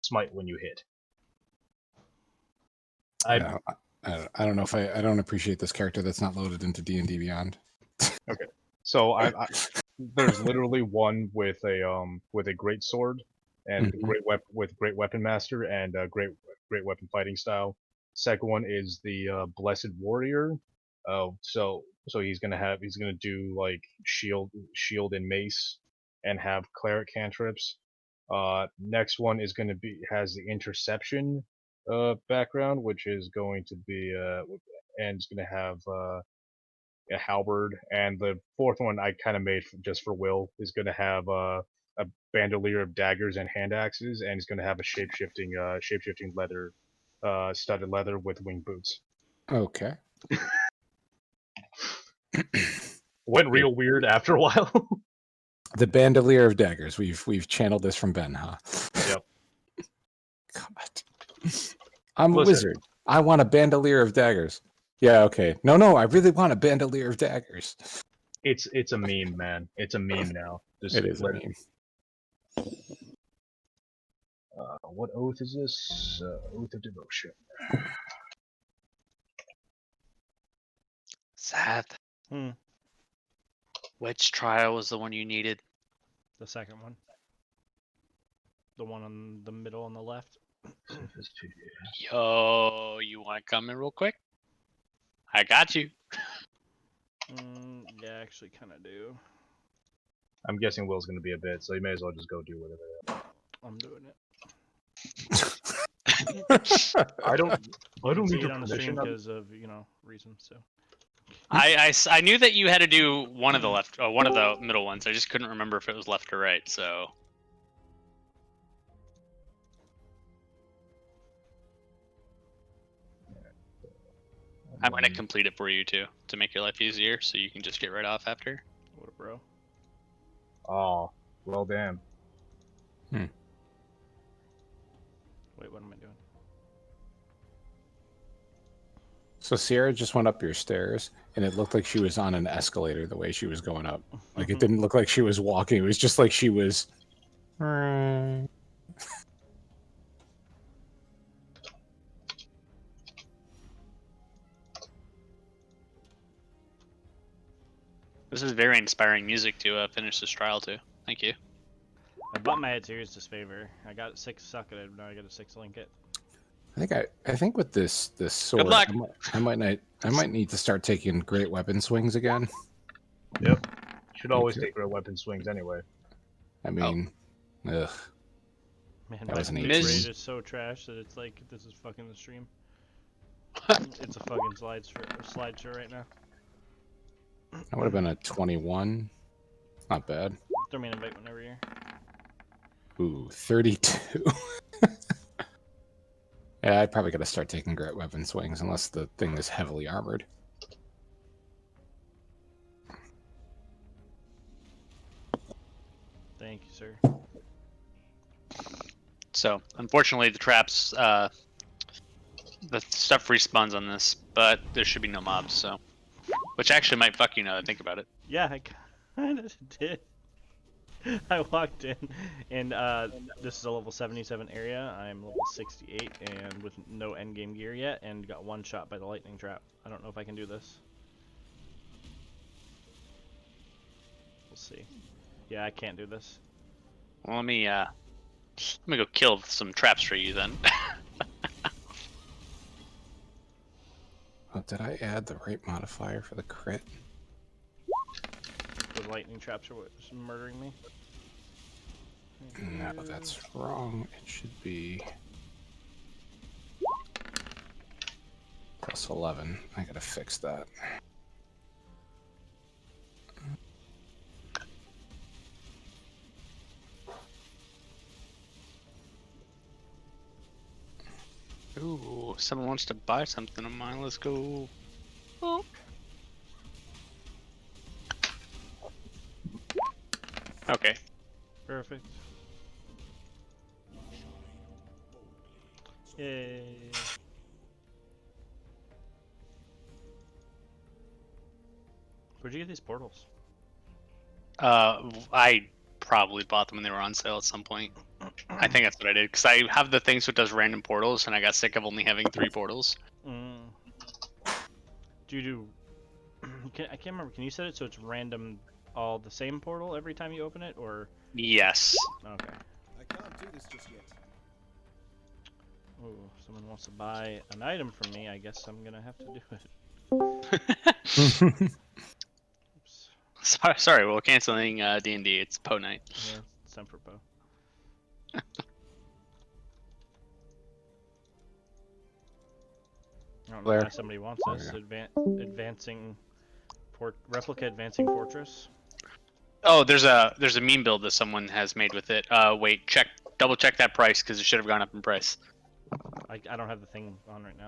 smite when you hit. I don't know if I don't appreciate this character that's not loaded into D&D Beyond. Okay, so there's literally one with a great sword and great weapon master and great weapon fighting style. Second one is the blessed warrior. So he's gonna do like shield and mace and have cleric cantrips. Next one is has the interception background, which is going to be and it's gonna have a halberd, and the fourth one I kind of made just for Will is going to have a bandolier of daggers and hand axes, and it's going to have a shapeshifting leather, studded leather with wing boots. Okay. Went real weird after a while. The bandolier of daggers. We've channeled this from Ben, huh? Yep. God. I'm a wizard. I want a bandolier of daggers. Yeah, okay. No, I really want a bandolier of daggers. It's a meme, man. It's a meme now. It is a meme. What oath is this? Oath of devotion. Seth. Which trial was the one you needed? The second one. The one on the middle on the left. Yo, you want to come in real quick? I got you. Yeah, I actually kind of do. I'm guessing Will's going to be a bit, so you may as well just go do whatever. I'm doing it. I don't need it on the stream permission. because of reasons. So I knew that you had to do one of the middle ones. I just couldn't remember if it was left or right. So I'm gonna complete it for you too to make your life easier, so you can just get right off after. What a bro. Oh, well, damn. Wait, what am I doing? So Sierra just went up your stairs, and it looked like she was on an escalator the way she was going up. Like, it didn't look like she was walking. It was just like she was... This is very inspiring music to finish this trial too. Thank you. I bought my head serious disfavor. I got 6 socket, now I got a 6 link it. I think with this sword, Good luck. I might need to start taking great weapon swings again. Yep. Should always take great weapon swings anyway. I mean, ugh. Man, That was an my 18. rate is so trash that it's like this is fucking the stream. It's a fucking slideshow right now. That would have been a 21. Not bad. Throw me an invite whenever you're. Ooh, 32. Yeah, I probably got to start taking great weapon swings unless the thing is heavily armored. Thank you, sir. So, unfortunately, the traps, the stuff respawns on this, but there should be no mobs, so. Which actually might fuck you now that I think about it. Yeah, I kind of did. I walked in, and this is a level 77 area. I'm level 68, and with no endgame gear yet, and got one shot by the lightning trap. I don't know if I can do this. We'll see. Yeah, I can't do this. Well, let me go kill some traps for you then. Oh, did I add the right modifier for the crit? The lightning traps are what's murdering me. No, that's wrong. It should be plus 11. I gotta fix that. Ooh, someone wants to buy something of mine. Let's go. Oh. Okay. Perfect. Yay. Where'd you get these portals? I probably bought them when they were on sale at some point. I think that's what I did because I have the thing so it does random portals, and I got sick of only having 3 portals. Mm. Do you do? I can't remember. Can you set it so it's random, all the same portal every time you open it, or? Yes. Okay. I can't do this just yet. Oh, someone wants to buy an item from me. I guess I'm gonna have to do it. Oops. Sorry, we're canceling D&D. It's Poe night. Yeah, it's time for Poe. I don't know Blair. why somebody wants There this. we Advancing replica advancing fortress. Oh, there's a meme build that someone has made with it. Wait, double check that price because it should have gone up in price. I don't have the thing on right now.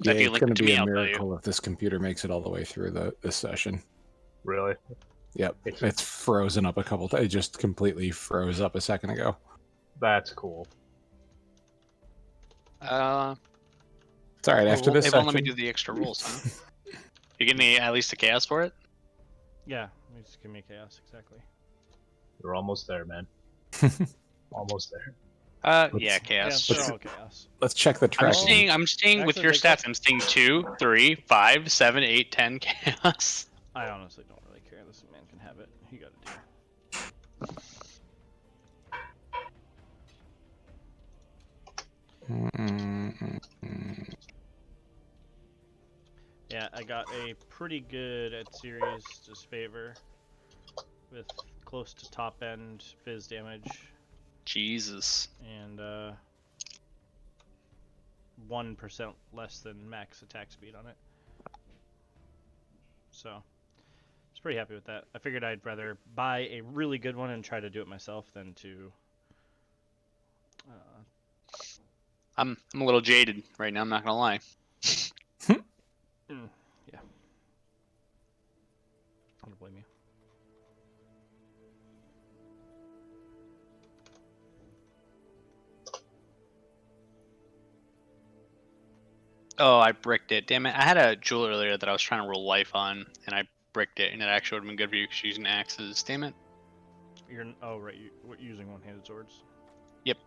Yeah, If you it's link going it to to be me, a I'll tell you. miracle if this computer makes it all the way through this session. Really? Yep, it's frozen up a couple times. It just completely froze up a second ago. That's cool. It's all right. After this it won't let me section, do the extra rolls, huh? You give me at least a chaos for it? Yeah, just give me chaos exactly. You're almost there, man. Almost there. Yeah, Yeah, chaos. they're all chaos. let's check the I'm tracking. seeing with Actually, your they stats. got- I'm seeing 2, 3, 5, 7, 8, 10 chaos. I honestly don't really care. This man can have it. He got a deal. Yeah, I got a pretty good at series disfavor with close to top end fizz damage Jesus. and 1% less than max attack speed on it. So, I was pretty happy with that. I figured I'd rather buy a really good one and try to do it myself than to. I'm a little jaded right now. I'm not gonna lie. Yeah. I don't blame you. Oh, I bricked it. Damn it! I had a jewel earlier that I was trying to roll life on, and I bricked it, and it actually would have been good for you because you're using axes. Damn it! Oh right, you're using one-handed swords. Yep.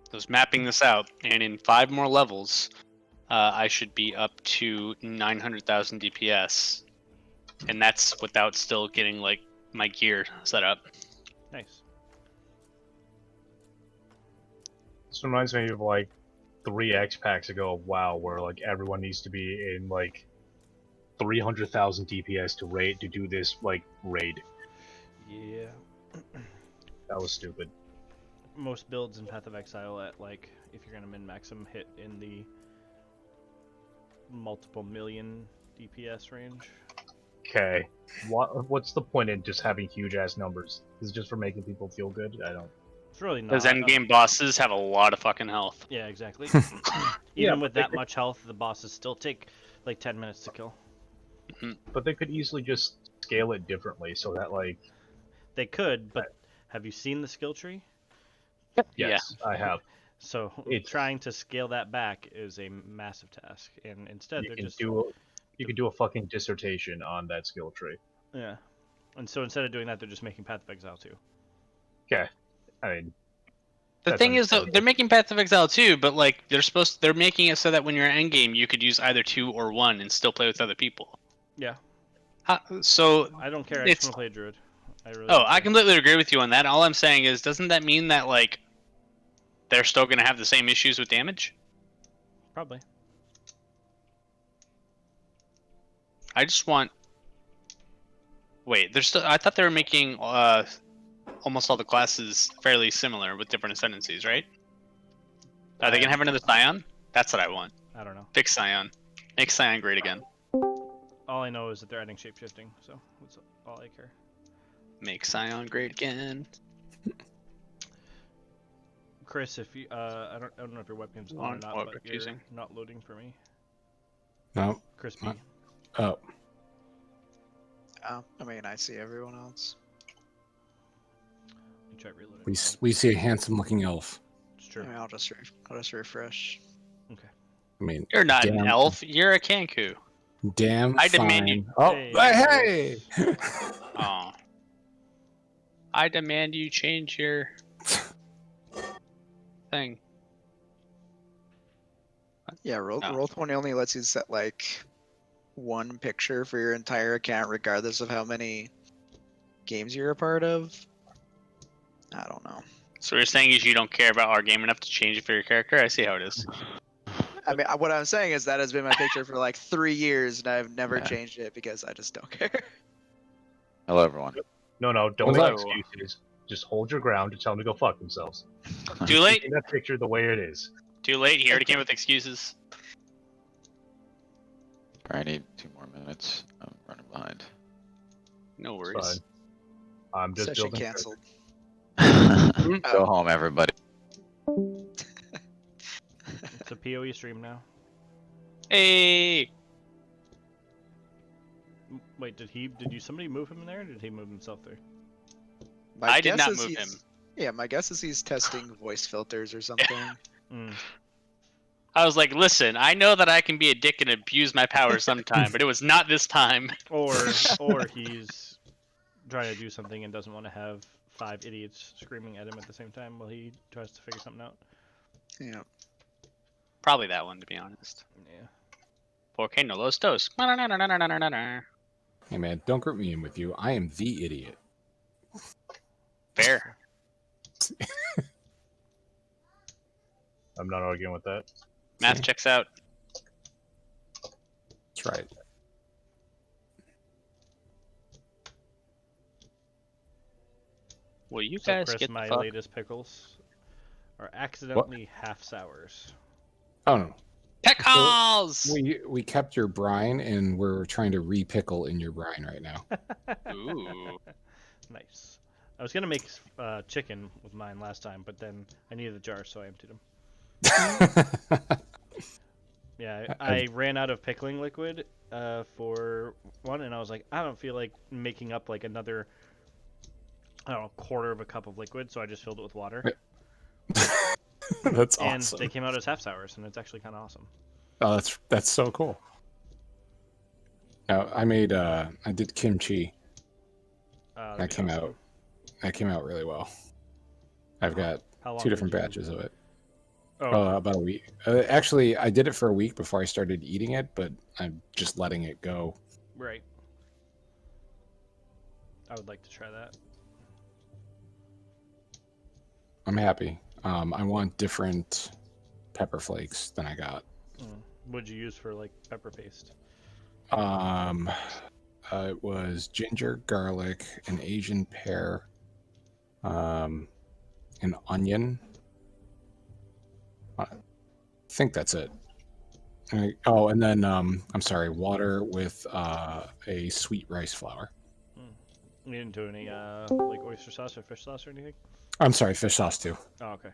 I was mapping this out, and in 5 more levels, I should be up to 900,000 DPS, and that's without still getting like my gear set up. Nice. This reminds me of like 3 X packs ago of WoW, where like everyone needs to be in like 300,000 DPS to do this like raid. Yeah. That was stupid. Most builds in Path of Exile at like if you're gonna min-max them hit in the multiple million DPS range. Okay, what's the point in just having huge ass numbers? Is it just for making people feel good? I don't. It's really not. Those endgame bosses have a lot of fucking health. Yeah, exactly. Yeah, Even with but that much health, the bosses still take like 10 minutes to kill. But they could easily just scale it differently so that like. They could, but have you seen the skill tree? Yes, I have. So trying to scale that back is a massive task, and instead they're just You can do a fucking dissertation on that skill tree. yeah. And so instead of doing that, they're just making Path of Exile 2. Okay, I mean. The thing is, though, they're making Path of Exile 2, but like they're making it so that when you're at endgame, you could use either 2 or 1 and still play with other people. Yeah. So I don't care. I just want to play a druid. I completely agree with you on that. All I'm saying is, doesn't that mean that like they're still going to have the same issues with damage? Probably. I just want. Wait, I thought they were making almost all the classes fairly similar with different ascendancies, right? Are they gonna have another Scion? That's what I want. I don't know. Fix Scion. Make Scion great again. All I know is that they're adding shapeshifting, so that's all I care. Make Scion great again. Chris, if you I don't know if your webcam's on or not, but you're not loading for me. No. Crispy. Oh. I mean, I see everyone else. Let me try reloading. We see a handsome-looking elf. It's I true. mean, I'll just refresh. Okay. I mean, You're not an damn, elf. You're a Kanku. Damn I fine. demand you- Oh, Hey, hey! Oh. I demand you change your thing. Yeah, No. Roll20 only lets you set like one picture for your entire account, regardless of how many games you're a part of. I don't know. So what you're saying is you don't care about our game enough to change it for your character? I see how it is. I mean, what I'm saying is that has been my picture for like 3 years, and I've never Yeah. changed it because I just don't care. Hello, everyone. No, don't Hello. make excuses. Just hold your ground and tell them to go fuck themselves. Too late. Keep that picture the way it is. Too late. He already came with excuses. I need 2 more minutes. I'm running behind. No It's worries. fine. I'm just Session building. canceled. Go home, everybody. It's a PoE stream now. Hey. Wait, did somebody move him in there, or did he move himself there? My I did guess not is move he's- him. Yeah, my guess is he's testing voice filters or something. Mm. I was like, listen, I know that I can be a dick and abuse my power sometime, but it was not this time. Or he's trying to do something and doesn't want to have 5 idiots screaming at him at the same time while he tries to figure something out. Yeah. Probably that one, to be honest. Yeah. Volcano Los Dos. Hey man, don't group me in with you. I am the idiot. Fair. I'm not arguing with that. Math See? checks out. That's right. Will you So guys Chris, get the my fuck? latest pickles are accidentally half sours. Oh no. Pet calls! We kept your brine and we're trying to re-pickle in your brine right now. Ooh. Nice. I was gonna make chicken with mine last time, but then I needed the jar, so I emptied them. Yeah, I ran out of pickling liquid for one, and I was like, I don't feel like making up like another, I don't know, quarter of a cup of liquid, so I just filled it with water. That's And awesome. they came out as half sours, and it's actually kind of awesome. Oh, that's so cool. Now, I did kimchi. That'd That be came awesome. out. That came out really well. I've got How long 2 did different you- batches of it. Oh, About a week. Actually, I did it for a week before I started eating it, but I'm just letting it go. right. I would like to try that. I'm happy. I want different pepper flakes than I got. What'd you use for like pepper paste? It was ginger, garlic, an Asian pear, an onion. I think that's it. And then I'm sorry, water with a sweet rice flour. You didn't do any like oyster sauce or fish sauce or anything? I'm sorry, fish sauce too. Oh, okay.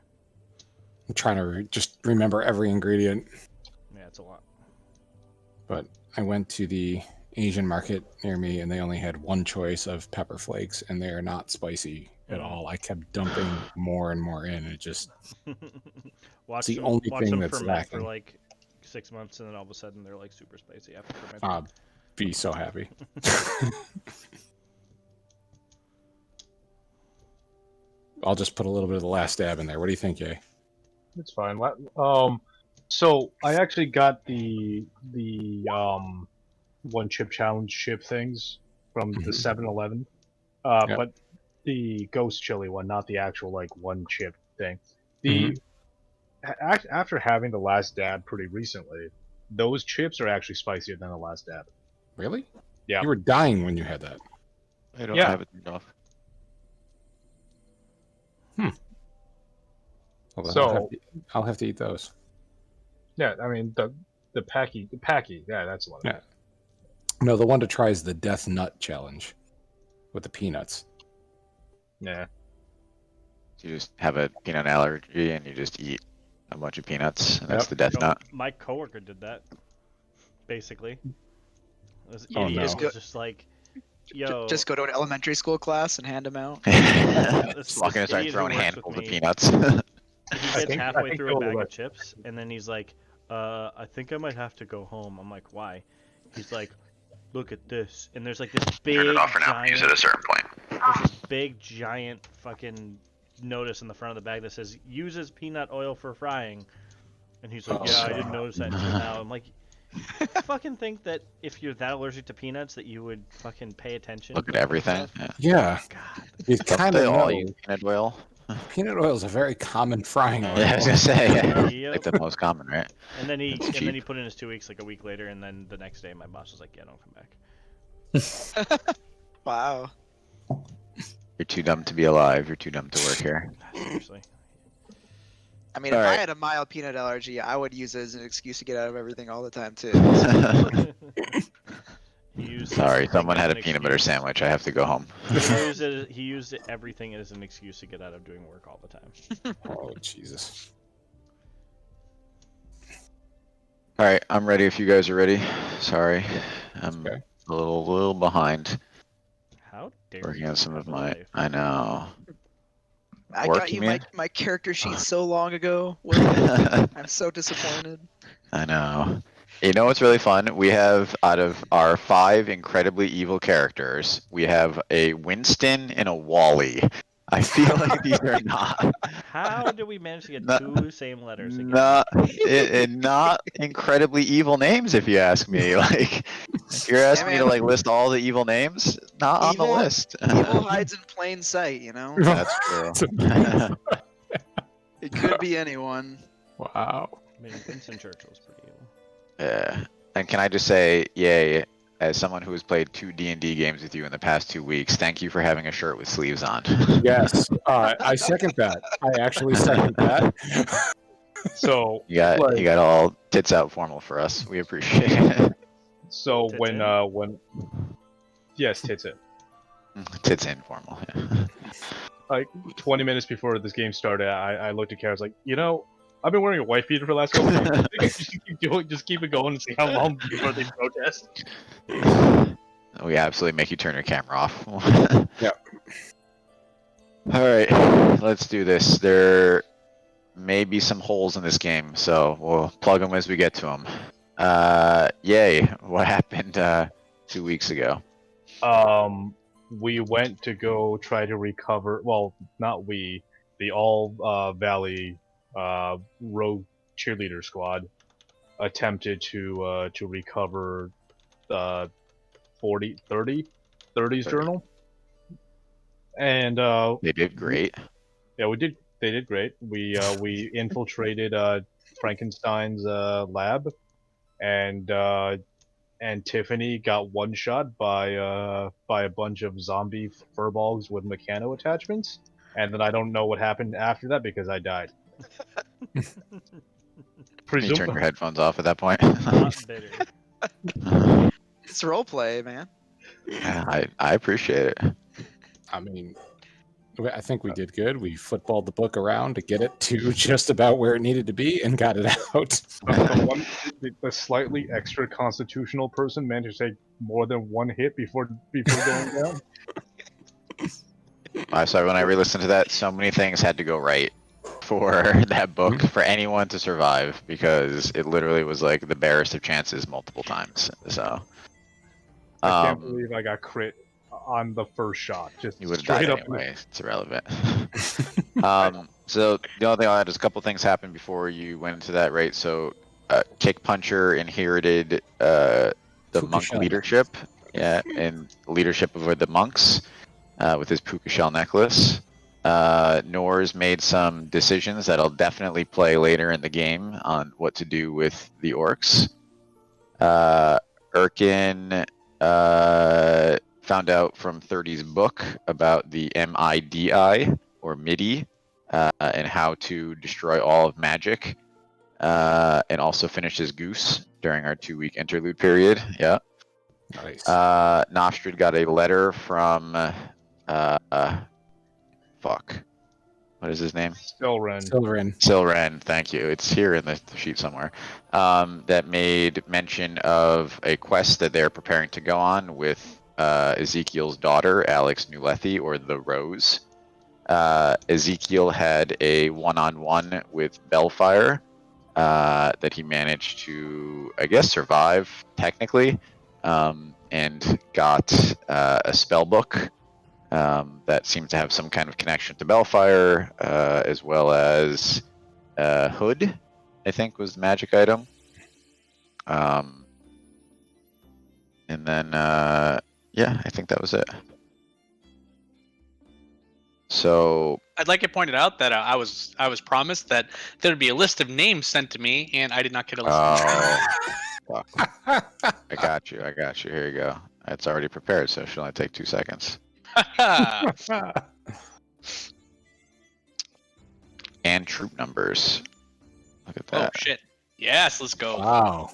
I'm trying to just remember every ingredient. Yeah, it's a lot. But I went to the Asian market near me, and they only had one choice of pepper flakes, and they are not spicy at all. I kept dumping more and more in. It just watch the them, only watch thing them that's ferment for lacking. like 6 months, and then all of a sudden they're like super spicy after fermenting. I'd be so happy. I'll just put a little bit of the last dab in there. What do you think, Jay? It's fine. So I actually got the one chip challenge chip things from the 7-Eleven. Yep. But the ghost chili one, not the actual like one chip thing. After having the last dab pretty recently, those chips are actually spicier than the last dab. Really? Yeah. You were dying when you had that. I don't Yeah. have it turned off. Well, then So I'll have to eat those. yeah, I mean the packy, yeah, that's the one. Yeah. No, the one to try is the Death Nut Challenge with the peanuts. Yeah. You just have a peanut allergy and you just eat a bunch of peanuts, and that's Yep. the death nut. My coworker did that, basically. This Oh, idiot no. was just like, Yo, Just go to an elementary school class and hand them out. this Just walk in and start idiot who throwing works handfuls with of me, peanuts. he I gets think halfway through a they'll bag of let- chips, and then he's like, I think I might have to go home. I'm like, why? He's like, look at this. And there's like this big, giant, a certain point. there's this big, giant fucking notice in the front of the bag that says, uses peanut oil for frying. And he's like, Oh, yeah, I God. didn't notice that until now. I'm like, you fucking think that if you're that allergic to peanuts that you would fucking pay attention? Look at to everything. stuff? Yeah, God. you Don't kind they of all know. use peanut oil? Peanut oil is a very common frying oil. Yeah, I was gonna say, yeah. Yep. Like the most common, right? And then It's he cheap. put in his 2 weeks like a week later, and then the next day my boss was like, yeah, don't come back. Wow. You're too dumb to be alive. You're too dumb to work here. Seriously. I mean, if I Alright. had a mild peanut allergy, I would use it as an excuse to get out of everything all the time too. He used Sorry, everything someone as had a an peanut butter excuse. sandwich. I have to go home. He used everything as an excuse to get out of doing work all the time. Oh, Jesus. All right, I'm ready if you guys are ready. Sorry, I'm Okay. a little behind How dare working you on some have of a my. life? I know. I Work, got you you mean? my character sheet so long ago. Will. I'm so disappointed. I know. You know what's really fun? We have, out of our 5 incredibly evil characters, we have a Winston and a Wally. I feel like these are not How did we manage to get Not- two same letters again? not incredibly evil names, if you ask me. Like, if you're asking me to man. like list all the evil names, not on the Evil- list. Evil hides in plain sight, you know? That's true. It could be anyone. Wow. I mean, Winston Churchill's pretty evil. Yeah. And can I just say, yay, as someone who has played 2 D&D games with you in the past 2 weeks, thank you for having a shirt with sleeves on. Yes, I second that. I actually second that. So You got all tits out formal for us. We appreciate it. so Tits when yes, tits it. Tits in formal. Yeah. Like 20 minutes before this game started, I looked at Kara, I was like, you know, I've been wearing a wife beater for the last couple of days. Just keep it going and see how long before they protest. We absolutely make you turn your camera off. Yep. All right, let's do this. There may be some holes in this game, so we'll plug them as we get to them. Yay! What happened 2 weeks ago? We went to go try to recover. Well, not we. The All Valley Rogue Cheerleader Squad attempted to recover the 30's 30. journal, and They did great. yeah, we did. They did great. We infiltrated Frankenstein's lab, and Tiffany got one shot by a bunch of zombie furbolgs with mechano attachments, and then I don't know what happened after that because I died. You Presume turn your headphones off at that point. Not bitter. It's roleplay, man. Yeah, I appreciate it. I mean, I think we did good. We footballed the book around to get it to just about where it needed to be and got it out. the slightly extra constitutional person managed to take more than one hit before going down. I'm sorry, when I re-listened to that, so many things had to go right for that book for anyone to survive, because it literally was like the barest of chances multiple times. So I can't believe I got crit on the first shot. Just you would have straight died up. anyway. It's irrelevant. So the only thing I'll add is a couple things happened before you went into that, right? So Kick Puncher inherited the monk Puka shell. leadership, yeah, and leadership over the monks with his puka shell necklace. Nor's made some decisions that'll definitely play later in the game on what to do with the orcs. Erkin found out from 30's book about the MIDI, or MIDI, and how to destroy all of magic, and also finished his goose during our 2-week interlude period. Yeah. Nice. Nostrid got a letter from fuck. What is his name? Stilren. Silren, thank you. It's here in the sheet somewhere. That made mention of a quest that they're preparing to go on with Ezekiel's daughter, Alex Nulethi, or the Rose. Ezekiel had a one-on-one with Bellfire that he managed to, I guess, survive technically, and got a spell book that seemed to have some kind of connection to Bellfire, as well as Hood, I think, was the magic item. And then, yeah, I think that was it. So I'd like it pointed out that I was promised that there'd be a list of names sent to me, and I did not get a list. fuck. I got you. Here you go. It's already prepared, so it should only take 2 seconds. And troop numbers. Look at Oh that. shit! Yes, let's go. Wow.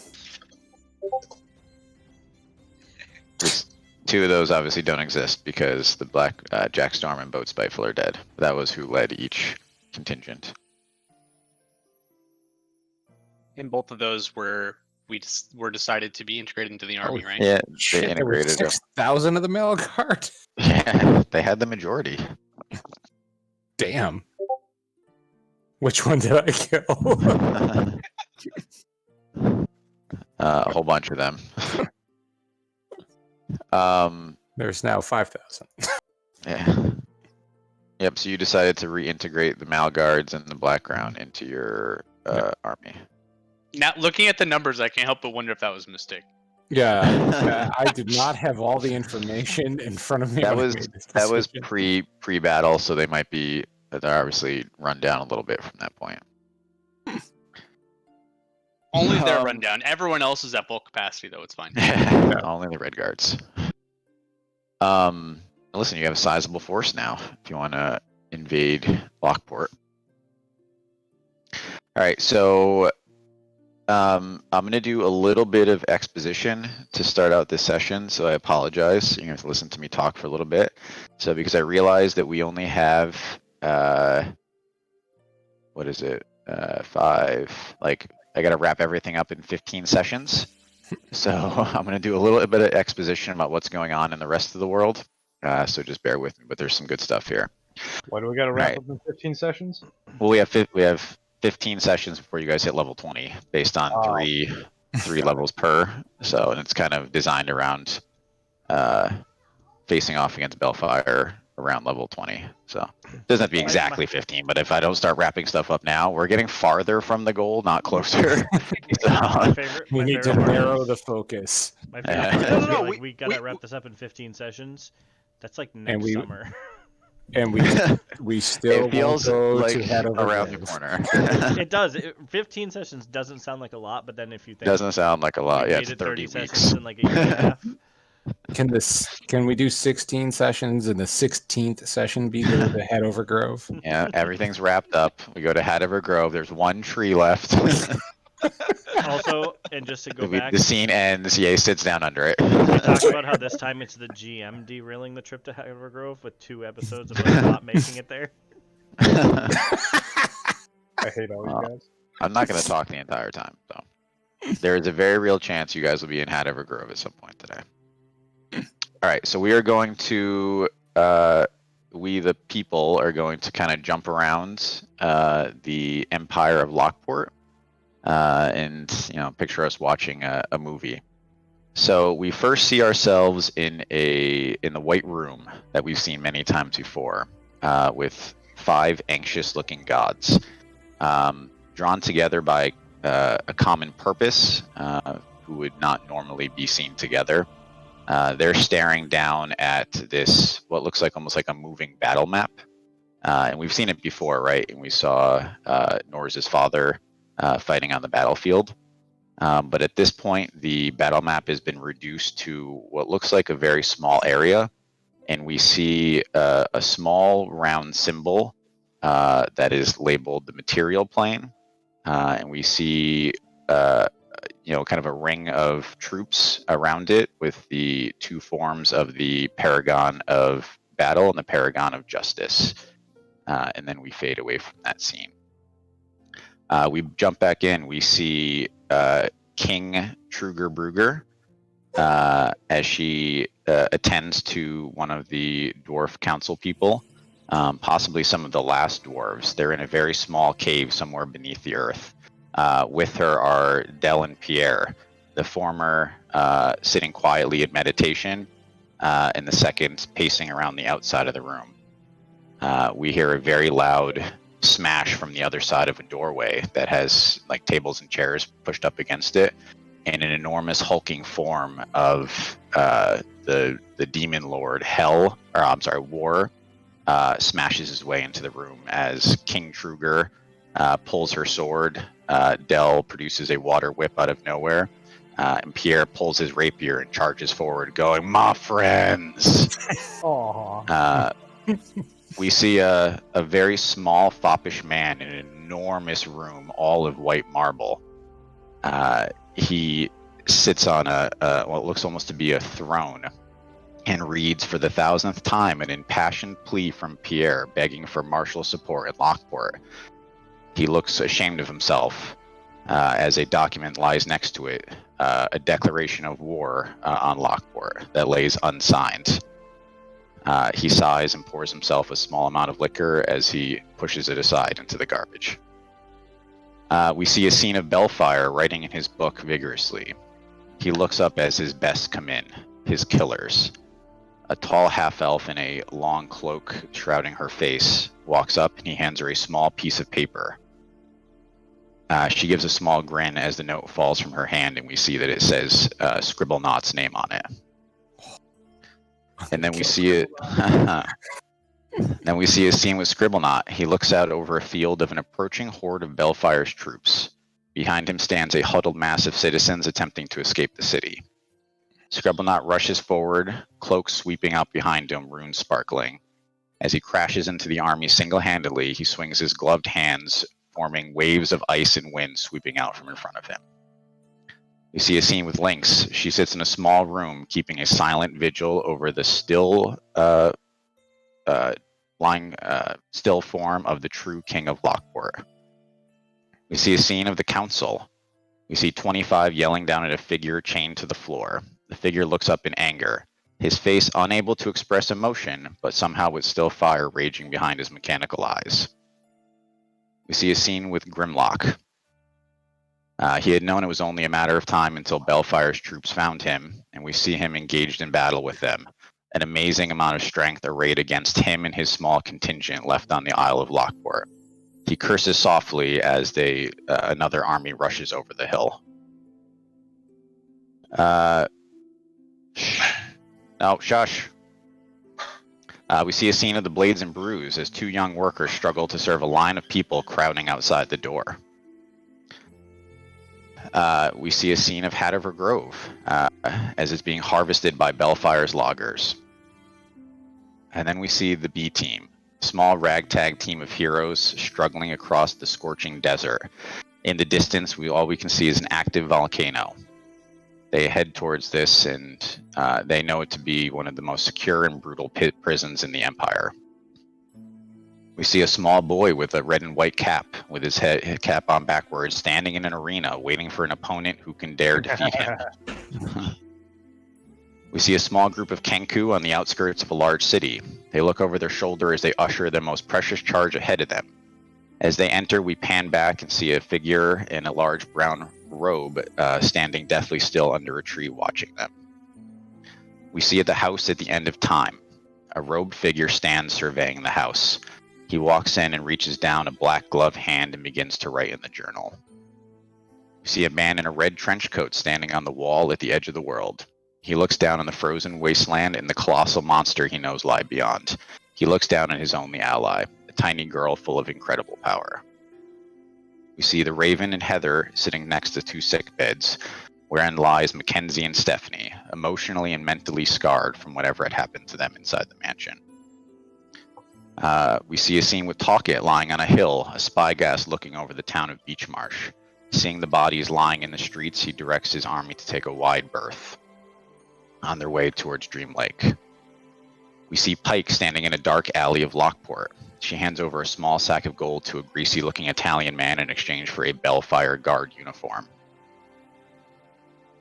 Just 2 of those obviously don't exist because the Black Jack Storm and Boat Spiteful are dead. That was who led each contingent. And both of those were decided to be integrated into the army, right? Yeah, Shit, they there were integrated them. 6,000 of the mail guard. Yeah, they had the majority. Damn. Which one did I kill? A whole bunch of them. There's now 5,000. Yeah. Yep. So you decided to reintegrate the Malguards and the Blackground into your army. Now, looking at the numbers, I can't help but wonder if that was a mistake. Yeah, I did not have all the information in front of me. That when I was made this that was decision. pre battle, so they might be they're obviously run down a little bit from that point. Only their rundown. Everyone else is at full capacity, though. It's fine. Only the Red Guards. Listen, you have a sizable force now. If you want to invade Lockport. All right, so I'm going to do a little bit of exposition to start out this session, so I apologize. You're going to have to listen to me talk for a little bit. So because I realized that we only have, what is it, 5, like, I got to wrap everything up in 15 sessions. So I'm going to do a little bit of exposition about what's going on in the rest of the world. So just bear with me, but there's some good stuff here. Why do we gotta wrap Right. up in 15 sessions? Well, we have 15 sessions before you guys hit level 20, based on three levels per. So, and it's kind of designed around facing off against Bellfire around level 20. So it doesn't have to be exactly 15, but if I don't start wrapping stuff up now, we're getting farther from the goal, not closer. My favorite. We My need to favorite part narrow is- the focus. My favorite No, part is no, we gotta wrap this up in 15 sessions. That's like next we- summer. And we still It feels won't go like to head over around the Grove. corner. It does. 15 sessions doesn't sound like a lot, but then if you think Doesn't sound like a lot. we Yeah, made it's it 30 sessions weeks. in like a year and a half. Can we do 16 sessions and the 16th session be the head over Grove? Yeah, everything's wrapped up. We go to Hanover Grove. There's one tree left. Also, and just to go back, The scene ends. Ye sits down under it. we talked about how this time it's the GM derailing the trip to Evergrove with 2 episodes of us not making it there. I hate all you guys. I'm not going to talk the entire time, so there is a very real chance you guys will be in Hanover Grove at some point today. All right, so we are going to, we the people are going to kind of jump around the Empire of Lockport, and picture us watching a movie. So we first see ourselves in the White Room that we've seen many times before, with 5 anxious-looking gods, drawn together by a common purpose, who would not normally be seen together. They're staring down at this, what looks like almost like a moving battle map. And we've seen it before, right? And we saw Norse's father fighting on the battlefield. But at this point, the battle map has been reduced to what looks like a very small area. And we see a small round symbol that is labeled the material plane. And we see kind of a ring of troops around it with the 2 forms of the Paragon of Battle and the Paragon of Justice. And then we fade away from that scene. We jump back in. We see King Truger Brugger as she attends to one of the dwarf council people, possibly some of the last dwarves. They're in a very small cave somewhere beneath the earth. With her are Del and Pierre, the former sitting quietly in meditation, and the second pacing around the outside of the room. We hear a very loud smash from the other side of a doorway that has like tables and chairs pushed up against it, and an enormous hulking form of the demon lord War smashes his way into the room as King Truger pulls her sword. Del produces a water whip out of nowhere, and Pierre pulls his rapier and charges forward, going, "My friends!" We see a very small, foppish man in an enormous room, all of white marble. He sits on what looks almost to be a throne, and reads for the 1,000th time an impassioned plea from Pierre, begging for martial support at Lockport. He looks ashamed of himself as a document lies next to it, a declaration of war on Lockport that lays unsigned. He sighs and pours himself a small amount of liquor as he pushes it aside into the garbage. We see a scene of Bellfire writing in his book vigorously. He looks up as his best come in, his killers. A tall half-elf in a long cloak shrouding her face walks up, and he hands her a small piece of paper. She gives a small grin as the note falls from her hand, and we see that it says Scribblenot's name on it. And then we see it. Then we see a scene with Scribblenot. He looks out over a field of an approaching horde of Bellfire's troops. Behind him stands a huddled mass of citizens attempting to escape the city. Scribblenot rushes forward, cloak sweeping out behind him, runes sparkling. As he crashes into the army single-handedly, he swings his gloved hands, forming waves of ice and wind sweeping out from in front of him. We see a scene with Lynx. She sits in a small room, keeping a silent vigil over the still form of the true king of Lockport. We see a scene of the council. We see 25 yelling down at a figure chained to the floor. The figure looks up in anger, his face unable to express emotion, but somehow with still fire raging behind his mechanical eyes. We see a scene with Grimlock. He had known it was only a matter of time until Bellfire's troops found him, and we see him engaged in battle with them. An amazing amount of strength arrayed against him and his small contingent left on the Isle of Lockport. He curses softly as another army rushes over the hill. No, shush. We see a scene of the Blades and Brews as two young workers struggle to serve a line of people crowding outside the door. We see a scene of Hadiver Grove as it's being harvested by Bellfire's loggers. And then we see the B team, small ragtag team of heroes struggling across the scorching desert. In the distance, all we can see is an active volcano. They head towards this, and they know it to be one of the most secure and brutal prisons in the Empire. We see a small boy with a red and white cap, with his cap on backwards, standing in an arena, waiting for an opponent who can dare defeat him. We see a small group of Kenku on the outskirts of a large city. They look over their shoulder as they usher their most precious charge ahead of them. As they enter, we pan back and see a figure in a large brown robe standing deathly still under a tree watching them. We see at the house at the end of time. A robed figure stands surveying the house. He walks in and reaches down a black gloved hand and begins to write in the journal. We see a man in a red trench coat standing on the wall at the edge of the world. He looks down on the frozen wasteland and the colossal monster he knows lie beyond. He looks down on his only ally, a tiny girl full of incredible power. We see the Raven and Heather sitting next to two sick beds, wherein lies Mackenzie and Stephanie, emotionally and mentally scarred from whatever had happened to them inside the mansion. We see a scene with Talkit lying on a hill, a spy gas looking over the town of Beachmarsh. Seeing the bodies lying in the streets, he directs his army to take a wide berth on their way towards Dream Lake. We see Pike standing in a dark alley of Lockport. She hands over a small sack of gold to a greasy-looking Italian man in exchange for a Bellfire guard uniform.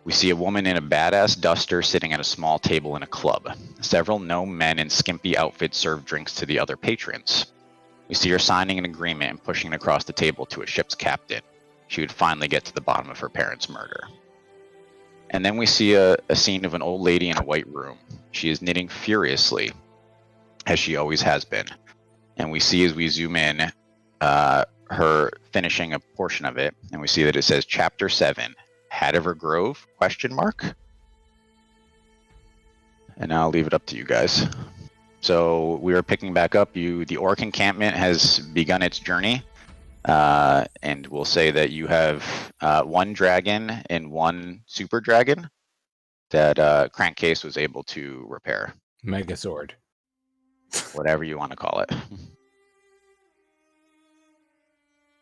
We see a woman in a badass duster sitting at a small table in a club. Several gnome men in skimpy outfits serve drinks to the other patrons. We see her signing an agreement and pushing it across the table to a ship's captain. She would finally get to the bottom of her parents' murder. And then we see a scene of an old lady in a white room. She is knitting furiously, as she always has been. And we see as we zoom in, her finishing a portion of it, and we see that it says Chapter 7, Hadiver Grove, ? And now I'll leave it up to you guys. So we are picking back up. The orc encampment has begun its journey. And we'll say that you have one dragon and one super dragon that Crankcase was able to repair. Megazord. Whatever you want to call it.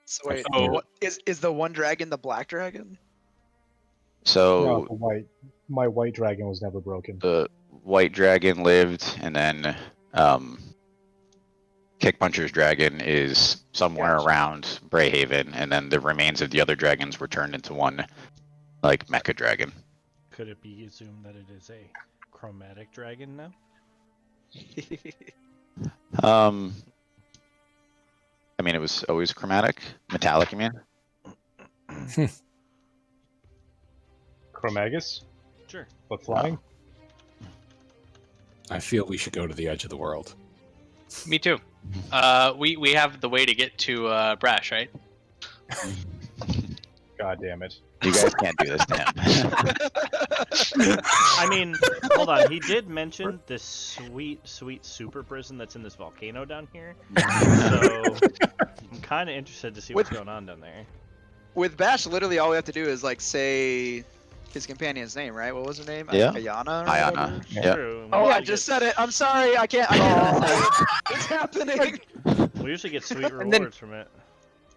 So wait, Oh. what is the one dragon the black dragon? So No, my white dragon was never broken. the white dragon lived, and then Kickpuncher's dragon is somewhere Gotcha. around Brayhaven, and then the remains of the other dragons were turned into one, like, mecha dragon. Could it be assumed that it is a chromatic dragon now? I mean, it was always chromatic, metallic. You mean? Chromagus, Sure. but flying. I feel we should go to the edge of the world. Me too. We have the way to get to Brash, right? God damn it. You guys can't do this to him. I mean, hold on. He did mention this sweet super prison that's in this volcano down here. So I'm kind of interested to see what's going on down there. With Bash, literally all we have to do is like say his companion's name, right? What was her name? Yeah. Ayana. or Ayana. whatever? Yeah. True. Oh, We I usually just said it. I'm sorry. I can't. It's happening. We usually get sweet And then- rewards from it.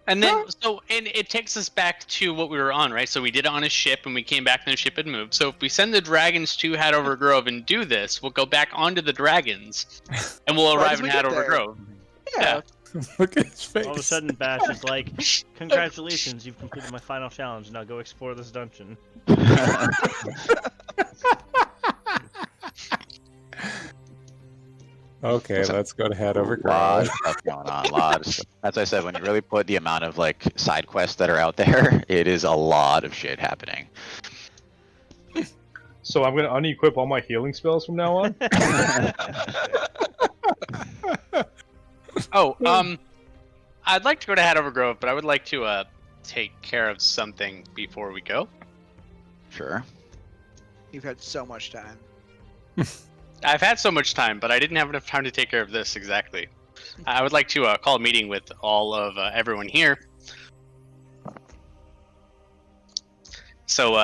And then, and it takes us back to what we were on, right? So we did it on a ship, and we came back, and the ship had moved. So if we send the dragons to Hadover Grove and do this, we'll go back onto the dragons, and we'll Right arrive as in we get Hadover there. Grove. Yeah. Look at his face. All of a sudden, Bash is like, "Congratulations, you've completed my final challenge. Now go explore this dungeon." Okay, Listen, let's go to Hadover A lot Grove. of stuff going on. A lot of stuff. As I said, when you really put the amount of like side quests that are out there, it is a lot of shit happening. So I'm gonna unequip all my healing spells from now on. Oh, I'd like to go to Hadover Grove, but I would like to take care of something before we go. Sure. You've had so much time. I've had so much time, but I didn't have enough time to take care of this exactly. I would like to call a meeting with all of everyone here. So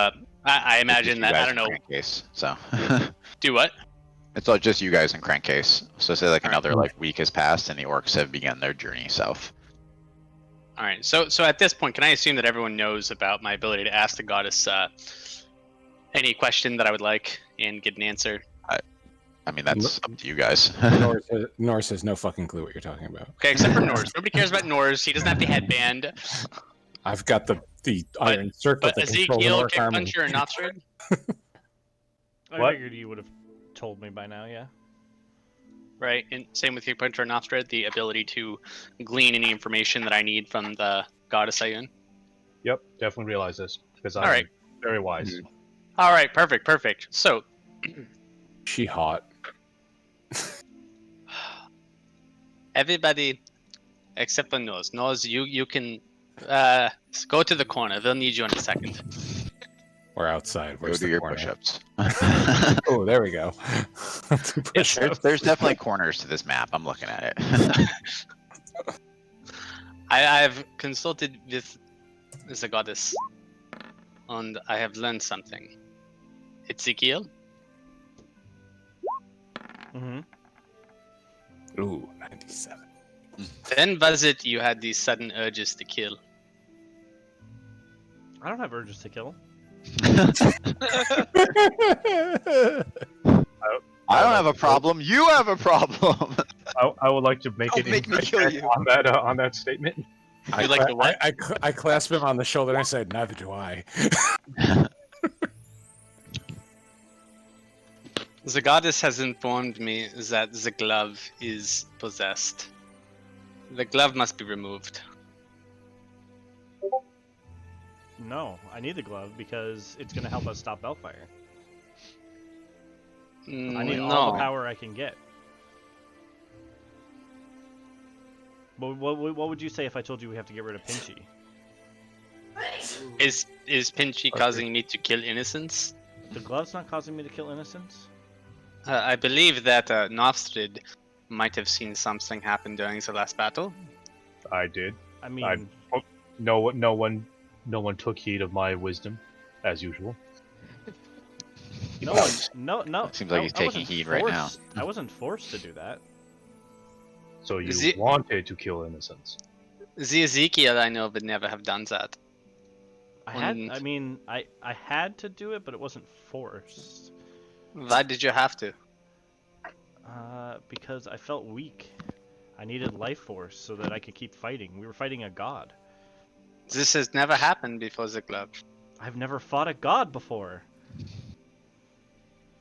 I imagine that, I don't know, Crankcase, so do what? it's all just you guys in Crankcase. So say like All right. another like week has passed and the orcs have begun their journey south. All right, so at this point, can I assume that everyone knows about my ability to ask the goddess any question that I would like and get an answer? I mean, that's up to you guys. Norse has no fucking clue what you're talking about. Okay, except for Norse. Nobody cares about Norse. He doesn't have the headband. I've got the iron circlet But that controls an Ezekiel, orc army. Kickpuncher, and Nothrid? I What? figured you would have told me by now. Yeah. Right, and same with Kickpuncher and Nothrid, the ability to glean any information that I need from the goddess Ayun. Yep, definitely realize this because I'm Alright. very wise. All right, perfect. So, She hot. everybody except for Nose. Nose, you can go to the corner. They'll need you in a second. Or outside. Go Where's do the your corner? push-ups. Oh, there we go. Two Yes, push-ups. There's definitely corners to this map. I'm looking at it. I've consulted with the goddess, and I have learned something. Ezekiel, Mm-hmm. Ooh, 97. when was it you had these sudden urges to kill? I don't have urges to kill. I don't have a problem. You have a problem. I would like to make Don't it make me kill you. on that statement. I, You like the what? I clasp him on the shoulder and I said, neither do I. The goddess has informed me that the glove is possessed. The glove must be removed. No, I need the glove because it's going to help us stop Bellfire. I need all the No. power I can get. What would you say if I told you we have to get rid of Pinchy? Is Pinchy causing me to kill innocents? The glove's not causing me to kill innocents? I believe that Nofstrid might have seen something happen during the last battle. I did. I mean, No one took heed of my wisdom, as usual. no one, no. Seems like he's I taking wasn't heed right now. I wasn't forced to do that. So you Is it- wanted to kill innocents. The Ezekiel I know would never have done that. I had, And- I mean, I had to do it, but it wasn't forced. Why did you have to? Because I felt weak. I needed life force so that I could keep fighting. We were fighting a god. This has never happened before the glove. I've never fought a god before.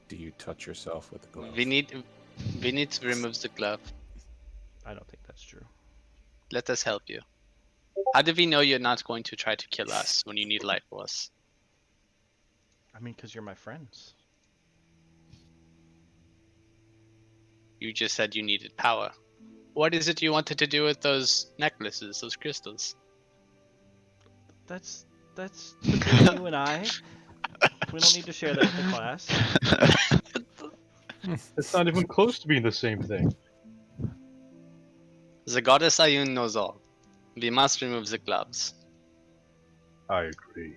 Do you touch yourself with the glove? We need to remove the glove. I don't think that's true. Let us help you. How do we know you're not going to try to kill us when you need life force? I mean, because you're my friends. You just said you needed power. What is it you wanted to do with those necklaces, those crystals? That's between you and I. We don't need to share that with the class. It's not even close to being the same thing. The goddess Ayun knows all. We must remove the gloves. I agree.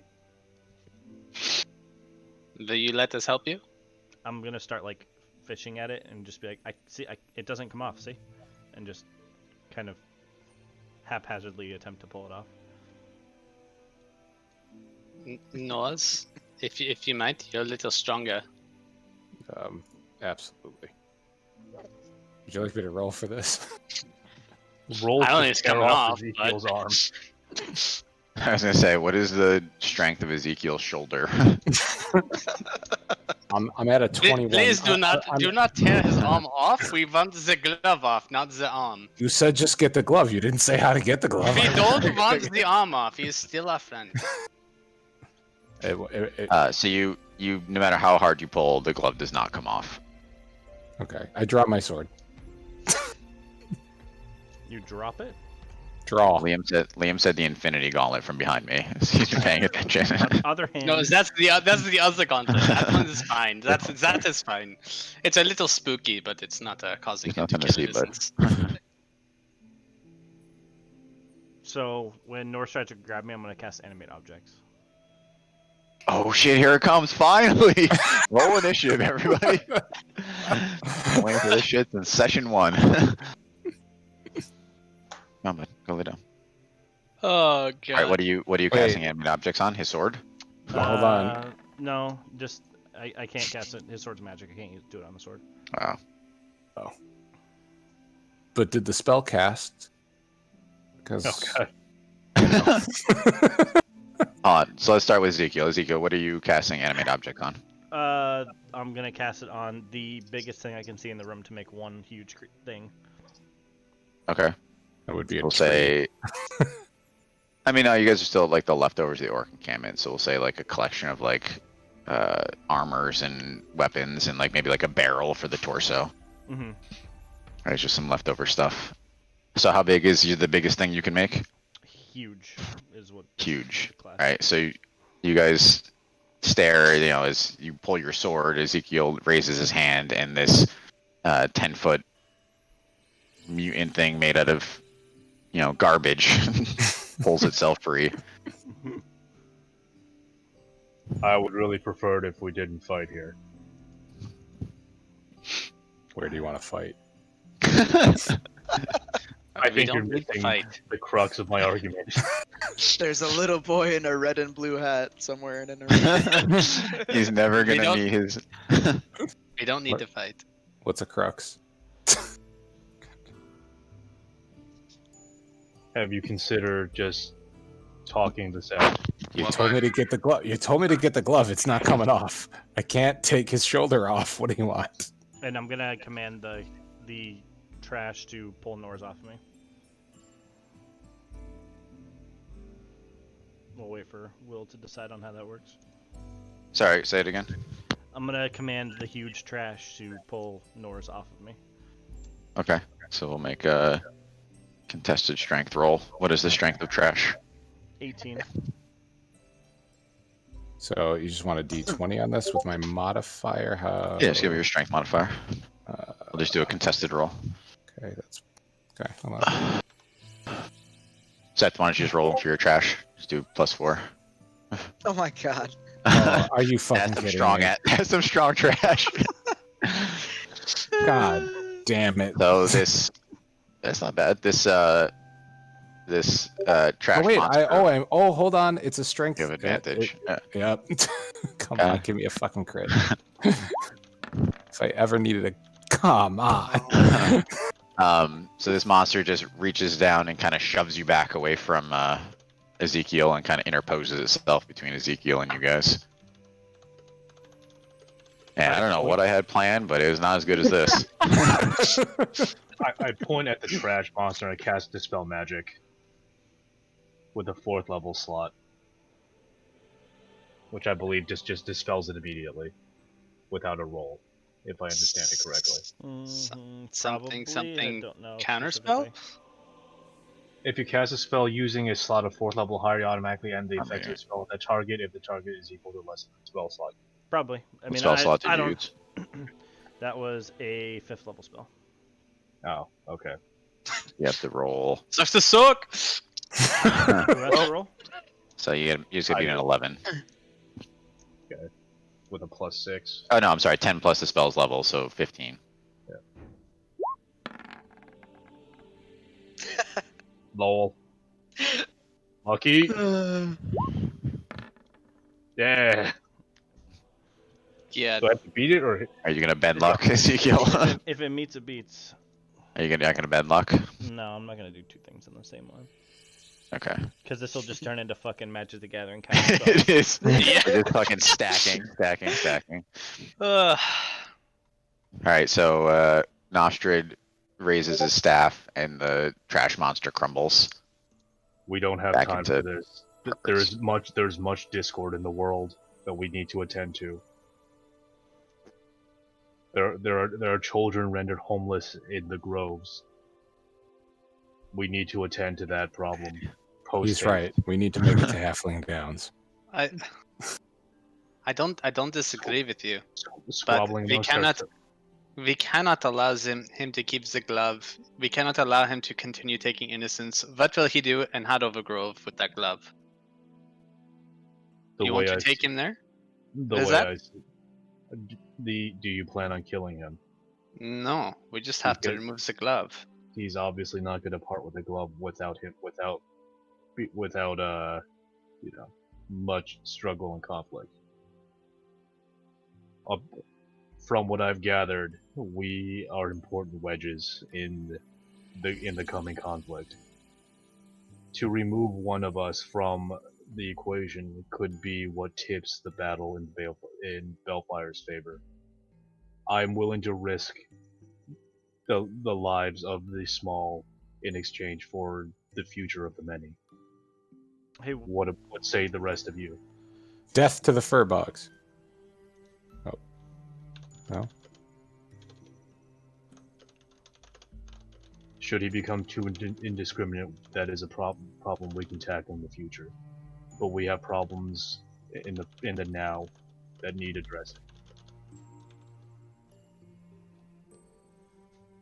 Will you let us help you? I'm gonna start like fishing at it and just be like, it doesn't come off, see, and just kind of haphazardly attempt to pull it off. Noz, if you might, you're a little stronger. Absolutely. Would you like me to roll for this? Roll I don't to think it's tear coming off off, Ezekiel's arm. I was gonna say, what is the strength of Ezekiel's shoulder? I'm at a 21. Please do not tear his arm off. We want the glove off, not the arm. You said just get the glove. You didn't say how to get the glove. We don't want the arm off. He is still our friend. So you, no matter how hard you pull, the glove does not come off. Okay, I drop my sword. You drop it. Draw. Liam said the Infinity Gauntlet from behind me. He's been paying attention. Other hand. No, that's the other gauntlet. That one is fine. That is fine. It's a little spooky, but it's not causing There's him to nothing to kill see, bud. innocents. So when North tries to grab me, I'm gonna cast animate objects. Oh shit! Here it comes! Finally, roll initiative, everybody. Waiting for this shit since session 1. Come on, bud. Go lay down. Oh god. All right, what are you Wait. casting animate objects on? His sword? Hold on. No, just I can't cast it. His sword's magic. I can't do it on the sword. Wow. But did the spell cast? Because Okay. So let's start with Ezekiel. Ezekiel, what are you casting animate object on? I'm gonna cast it on the biggest thing I can see in the room to make one huge thing. Okay. that would be a We'll tree. say. I mean, no, you guys are still like the leftovers of the orc encampment, so we'll say like a collection of like armors and weapons and like maybe like a barrel for the torso. Mm-hmm. Right, it's just some leftover stuff. So how big is the biggest thing you can make? Huge is what. Huge. Class. All right, so you guys stare. You know, as you pull your sword, Ezekiel raises his hand, and this 10-foot mutant thing made out of garbage pulls itself free. I would really prefer it if we didn't fight here. Where do you want to fight? I We think don't you're need to missing fight. the crux of my argument. There's a little boy in a red and blue hat somewhere in an arena. He's never We gonna don't- meet his. We don't need What? to fight. What's a crux? Have you considered just talking this out? You told me to get the glove. You told me to get the glove. It's not coming off. I can't take his shoulder off. What do you want? And I'm gonna command the trash to pull Nor's off of me. We'll wait for Will to decide on how that works. Sorry, say it again. I'm gonna command the huge trash to pull Nor's off of me. Okay, so we'll make a contested strength roll. What is the strength of trash? 18. So you just want a d20 on this with my modifier? How? Yeah, just give me your strength modifier. We'll just do a contested roll. Okay, that's okay. Hold on. Seth, why don't you just roll for your trash? Just do +4. Oh my god. Oh, are you fucking That's some kidding strong me? That's some strong trash. God damn it! So that's not bad. This trash Oh wait, monster. hold on. It's a strength. You have advantage. Yep. Come Okay. on, give me a fucking crit. If I ever needed a, come on. So this monster just reaches down and kind of shoves you back away from Ezekiel and kind of interposes itself between Ezekiel and you guys. And I don't know what I had planned, but it was not as good as this. I point at the trash monster and I cast Dispel Magic with a 4th level slot, which I believe just dispels it immediately without a roll, if I understand it correctly. Something I don't know counterspell? specifically. If you cast a spell using a slot of 4th level higher, you automatically end the I effect of mean- the spell with that target if the target is equal to less than the spell slot. Probably. I What mean, spell slot did I you don't. use? That was a 5th level spell. Oh, okay. You have to roll. Sucks to suck! Who has to roll? So you just gotta beat an 11. With a +6. Oh no, I'm sorry. 10 plus the spell's level, so 15. Lol. Lucky? Yeah. Yeah, Do I have to beat it or? Are you gonna bed luck, Ezekiel? If it meets, it beats. Are you not gonna bed luck? No, I'm not gonna do 2 things in the same one. Okay. Because this will just turn into fucking Magic the Gathering kind of stuff. It is. Yeah. We're just fucking stacking. Ugh. Alright, so Nostrid raises his staff and the trash monster crumbles. We don't have Back time into for this. There's much discord in the world that we need to attend to. There are children rendered homeless in the groves. We need to attend to that problem. He's right. We need to make it to Halfling Downs. I don't disagree with you, but Squabbling we amongst our- cannot allow him to keep the glove. We cannot allow him to continue taking innocence. What will he do in Hadover Grove with that glove? the You way want to I take see- him there? The Is way that- I see- do you plan on killing him? No, we just have to Okay. remove the glove. He's obviously not going to part with the glove without much struggle and conflict. From what I've gathered, we are important wedges in the coming conflict. To remove one of us from the equation could be what tips the battle in Bellfire's favor. I'm willing to risk the lives of the small in exchange for the future of the many. Hey, What say the rest of you? Death to the Furbolgs. Oh. No? Should he become too indiscriminate, that is a problem we can tackle in the future. But we have problems in the now that need addressing.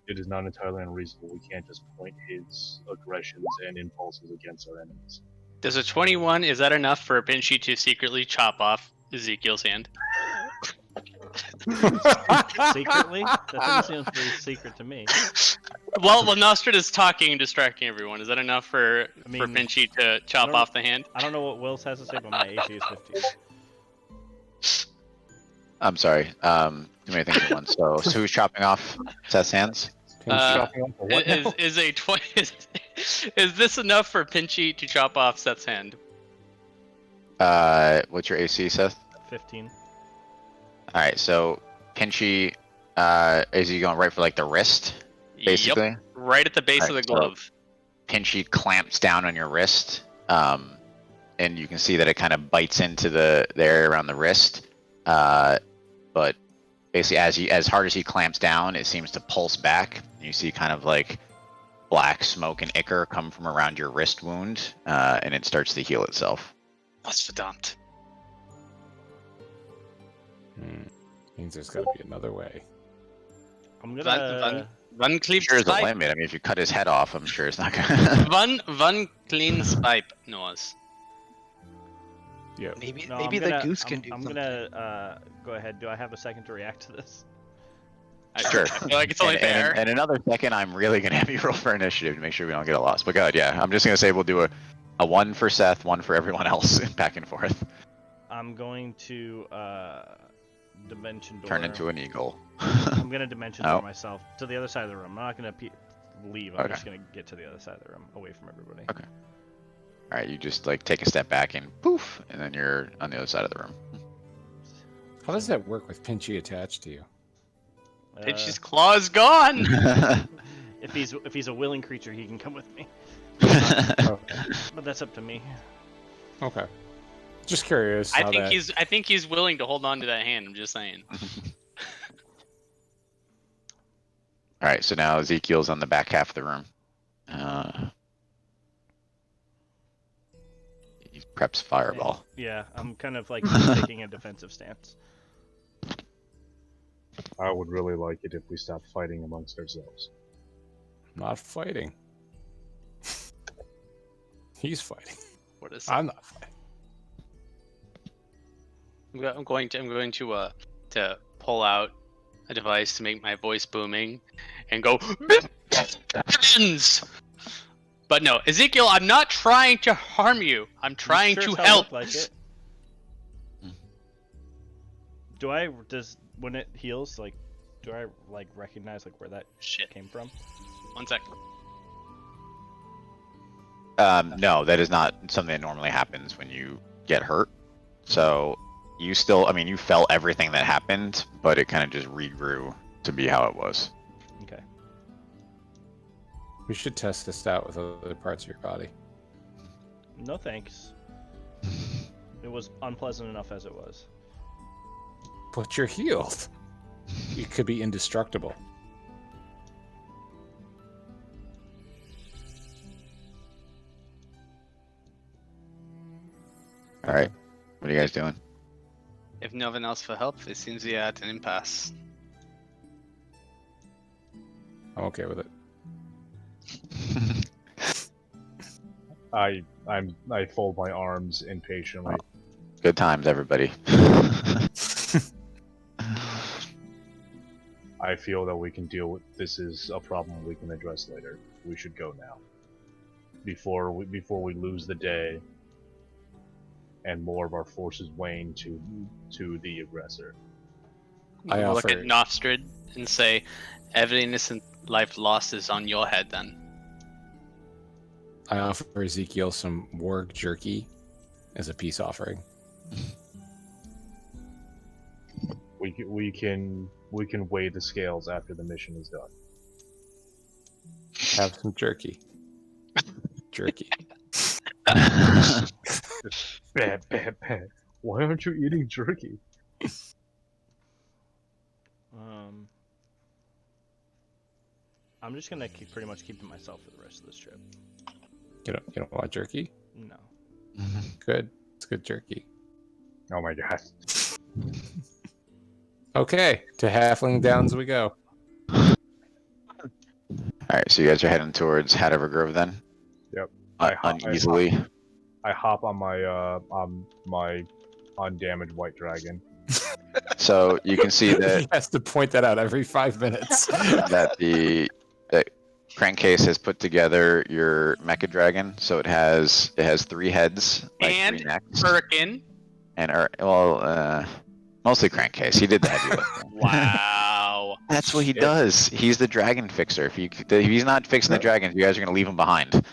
It is not entirely unreasonable. We can't just point his aggressions and impulses against our enemies. Does a 21, is that enough for Pinchy to secretly chop off Ezekiel's hand? secretly? That doesn't seem very secret to me. Well, Nostrid is talking and distracting everyone. Is that enough for mean, Pinchy to chop don't- off the hand? I don't know what Wills has to say, but my AC is 15. I'm sorry. Too many things at once. So who's chopping off Seth's hands? Chopping off the what now? Is a 20? Is this enough for Pinchy to chop off Seth's hand? What's your AC, Seth? 15. All right, so Pinchy, is he going right for like the wrist, basically? Yep, right at the base of the Alright, so- glove. Pinchy clamps down on your wrist, and you can see that it kind of bites into the area around the wrist. But basically, as hard as he clamps down, it seems to pulse back. You see kind of like black smoke and ichor come from around your wrist wound, and it starts to heal itself. That's verdammt. Means there's got to be another way. I'm gonna. One clean Sure, is a pipe. limit. I mean, if you cut his head off, I'm sure it's not gonna. One clean pipe, Noah's. Yeah. Maybe No, maybe I'm the gonna- goose can I'm, do I'm something. gonna go ahead. Do I have a second to react to this? Sure. I feel like it's only fair. And another second, I'm really gonna have you roll for initiative to make sure we don't get a loss. But go ahead, yeah. I'm just gonna say we'll do a one for Seth, one for everyone else, back and forth. I'm going to dimension door. Turn into an eagle. I'm gonna dimension door Oh. myself to the other side of the room. I'm not gonna leave. I'm Okay. just gonna get to the other side of the room, away from everybody. Okay. All right, you just like take a step back and poof, and then you're on the other side of the room. How does that work with Pinchy attached to you? Pinchy's claw is gone. If he's a willing creature, he can come with me. But that's up to me. Okay. Just curious. I how think that... I think he's willing to hold on to that hand. I'm just saying. All right, so now Ezekiel's on the back half of the room. He preps fireball. Yeah, I'm kind of like taking a defensive stance. I would really like it if we stopped fighting amongst ourselves. Not fighting. He's fighting. What is? I'm not fighting. I'm going to pull out a device to make my voice booming, and go. But no, Ezekiel, I'm not trying to harm you. I'm trying Sure to as hell help. look like it. Does when it heals, like, do I like recognize like where that Shit. came from? 1 sec. No, that is not something that normally happens when you get hurt. So you still, I mean, you felt everything that happened, but it kind of just regrew to be how it was. Okay. We should test this out with other parts of your body. No thanks. It was unpleasant enough as it was. But you're healed. You could be indestructible. All right, what are you guys doing? If no one else for help, it seems we are at an impasse. I'm okay with it. I fold my arms impatiently. Good times, everybody. I feel that we can deal with this. Is a problem we can address later. We should go now. Before we lose the day and more of our forces wane to the aggressor. I We'll look at offer- Nostrid and say, every innocent life lost is on your head then. I offer Ezekiel some warg jerky as a peace offering. We can weigh the scales after the mission is done. Have some jerky. Jerky. Bad, bad, bad. Why aren't you eating jerky? I'm just gonna pretty much keep to myself for the rest of this trip. You don't want jerky? No. Good. It's good jerky. Oh my god. Okay, to Halfling Downs we go. All right, so you guys are heading towards Hatover Grove then? Yep. Uneasily. I hop on my undamaged white dragon. So you can see He that has to point that out every 5 minutes. that the crankcase has put together your mecha dragon. So it has 3 heads, like And 3 necks, Birkin. and mostly crankcase. He did the heavy lifting. Wow. That's what he does. He's the dragon fixer. If he's not fixing the dragons, you guys are gonna leave him behind.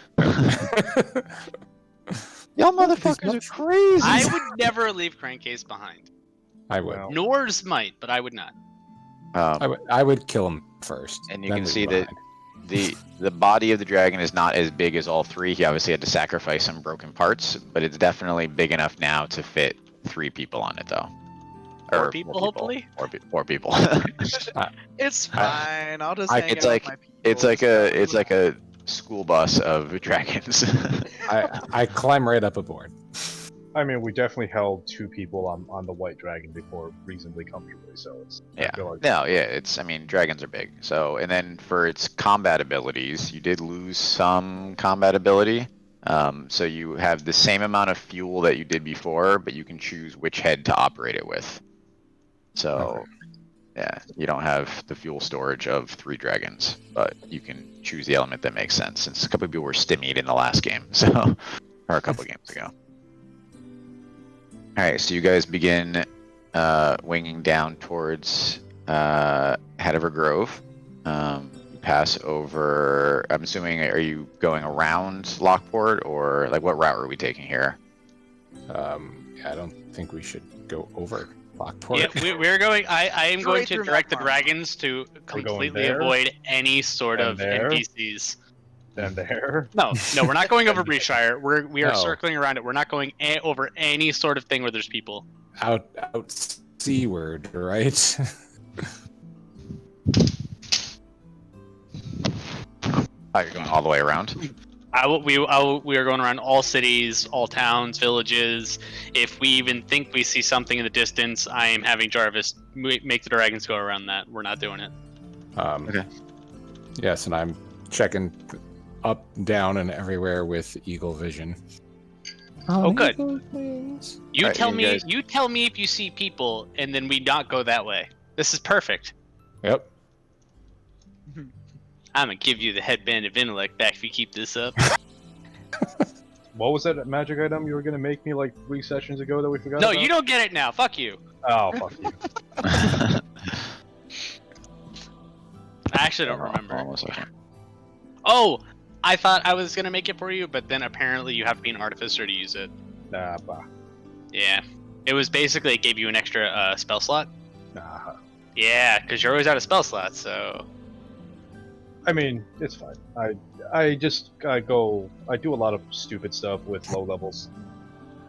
Y'all motherfuckers are crazy. I would never leave Crankcase behind. I would. Well, Nors might, but I would not. I would kill him first. And you then can leave see him that behind. the body of the dragon is not as big as all three. He obviously had to sacrifice some broken parts, but it's definitely big enough now to fit 3 people on it, though. Four people, hopefully? Four people. It's fine. I'll just I- hang it's out like- with my people. it's like a school bus of dragons. I climb right up aboard. I mean, we definitely held 2 people on the white dragon before reasonably comfortably, so it's. Yeah. I feel like No, yeah, I mean, dragons are big. So, and then for its combat abilities, you did lose some combat ability. So you have the same amount of fuel that you did before, but you can choose which head to operate it with. So, yeah, you don't have the fuel storage of 3 dragons, but you can choose the element that makes sense. Since a couple of people were stymied in the last game, so or a couple games ago. All right, so you guys begin winging down towards Hanover Grove. You pass over. I'm assuming, are you going around Lockport, or like what route are we taking here? I don't think we should go over Lockport. Yeah, we're going. I am going Straight to through direct the Magmar. dragons to We're going completely there, avoid any sort and of there. NPCs. then there. No, we're not going over Breeshire. We are No. circling around it. We're not going over any sort of thing where there's people. Out seaward, right? Oh, you're going all the way around. We are going around all cities, all towns, villages. If we even think we see something in the distance, I am having Jarvis make the dragons go around that. We're not doing it. Okay. Yes, and I'm checking up, down, and everywhere with eagle vision. Oh, good. eagle wings. You Alright, tell you me. guys- You tell me if you see people, and then we not go that way. This is perfect. Yep. I'm gonna give you the headband of intellect back if you keep this up. What was that magic item you were gonna make me like 3 sessions ago that we forgot No, about? you don't get it now. Fuck you. Oh, fuck you. I actually don't Hold remember. on 1 second. Oh, I thought I was gonna make it for you, but then apparently you have to be an artificer to use it. Nah, bah. Yeah, it was basically it gave you an extra spell slot. Nah. Yeah, because you're always out of spell slots. So I mean, it's fine. I do a lot of stupid stuff with low levels.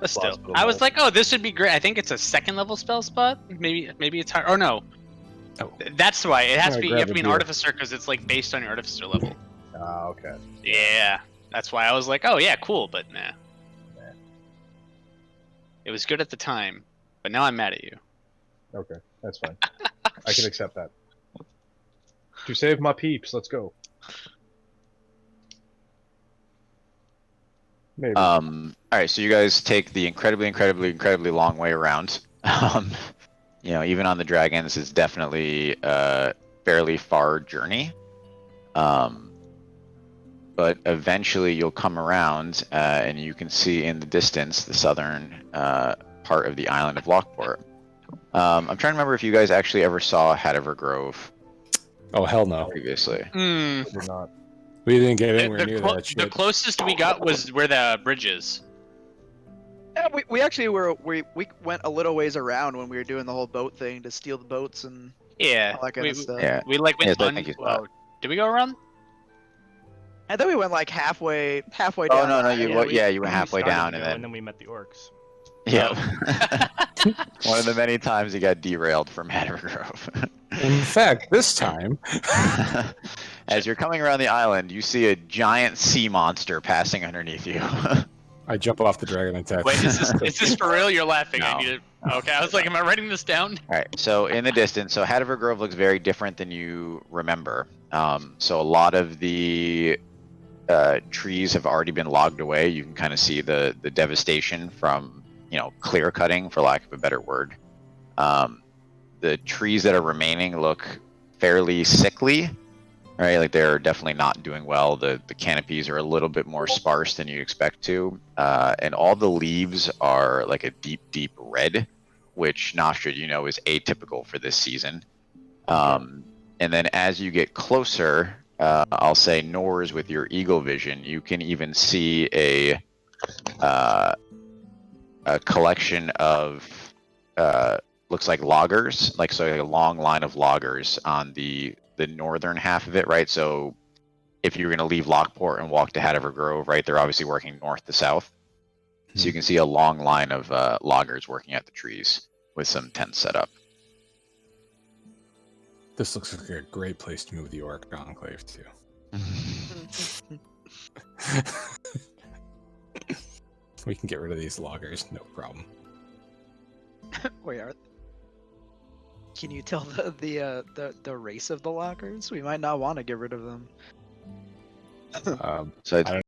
but still, Hospital I was level. like, oh, this would be great. I think it's a 2nd level spell spot. Maybe it's hard. Or no, Oh. that's why it has to Alright, be. You grab have to a be an beer. artificer because it's like based on your artificer level. Ah, okay. Yeah, that's why I was like, oh yeah, cool, but nah. It was good at the time, but now I'm mad at you. Okay, that's fine. I can accept that. To save my peeps, let's go. Maybe. All right, so you guys take the incredibly long way around. You know, even on the dragons, it's definitely a fairly far journey. But eventually you'll come around and you can see in the distance the southern part of the island of Lockport. I'm trying to remember if you guys actually ever saw Hanover Grove Oh hell no! previously. Hmm. We're not. We didn't get The, anywhere the near clo- that the shit. closest we got was where the bridge is. Yeah, we actually we went a little ways around when we were doing the whole boat thing to steal the boats and Yeah. all that kind we, of stuff. Yeah. we like went Yes, I un- think you saw well, did we go around? I think we went like halfway Oh down. no, the you island. you went halfway started down to and go, then then we met the orcs. yeah. One of the many times you got derailed from Hanover Grove. In fact, this time, As you're coming around the island, you see a giant sea monster passing underneath you. I jump off the dragon and attack. Wait, is this for real? You're laughing. I No. need it. Okay, I was like, am I writing this down? All right, so in the distance, so Hanover Grove looks very different than you remember. So a lot of the trees have already been logged away. You can kind of see the devastation from, clear cutting, for lack of a better word. The trees that are remaining look fairly sickly, right? Like they're definitely not doing well. The canopies are a little bit more sparse than you'd expect to. And all the leaves are like a deep red, which Nostrad, is atypical for this season. And then as you get closer, I'll say Nors with your eagle vision, you can even see a a collection of looks like loggers, like a long line of loggers on the northern half of it, right? So if you're going to leave Lockport and walk to Hanover Grove, right, they're obviously working north to south. So you can see a long line of loggers working at the trees with some tents set up. This looks like a great place to move the Orc Enclave to. We can get rid of these loggers, no problem. Wait, can you tell the race of the loggers? We might not want to get rid of them. So I don't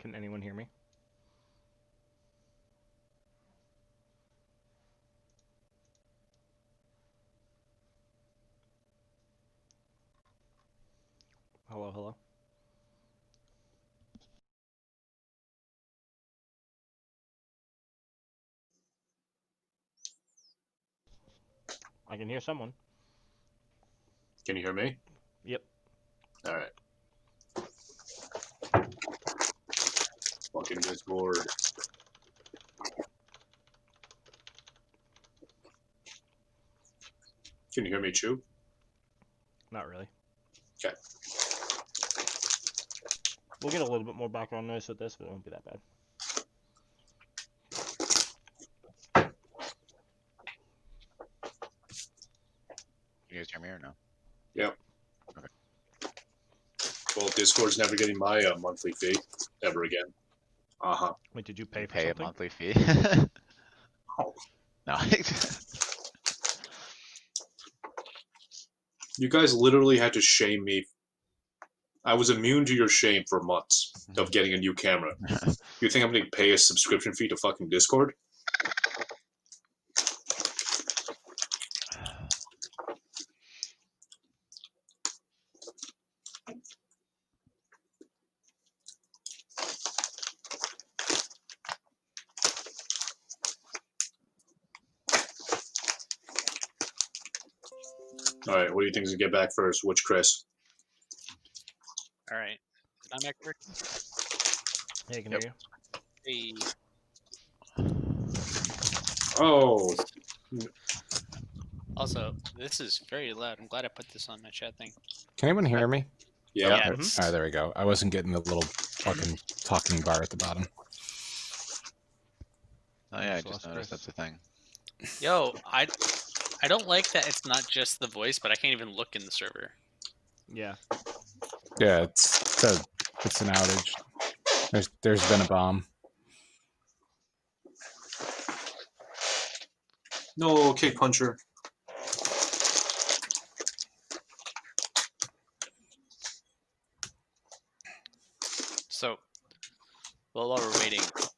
Can anyone hear me? Hello, hello. I can hear someone. Can you hear me? Yep. All right. Fucking Discord. Can you hear me, Chew? Not really. Okay. We'll get a little bit more background noise with this, but it won't be that bad. Can you guys hear me or no? Yep. Okay. Well, Discord's never getting my monthly fee ever again. Uh-huh. Wait, did you pay You for pay something? a monthly fee. Oh. No. You guys literally had to shame me. I was immune to your shame for months of getting a new camera. You think I'm going to pay a subscription fee to fucking Discord? All right, what do you think is gonna get back first? Which Chris? All right. Is that back there? Hey, I can Yep. hear you. Hey. Oh, Also, this is very loud. I'm glad I put this on my chat thing. Can anyone hear me? yeah. Yeah. All right, there we go. I wasn't getting the little fucking talking bar at the bottom. Oh yeah, I Just just lost noticed Chris. that's a thing. Yo, I don't like that it's not just the voice, but I can't even look in the server. Yeah. Yeah, it's an outage. There's been a bomb. No, kick puncher. So, well, while we're waiting, so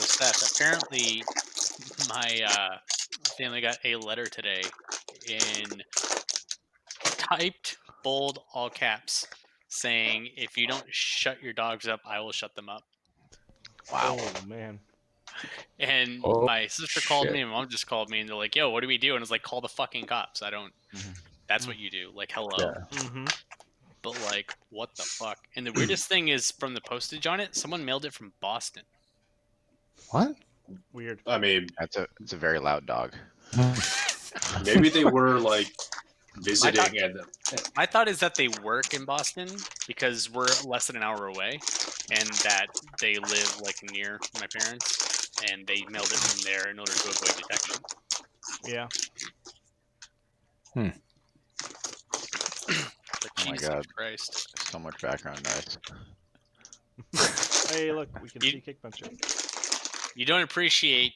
Seth, apparently my family got a letter today in typed bold all caps saying, if you don't shut your dogs up, I will shut them up. Wow. Oh man. And Oh, my sister called shit. me, and my mom just called me, and they're like, yo, what do we do? And it's like, call the fucking cops. I don't, that's what you do. Like, hello. Yeah. Mm-hmm. But like, what the fuck? And the weirdest thing is, from the postage on it, someone mailed it from Boston. What? Weird. I mean, It's a very loud dog. maybe they were like visiting and My thought is that they work in Boston because we're less than an hour away, and that they live like near my parents, and they mailed it from there in order to avoid detection. Yeah. But Oh my Jesus God. Christ! So much background noise. Hey, look, we can You- see kick puncher. You don't appreciate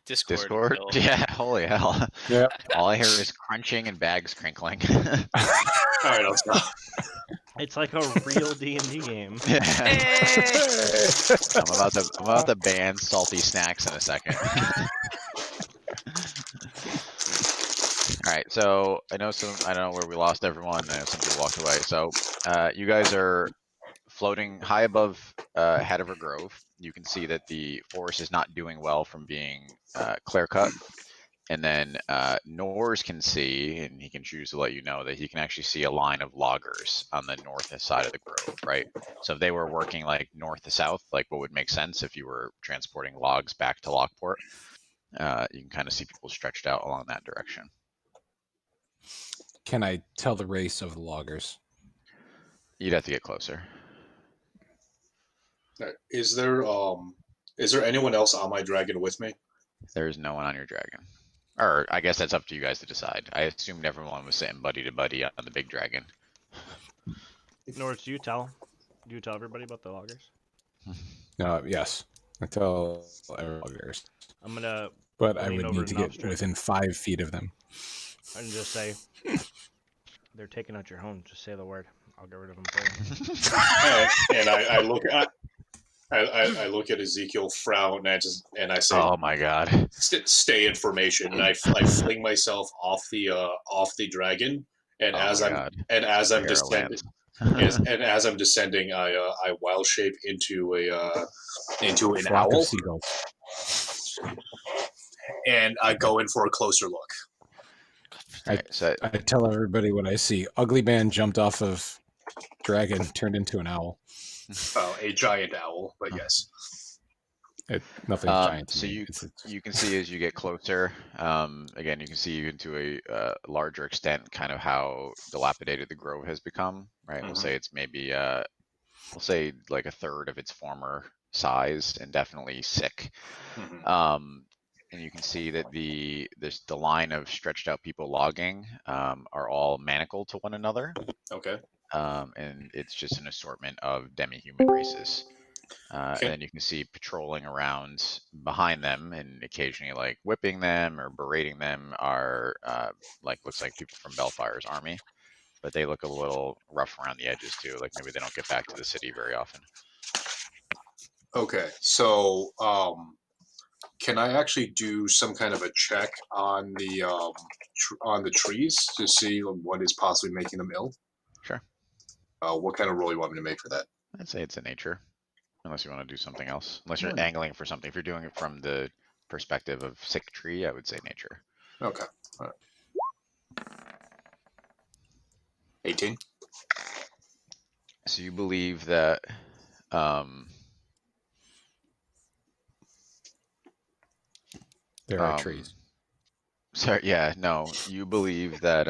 Discord. Discord? Bill. Yeah, holy hell. Yeah. All I hear is crunching and bags crinkling. all right, I'll stop. It's like a real D&D game. Yeah. Hey! I'm about to ban salty snacks in a second. Alright, so I don't know where we lost everyone. I know some people walked away. So you guys are floating high above Hadiver Grove. You can see that the forest is not doing well from being clear cut. And then Nors can see, and he can choose to let you know that he can actually see a line of loggers on the north side of the grove, right? So if they were working like north to south, like what would make sense if you were transporting logs back to Lockport, you can kind of see people stretched out along that direction. Can I tell the race of the loggers? You'd have to get closer. Is there anyone else on my dragon with me? There's no one on your dragon. Or I guess that's up to you guys to decide. I assumed everyone was sitting buddy to buddy on the big dragon. Norris, do you tell everybody about the loggers? Yes. I tell loggers. I'm gonna But I lean would over need to to get Nostrid within 5 feet of them. and just say, they're taking out your home. Just say the word. I'll get rid of them for you. And I look at I look at Ezekiel, frown, and I say, Oh my God. Stay in formation, and I fling myself off the dragon, and Oh as my I'm God. and as I'm Arrow descending, lands. and as I'm descending, I wild shape into an Flock owl, of seagulls. and I go in for a closer look. Alright, so I tell everybody what I see. Ugly man jumped off of dragon, turned into an owl. A giant owl, but yes. Nothing's giant to so me. you can see as you get closer, again, you can see into a larger extent kind of how dilapidated the grove has become, right? We'll say it's maybe, we'll say like a third of its former size and definitely sick. And you can see that the line of stretched out people logging are all manacled to one another. Okay. And it's just an assortment of demi-human races. Okay. And then you can see patrolling around behind them and occasionally like whipping them or berating them are looks like people from Bellfire's army, but they look a little rough around the edges too. Like maybe they don't get back to the city very often. Okay, so can I actually do some kind of a check on the trees to see what is possibly making them ill? Sure. What kind of roll you want me to make for that? I'd say it's a nature, unless you want to do something else. Unless you're angling for something. If you're doing it from the perspective of sick tree, I would say nature. Okay. 18. So you believe that There are trees. Sorry, yeah, no. You believe that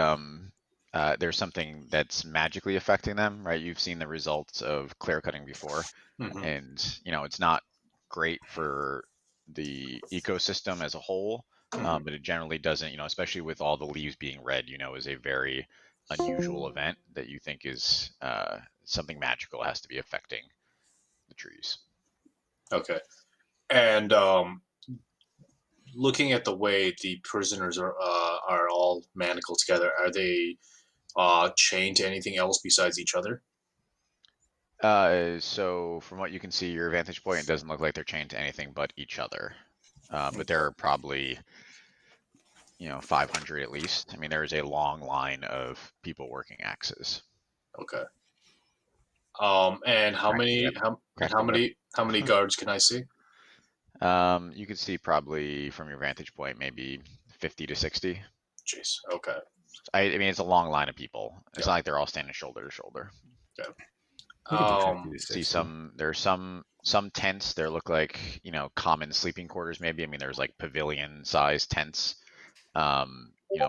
there's something that's magically affecting them, right? You've seen the results of clear cutting before, Mhm. and it's not great for the ecosystem as a whole, but it generally doesn't, especially with all the leaves being red, is a very unusual event that you think is something magical has to be affecting the trees. Okay. And looking at the way the prisoners are all manacled together, are they chained to anything else besides each other? So from what you can see, your vantage point, it doesn't look like they're chained to anything but each other. But there are probably, 500 at least. I mean, there is a long line of people working axes. Okay. And how many guards can I see? You could see probably from your vantage point, maybe 50 to 60. Jeez. Okay. I mean, it's a long line of people. It's Yeah. not like they're all standing shoulder to shoulder. Okay. You could do 50 to See 60. there's some tents. There look like common sleeping quarters. Maybe I mean there's like pavilion sized tents.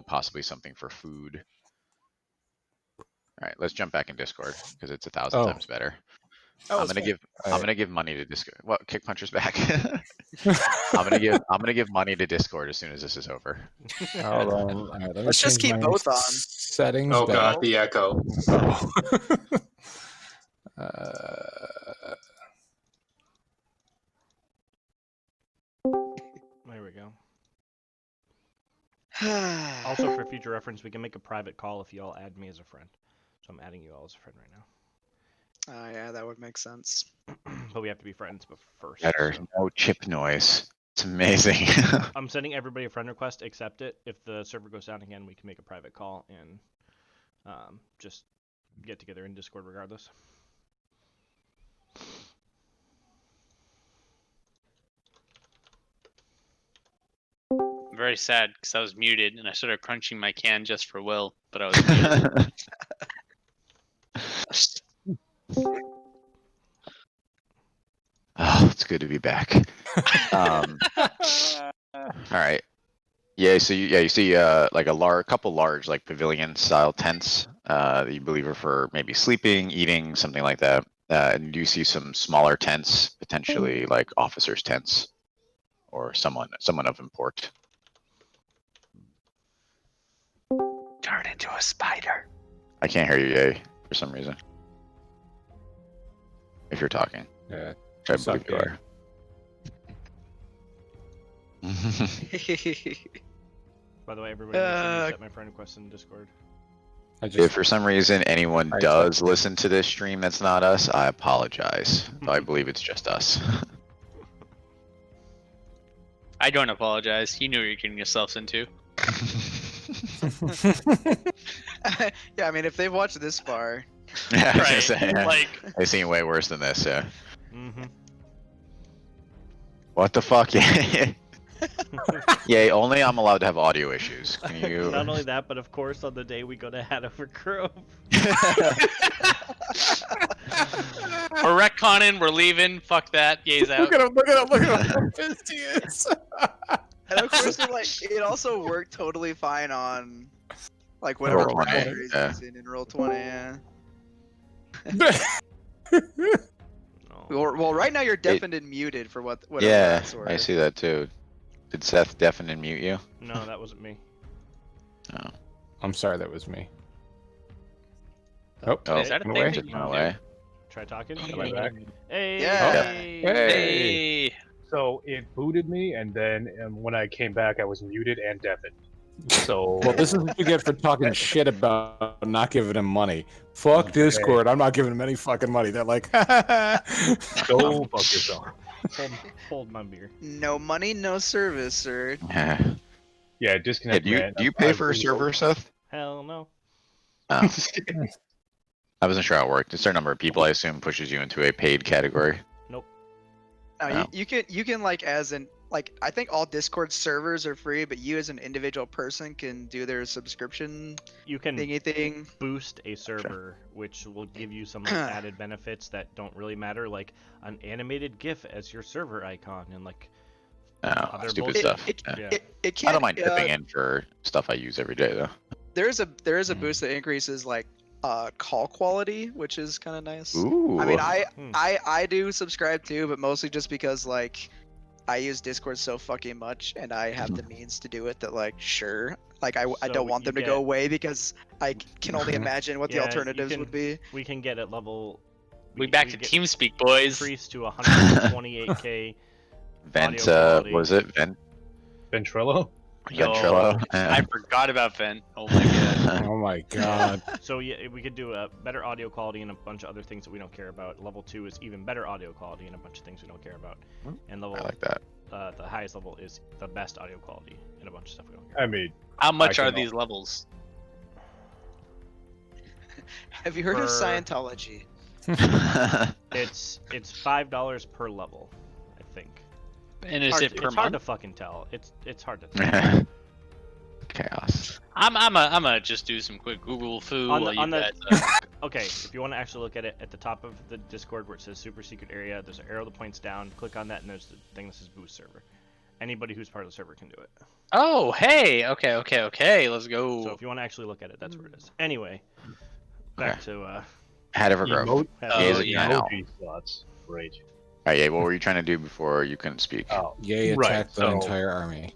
Possibly something for food. All right, let's jump back in Discord because it's 1,000 Oh. times better. Oh, I'm it's gonna fine. give money to Discord. What? Kick punchers back. I'm gonna give money to Discord as soon as this is over. Hold on. All right, let me Let's just change keep my both on. settings. Oh back. god, the echo. Oh. There we go. Also, for future reference, we can make a private call if you all add me as a friend. So I'm adding you all as a friend right now. Yeah, that would make sense. But we have to be friends first. Better. So. No chip noise. It's amazing. I'm sending everybody a friend request. Accept it. If the server goes down again, we can make a private call and just get together in Discord regardless. I'm very sad because I was muted and I started crunching my can just for Will, but I was muted. Oh, it's good to be back. All right. Yeah, so you see like a couple large like pavilion style tents that you believe are for maybe sleeping, eating, something like that. And you see some smaller tents, potentially like officers' tents or someone of import. Turn into a spider. I can't hear you, Yay, for some reason. If you're talking. Yeah. Which I What's up, believe you are. By the way, everybody make sure you accept my friend request in Discord. If for some reason anyone I does accept. listen to this stream that's not us, I apologize. I believe it's just us. I don't apologize. You knew what you're getting yourselves into. Yeah, I mean, if they've watched this far, Yeah, I was gonna Right. say, yeah. Like, They seem way worse than this, yeah. Mm-hmm. What the fuck? Yeah, only I'm allowed to have audio issues. Can you? Not only that, but of course, on the day we go to Hanover Grove. we're retconning, we're leaving, fuck that, Ye's out. Look at him, how pissed he is. and of course, it also worked totally fine on like Roll whatever 20, parameter he's yeah. using in roll 20. Yeah. No. Well, right now you're deafened and muted for whatever Yeah, that's worth. I see that too. Did Seth deafen and mute you? No, that wasn't me. Oh. I'm sorry, that was me. Oh, Oh, Is that a no thing way. that took you my can way. Try talking. Am I back? Hey. Yeah. Hey. Hey. So it booted me, and then when I came back, I was muted and deafened. So Well, this is what you get for talking shit about not giving him money. Fuck Discord. I'm not giving him any fucking money. They're like, go fuck yourself. Hold my beer. No money, no service, sir. Yeah. Yeah, Hey, disconnect. do you pay for a server, Seth? Hell no. Oh. I wasn't sure how it worked. A certain number of people, I assume, pushes you into a paid category. No. You can like as an like I think all Discord servers are free, but you as an individual person can do their subscription You can thingy thing. boost a server, which will give you some like added benefits that don't really matter, like an animated GIF as your server icon, and like No, other stupid bullshit. stuff. It, Yeah. it, it I can't. don't mind dipping in for stuff I use every day though. There is a boost that increases like call quality, which is kind of nice. Ooh. I mean, Hmm. I do subscribe too, but mostly just because like I use Discord so fucking much, and I have the means to do it. That like sure, like I So don't want you them to go get- away because I can only imagine what the Yeah, you alternatives can- would be. We can get at level. We back to get TeamSpeak, boys. increased to 128k. Vent, audio quality. what was it? Vent, Ventrilo? Yo, Ventrilo? I forgot about Vent. Oh my god. Oh my god. So yeah, we could do a better audio quality and a bunch of other things that we don't care about. Level 2 is even better audio quality and a bunch of things we don't care about. And level I like that. the highest level is the best audio quality and a bunch of stuff we don't care I about. mean, How much I are can these levels? Have you heard of For- Scientology? It's $5 per level, I think. And is Hard it to- per It's hard to month? fucking tell. It's hard to tell. Chaos. I'm gonna just do some quick Google foo On the- while you on the- guys. Okay, if you want to actually look at it, at the top of the Discord where it says super secret area, there's an arrow that points down. Click on that, and there's the thing that says boost server. Anybody who's part of the server can do it. Oh, hey. Okay. Let's go. So if you want to actually look at it, that's where it is. Anyway, back to Head of a grove. Oh, Gaze at yeah. you now. emoji slots. Great. Alright, yeah, what were you trying to do before you couldn't speak? Oh, Yay, Right, attack the so- entire army.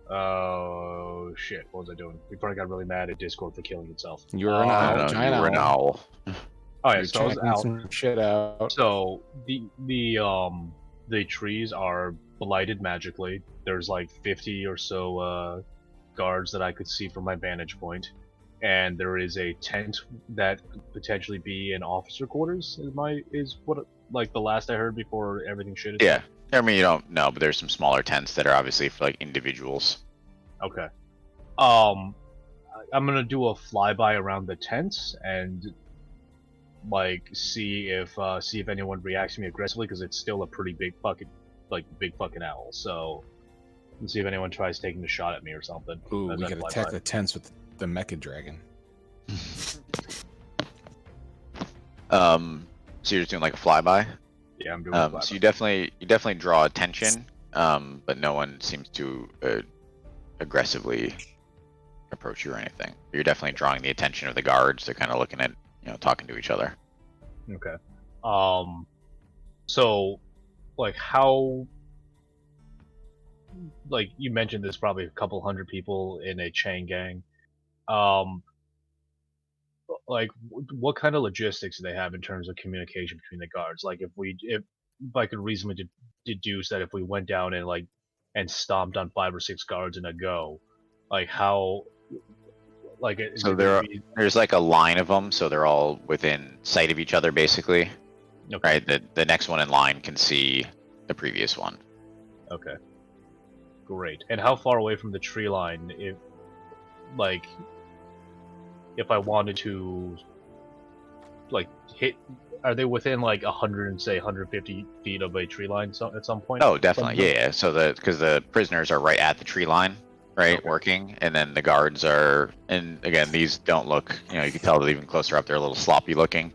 Oh shit! What was I doing? We probably got really mad at Discord for killing itself. You were an Oh, I owl, don't know, giant you were an owl. owl. Oh yeah, You're so I was checking out. some shit out. So the trees are blighted magically. There's like 50 or so guards that I could see from my vantage point, and there is a tent that could potentially be in officer quarters. Is what like the last I heard before everything shit. Yeah. I mean, you don't know, but there's some smaller tents that are obviously for like individuals. Okay. I'm gonna do a flyby around the tents and like see if anyone reacts to me aggressively because it's still a pretty big fucking owl. So let's see if anyone tries taking a shot at me or something. Ooh, as we I could fly attack by. the tents with the mecha dragon. So you're just doing like a flyby. Yeah, I'm doing a flyby. So you definitely draw attention, but no one seems to aggressively approach you or anything. You're definitely drawing the attention of the guards. They're kind of looking at, talking to each other. Okay. So, like, how? Like you mentioned, there's probably a couple hundred people in a chain gang. Like, what kind of logistics do they have in terms of communication between the guards? Like, if I could reasonably deduce that if we went down and stomped on 5 or 6 guards in a go, like how, like, So there's like a line of them, so they're all within sight of each other, basically. Okay. Right. The next one in line can see the previous one. Okay. Great. And how far away from the tree line, if I wanted to, like, hit, are they within like 150 feet of a tree line at some point? Oh, definitely. Yeah. So because the prisoners are right at the tree line, right, Okay. working, and then the guards are, and again, these don't look, you can tell that even closer up, they're a little sloppy looking.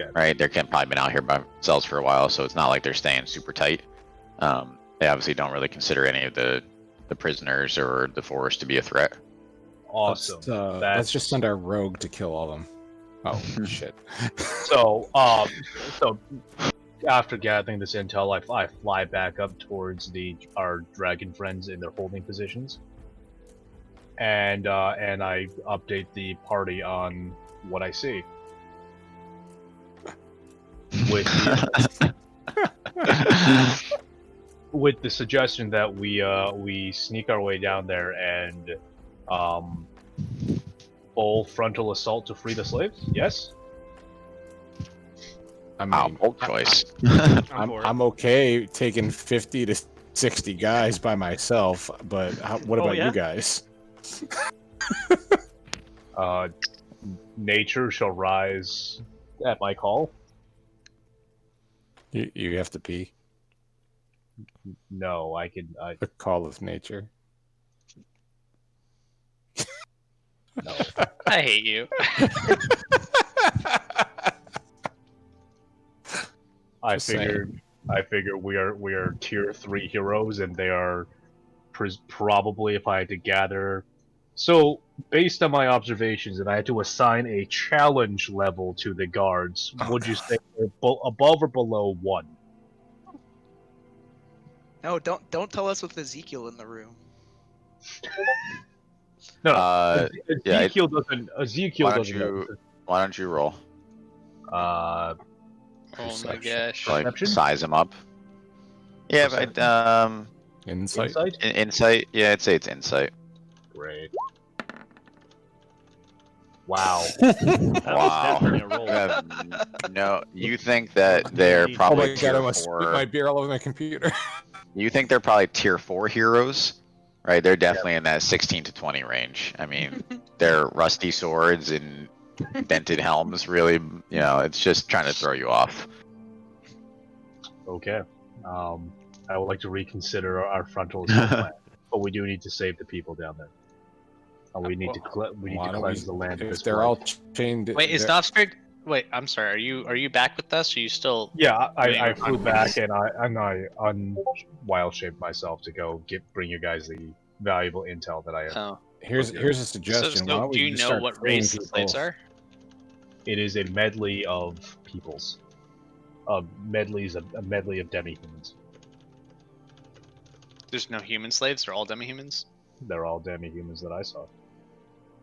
Okay. Right. They're probably been out here by themselves for a while, so it's not like they're staying super tight. They obviously don't really consider any of the prisoners or the forest to be a threat. Awesome. Let's just send our rogue to kill all of them. Oh shit. So after gathering this intel, I fly back up towards our dragon friends in their holding positions, and I update the party on what I see. With the suggestion that we sneak our way down there and full frontal assault to free the slaves. Yes. I mean, Wow, bold choice. I'm okay taking 50 to 60 guys by myself, but what about yeah? you guys? Nature shall rise at my call. You have to pee. No, I can. The call of nature. No. I hate you. I Just figured we are tier 3 heroes, and they are probably, if I had to gather. So, based on my observations, if I had to assign a challenge level to the guards, Oh, would you God. say they're above or below 1? No, don't tell us with Ezekiel in the room. No, Yeah, Ezekiel doesn't. Ezekiel why don't doesn't. know. why don't you roll? Oh my Perception. gosh. Like Perception? size them up. Yeah, Perception? but Insight. Insight? insight. Yeah, I'd say it's insight. Great. Wow. That Wow. was definitely a You roll. have no. You think that they're Oh Oh probably my god! I tier almost spit my 4. beer all over my computer. You think they're probably tier 4 heroes, right? They're definitely in that 16 to 20 range. I mean, they're rusty swords and dented helms. Really, it's just trying to throw you off. Okay. I would like to reconsider our frontal assault plan, but we do need to save the people down there. And we need to Why don't cleanse the land of if this they're blight. all chained. Wait, is they're- Novsford? Wait, I'm sorry. Are you back with us? Or are you still? Yeah, doing I your flew conference? back and I wild shaped myself to go bring you guys the valuable intel that I have. Oh. Here's Okay. a So, suggestion. Why don't do we you just know start what freeing race the slaves people? are? It is a medley of peoples. A medley of demi-humans. There's no human slaves. They're all demi-humans. They're all demi-humans that I saw.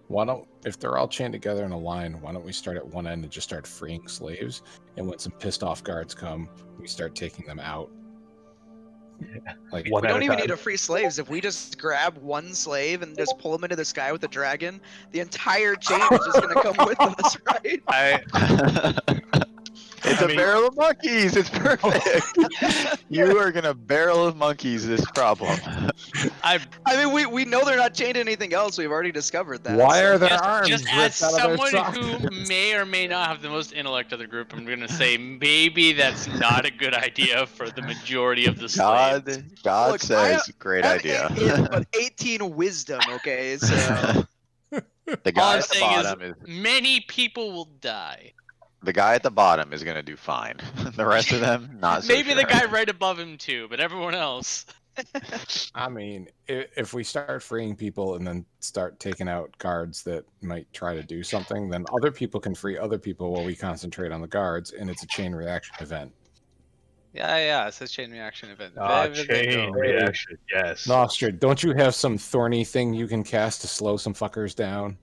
Why don't, if they're all chained together in a line, why don't we start at one end and just start freeing slaves? And when some pissed off guards come, we start taking them out. Like One We at don't a even time. need to free slaves. If we just grab one slave and just pull him into the sky with a dragon, the entire chain is just gonna come with us, right? It's a barrel of monkeys. It's perfect. You are gonna barrel of monkeys this problem. I mean, we know they're not chained to anything else. We've already discovered that. why so- are their Just arms as ripped out of their someone sockets? who may or may not have the most intellect of the group, I'm gonna say maybe that's not a good idea for the majority of the slaves. God Look, says, great I have idea. but 18 wisdom, okay? So The All guy I'm at the saying is, bottom is many people will die. the guy at the bottom is gonna do fine. The rest of them, not so Maybe sure. the guy right above him too, but everyone else. I mean, if we start freeing people and then start taking out guards that might try to do something, then other people can free other people while we concentrate on the guards, and it's a chain reaction event. Yeah, it's a chain reaction event. Chain reaction, yes. Nostrid, don't you have some thorny thing you can cast to slow some fuckers down?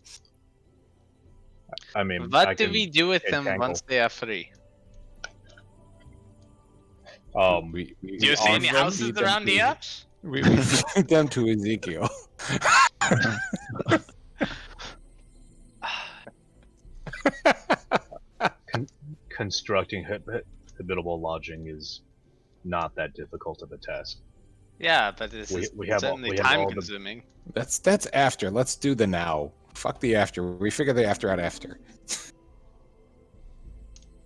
I mean, What do we do with them entangle. once they are free? We Do you see any arm them, houses feed them around to- here? We feed them to Ezekiel. Constructing habitable lodging is not that difficult of a task. Yeah, but this We- is we have all- certainly we have all time the- consuming. That's after. Let's do the now. Fuck the after. We figure the after out after.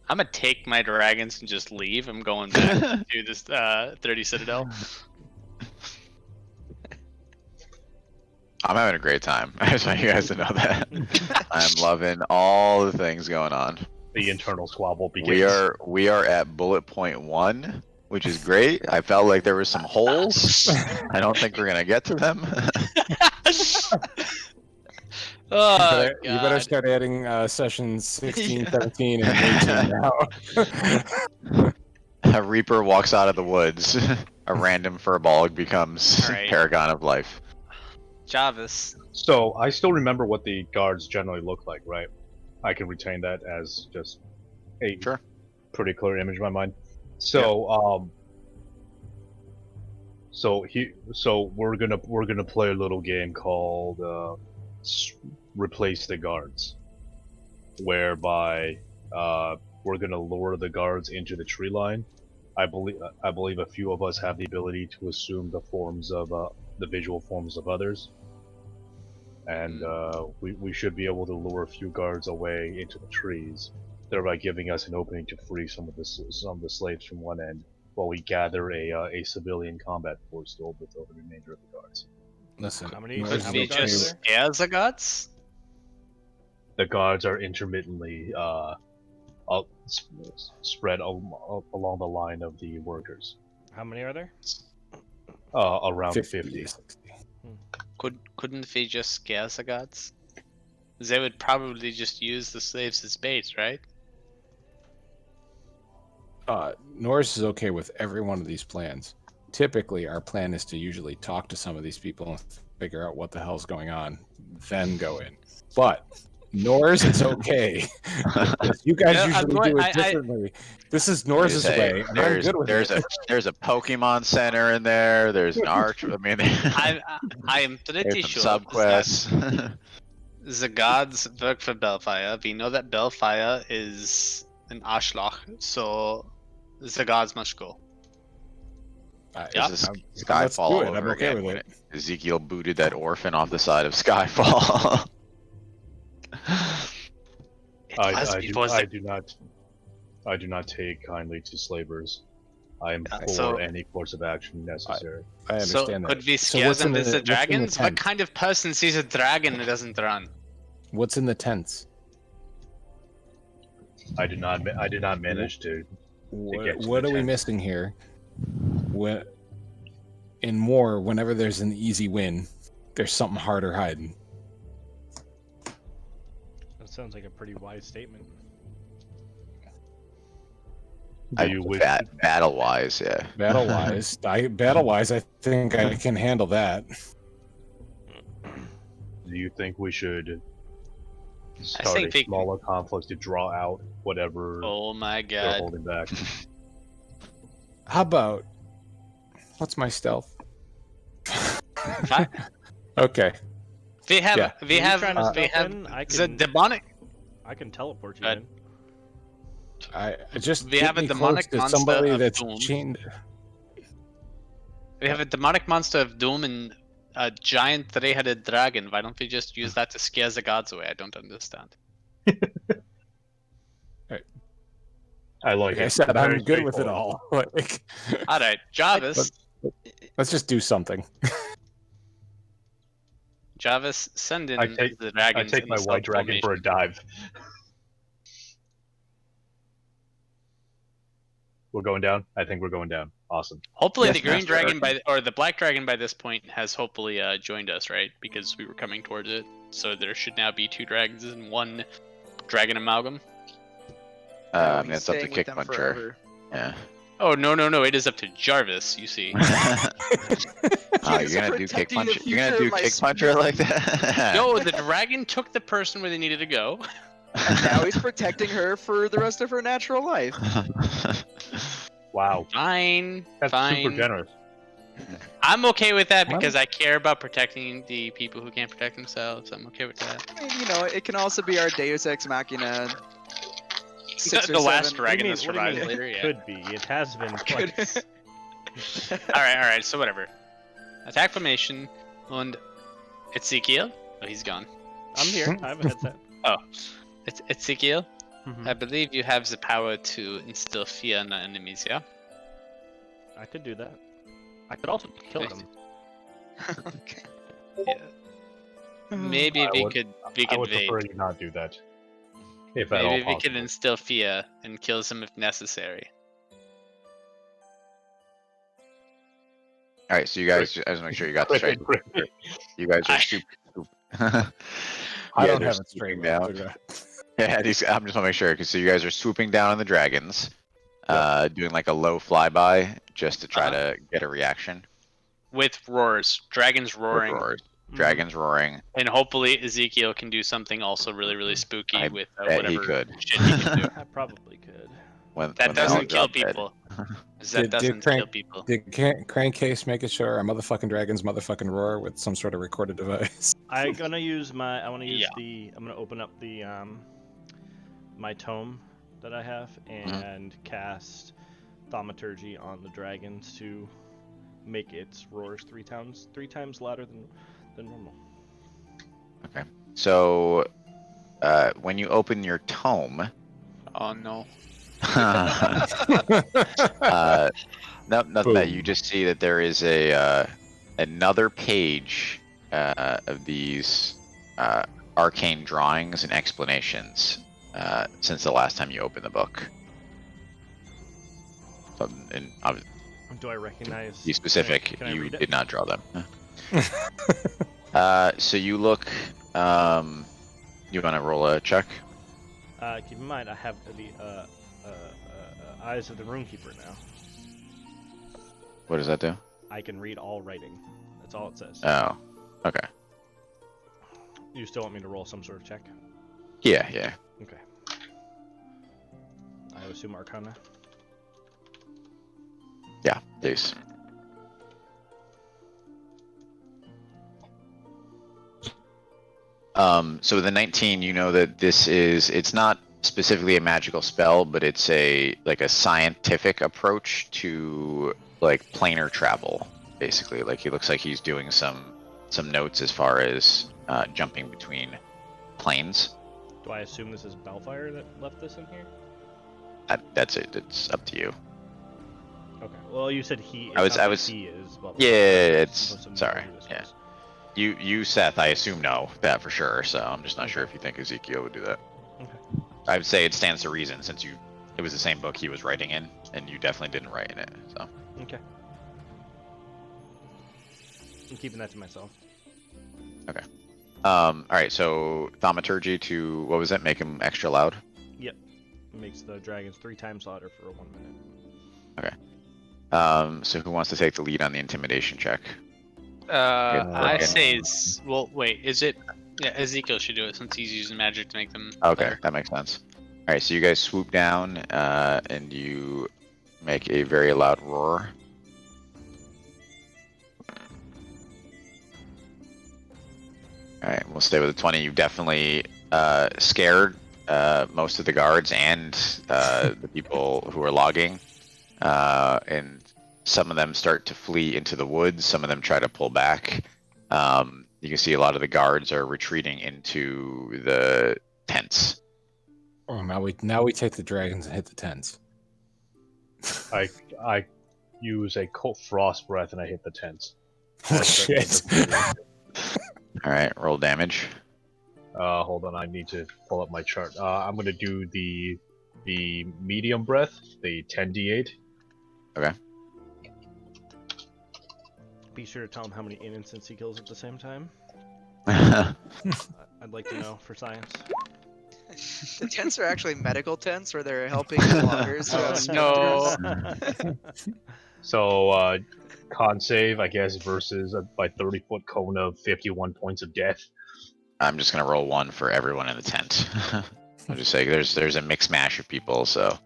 I'm gonna take my dragons and just leave. I'm going back to this 30 Citadel. I'm having a great time. I just want you guys to know that. I'm loving all the things going on. The internal squabble begins. We are at bullet point 1, which is great. I felt like there were some holes. I don't think we're gonna get to them. Oh, You better God. start adding sessions 16, 17, and 18 now. A Reaper walks out of the woods. A random Furbolg becomes Alright. Paragon of Life. Jarvis. So I still remember what the guards generally look like, right? I can retain that as just a Sure. pretty clear image in my mind. So so we're gonna play a little game called replace the guards, whereby we're gonna lure the guards into the tree line. I believe a few of us have the ability to assume the forms of the visual forms of others, and we should be able to lure a few guards away into the trees, thereby giving us an opening to free some of the slaves from one end, while we gather a civilian combat force to overthrow the remainder of the guards. Listen, How many- Norse Could is how we many guards okay are just there? scare the gods? The guards are intermittently spread along the line of the workers. How many are there? Around 50 50. to 60. Couldn't we just scare the gods? They would probably just use the slaves as bait, right? Norse is okay with every one of these plans. Typically, our plan is to usually talk to some of these people and figure out what the hell's going on, then go in. But Norse is okay. You guys Yeah, I'm usually going- do I- it differently. This is Norse's Say, way, and I'm good with there's it. there's a Pokemon Center in there. There's an arch. I mean, I am pretty there's sure some that subquests. the gods work for Bellfire. We know that Bellfire is an Arschloch, so the gods must go. Yeah. This is Let's Skyfall do all it. I'm over okay again with when it. Ezekiel booted that orphan off the side of Skyfall. It was I before do not take kindly to slavers. I am Yeah, for so- any course of action necessary. I So understand that. could we So scare what's them in with the what's in dragons? What tent? kind of person sees a dragon and doesn't run? What's in the tents? I did not manage to. get to What the are we tent. missing here? In war, whenever there's an easy win, there's something harder hiding. That sounds like a pretty wise statement. Do you wish? Battle wise, yeah. Battle wise, I think I can handle that. Do you think we should start think a they- smaller conflict to draw out whatever Oh my they're god. holding back? How about what's my stealth? Fine. Okay. We have Yeah. we Are you have trying to we stealth have in? I the can demonic I can teleport you Good. in. I just We get have a me demonic close to monster somebody of that's doom. chained. we have a demonic monster of doom and a giant three-headed dragon. Why don't we just use that to scare the gods away? I don't understand. I like Like I it. said, I'm Very good with it straightforward. all. Like, All right, Jarvis. let's just do something. Jarvis, send in I take- the I dragons. take in my the white dragon for a sub-formation. dive. We're going down. I think we're going down. Awesome. Hopefully, Yes, the green Master dragon Archon. or the black dragon by this point has hopefully joined us, right? Because we were coming towards it. So there should now be 2 dragons and 1 dragon amalgam. He's It's up to staying with Kick them Puncher. forever. Yeah. Oh no! It is up to Jarvis. You see. Oh, Guys you're are gonna do Kick protecting the Puncher? You're gonna future do of my Kick Puncher like that? No, the dragon took the person where they needed to go. And now he's protecting her for the rest of her natural life. Wow. Fine, That's fine. super generous. I'm okay with that Well- because I care about protecting the people who can't protect themselves. I'm okay with that. I mean, you know, it can also be our Deus Ex Machina. 6 or The last 7. dragon that What do you mean survives it later. Yeah. could be? It has been Could- twice. All right. So whatever. Attack formation and Ezekiel. Oh, he's gone. I'm here. I have a headset. It's Ezekiel. Mhm. I believe you have the power to instill fear in the enemies. Yeah. I could do that. I could also kill Nice. them. Okay. Yeah. Maybe I we would- could I would wait. prefer you not do that. If at all Maybe we possible. could instill fear and kill them if necessary. All right, so you guys, I just make sure you got this right. You guys are super. I Yeah, don't they're have it straight swooping now. down. Yeah, I'm just want to make sure because so you guys are swooping down on the dragons, doing like a low flyby just to try to get a reaction. With roars, dragons With roaring, roars. Dragons roaring. and hopefully Ezekiel can do something also really spooky I with bet he whatever could. shit he can do. I probably could. when That they all doesn't kill drop dead. people. 'Cause Did- That doesn't did Crank- kill people. Did Crankcase make it sure our motherfucking dragons motherfucking roar with some sort of recorded device? I'm gonna use my. I want to use Yeah. the. I'm gonna open up the my tome that I have and cast thaumaturgy on the dragons to make its roars three times louder than normal. So, when you open your tome, Oh no. Nothing that you just see that there is a another page of these arcane drawings and explanations since the last time you opened the book. So, and Do I recognize? to be specific, Can I you read it? did not draw them. So you look. You want to roll a check? Keep in mind, I have the eyes of the runekeeper now. What does that do? I can read all writing. That's all it says. Oh, okay. You still want me to roll some sort of check? Yeah, yeah. Okay. I assume Arcana. Yeah, please. So the 19, you know that it's not specifically a magical spell, but it's like a scientific approach to like planar travel, basically. Like he looks like he's doing some notes as far as jumping between planes. Do I assume this is Balfire that left this in here? That's it. It's up to you. Okay. Well, you said he. I was. He is. Blah, blah, Yeah, blah. it's Supposed to know sorry. who this Yeah. was. You, Seth, I assume know that for sure. So I'm just not sure if you think Ezekiel would do that. Okay. I would say it stands to reason since it was the same book he was writing in, and you definitely didn't write in it. So Okay. I'm keeping that to myself. okay. All right. So thaumaturgy to what was it? Make him extra loud. Yep. Makes the dragons 3 times louder for 1 minute. Okay. So who wants to take the lead on the intimidation check? I okay. say well, wait, is it? Yeah, Ezekiel should do it since he's using magic to make them. Okay, better. that makes sense. All right. So you guys swoop down, and you make a very loud roar. All right, we'll stay with the 20. You've definitely scared most of the guards and the people who are logging, and some of them start to flee into the woods. Some of them try to pull back. You can see a lot of the guards are retreating into the tents. Oh, now we take the dragons and hit the tents. I use a cold frost breath and I hit the tents. Oh, shit. All right, roll damage. Hold on, I need to pull up my chart. I'm gonna do the medium breath, the 10d8. Okay. Be sure to tell him how many innocents he kills at the same time. Oh, I'd like to know for science. The tents are actually medical tents where they're helping the loggers. who have specters. So, con save, I guess, versus my 30-foot cone of 51 points of death. I'm just gonna roll 1 for everyone in the tent. I'll just say there's a mixed mash of people. So,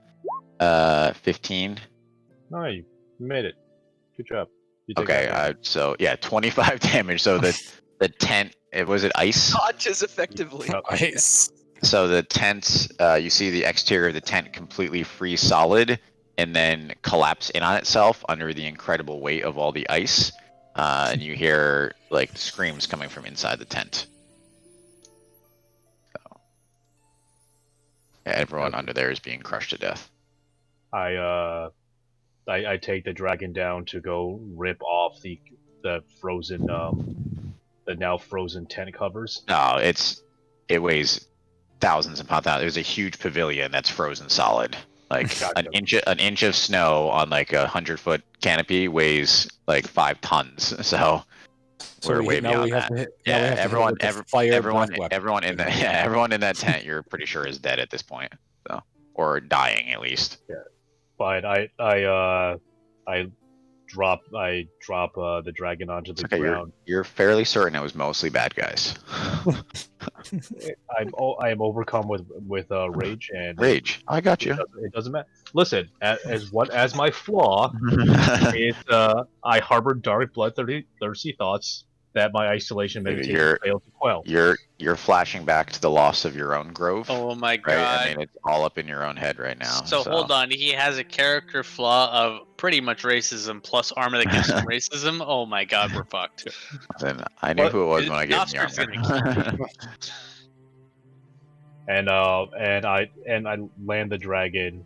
15. No, you made it. Good job. You take Okay, that. so yeah, 25 damage. So the tent, was it ice? Dodges effectively. Nice. So the tent, you see the exterior of the tent completely freeze solid and then collapse in on itself under the incredible weight of all the ice. And you hear like screams coming from inside the tent. So, yeah, everyone under there is being crushed to death. I take the dragon down to go rip off the frozen the now frozen tent covers. No, it weighs thousands upon thousands. There's a huge pavilion that's frozen solid. Like Gotcha. an inch of snow on like 100-foot canopy weighs like 5 tons. So we're way beyond that. Yeah, everyone in that tent, you're pretty sure is dead at this point. So, or dying at least. Yeah. But I drop the dragon onto the Okay, ground. you're fairly certain it was mostly bad guys. I am overcome with rage and Rage. I got you. It doesn't matter. Listen, as my flaw is I harbor dark bloodthirsty thoughts that my isolation meditation failed to quell. You're flashing back to the loss of your own grove. Oh my god! Right? I mean, it's all up in your own head right now. So hold on, he has a character flaw of pretty much racism plus armor that gives him racism. Oh my god, we're fucked. Then I knew who it was when I gave him the Oscar's armor. and I land the dragon,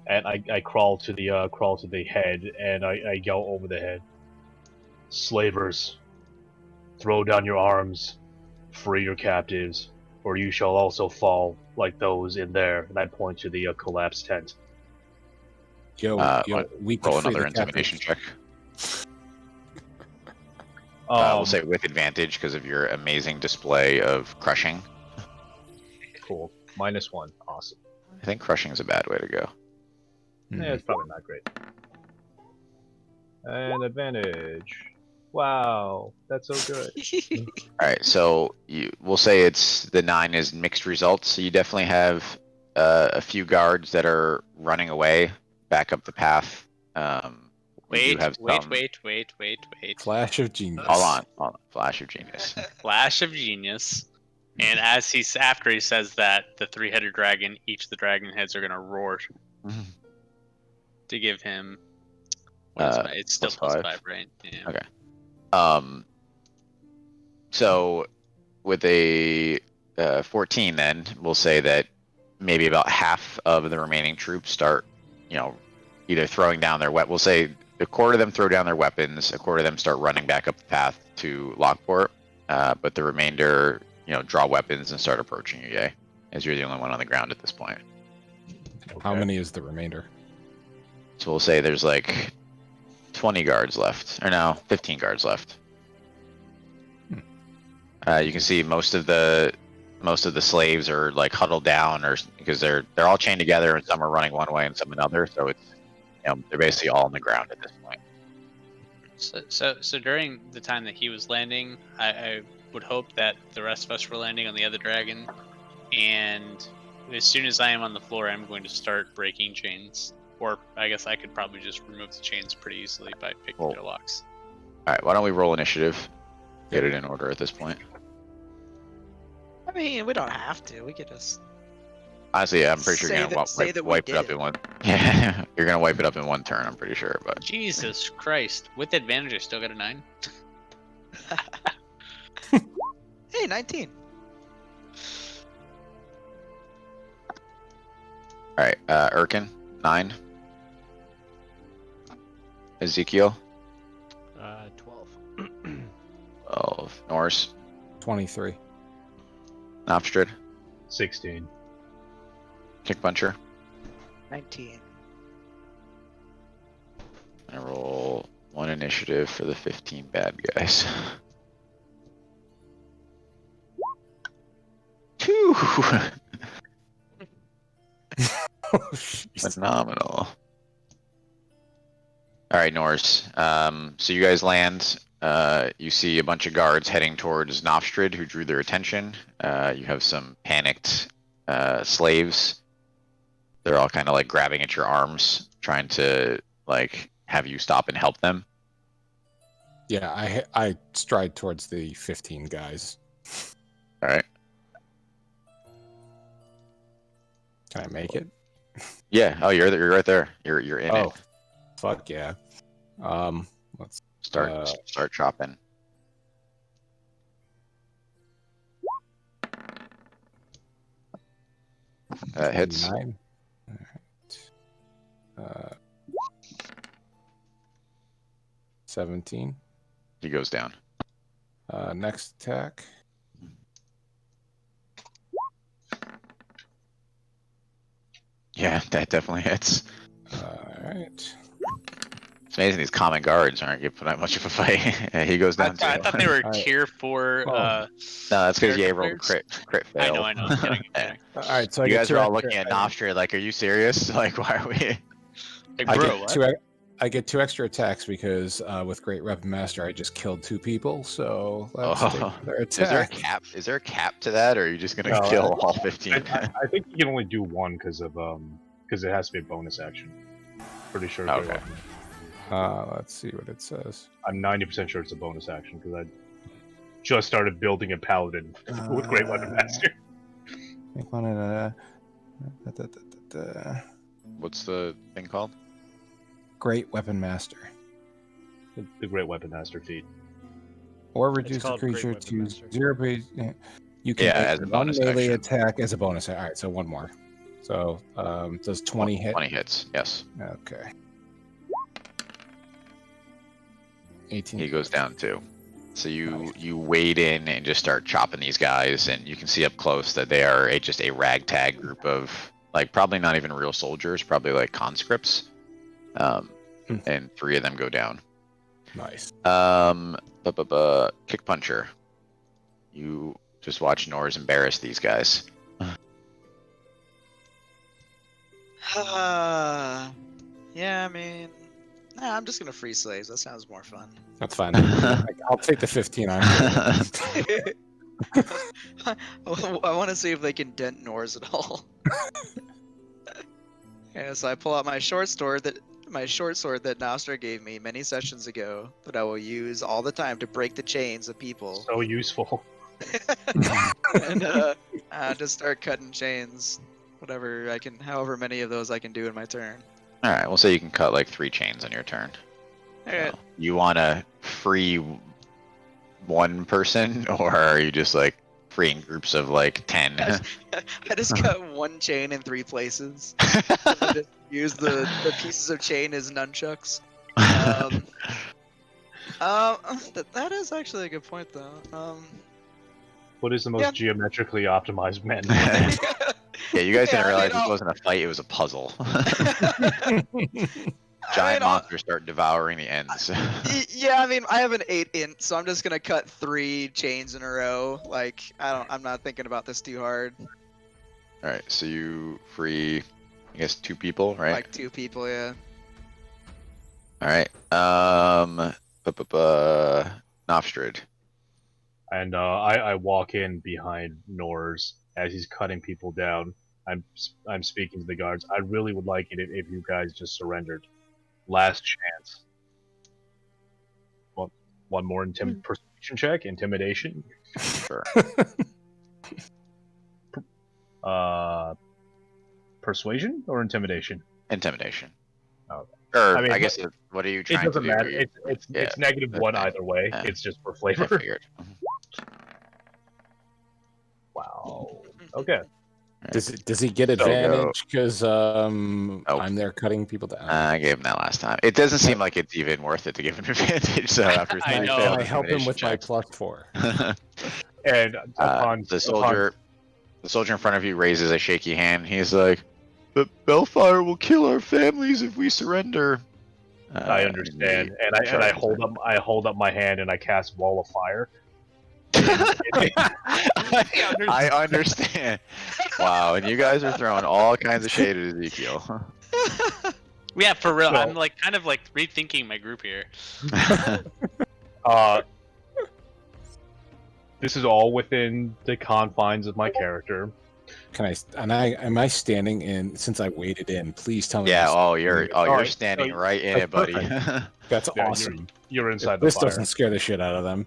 and I crawl to the head, and I yell over the head. Slavers, throw down your arms, free your captives, or you shall also fall like those in there. And I point to the collapsed tent. Yo, we could Roll free another the intimidation captives. check. We'll Um, say with advantage because of your amazing display of crushing. Cool. -1. Awesome. I think crushing is a bad way to go. Yeah, it's probably not great. And advantage. Wow, that's so good. All right, so we'll say it's the 9 is mixed results. So you definitely have a few guards that are running away, back up the path. We do have some... Wait. Flash of genius. Hold on. Flash of genius. Flash of genius. And after he says that, the 3-headed dragon, each of the dragon heads are gonna roar to give him. It's still +5, right? Yeah. Okay. So with a 14, then we'll say that maybe about half of the remaining troops start, either throwing down their weapons. We'll say a quarter of them throw down their weapons, a quarter of them start running back up the path to Lockport, but the remainder, draw weapons and start approaching you, Yay, as you're the only one on the ground at this point. Okay. How many is the remainder? So we'll say there's like 20 guards left, or no, 15 guards left. You can see most of the slaves are like huddled down, or because they're all chained together, and some are running one way and some another. So it's they're basically all on the ground at this point. So during the time that he was landing, I would hope that the rest of us were landing on the other dragon, and as soon as I am on the floor, I'm going to start breaking chains. Or I guess I could probably just remove the chains pretty easily by picking their locks. All right, why don't we roll initiative? Get it in order at this point. I mean, we don't have to. We could just. Honestly, I'm pretty sure you're gonna wipe it up did. in one. Yeah, you're gonna wipe it up in one turn. I'm pretty sure, but Jesus Christ! With advantage, I still got a 9. Hey, 19. all right. Erkin, 9. Ezekiel, 12. 12. Norse, 23. Nopstrid, 16. Kick Puncher. 19. I roll 1 initiative for the 15 bad guys. 2. Phenomenal. All right, Norse. So you guys land. You see a bunch of guards heading towards Nofstrid, who drew their attention. You have some panicked slaves. They're all kind of like grabbing at your arms, trying to like have you stop and help them. Yeah, I stride towards the 15 guys. All right. Can I make it? Yeah. Oh, you're right there. You're in it. Fuck yeah. Let's Start chopping. Hits. 9. All right. 17. He goes down. Next attack. Yeah, that definitely hits. All right. It's amazing these common guards aren't putting up much of a fight. He goes down too. I thought they were All right. tier 4. No, that's because you rolled a crit fail. I know. I'm kidding. All right. So You guys are all looking at Nostria like, are you serious? Like, why are we? I get 2 extra attacks because with Great Weapon Master, I just killed 2 people. So let's take their attack. Is there a cap? Is there a cap to that, or are you just gonna kill all 15? I think you can only do one because it has to be a bonus action. Pretty sure. Okay. Let's see what it says. I'm 90% sure it's a bonus action because I just started building a paladin with Great Weapon Master. What's the thing called? Great Weapon Master. The Great Weapon Master feat. Or reduce the called Great creature Weapon to Master. 0 page. You can Yeah, make as a one bonus melee action. attack as a bonus. All right, so one more. So does 20 hit? 20 hits, yes. Okay. 18. He goes down too. So you wade in and just start chopping these guys, and you can see up close that they are just a ragtag group of, like, probably not even real soldiers, probably like conscripts. And 3 of them go down. Nice. Kick puncher. You just watch Nor's embarrass these guys. Yeah, I mean, nah, I'm just gonna free slaves. That sounds more fun. That's fine. I'll take the 15 on. I want to see if they can dent Nors at all. Yeah, so I pull out my short sword that Nostra gave me many sessions ago that I will use all the time to break the chains of people. So useful. And just start cutting chains, whatever I can, however many of those I can do in my turn. All right, we'll say you can cut like 3 chains on your turn. All right. So, you want to free one person, or are you just like freeing groups of like 10? I just cut one chain in 3 places. I just use the pieces of chain as nunchucks. That is actually a good point, though. What is the most Yeah. geometrically optimized man? Yeah, you guys Yeah, didn't I realize mean, this wasn't a fight; it was a puzzle. I Giant mean, monsters start devouring the ends. yeah, I mean, I have an 8 int, so I'm just gonna cut 3 chains in a row. Like, I'm not thinking about this too hard. All right, so you free, I guess, 2 people, right? Like 2 people, yeah. All right. Nofstrid. And I walk in behind Nors as he's cutting people down. I'm speaking to the guards. I really would like it if you guys just surrendered. Last chance. One more persuasion check, intimidation. Sure. Persuasion or intimidation? Intimidation. Okay. Or I mean, I guess what are you It trying to doesn't do? matter. You- It's yeah, -1 okay. either way. Yeah. It's just for I flavor. figured. Wow. Okay. Does he get So- advantage because I'm there cutting people down? I gave him that last time. It doesn't seem like it's even worth it to give him advantage. So after I 3 know. failed I help him with my intimidation +4. And upon the soldier in front of you raises a shaky hand. He's like, "The Bellfire will kill our families if we surrender." I understand, and I hold up my hand and I cast Wall of Fire. I understand. Wow, and you guys are throwing all kinds of shade at Ezekiel. Yeah, for real. So- I'm like kind of like rethinking my group here. This is all within the confines of my character. Am I standing in since I waded in? Please tell me. Yeah. this- You're Alright, standing so right in that's it, buddy. That's Yeah, awesome. You're inside If the this fire. doesn't scare the shit out of them.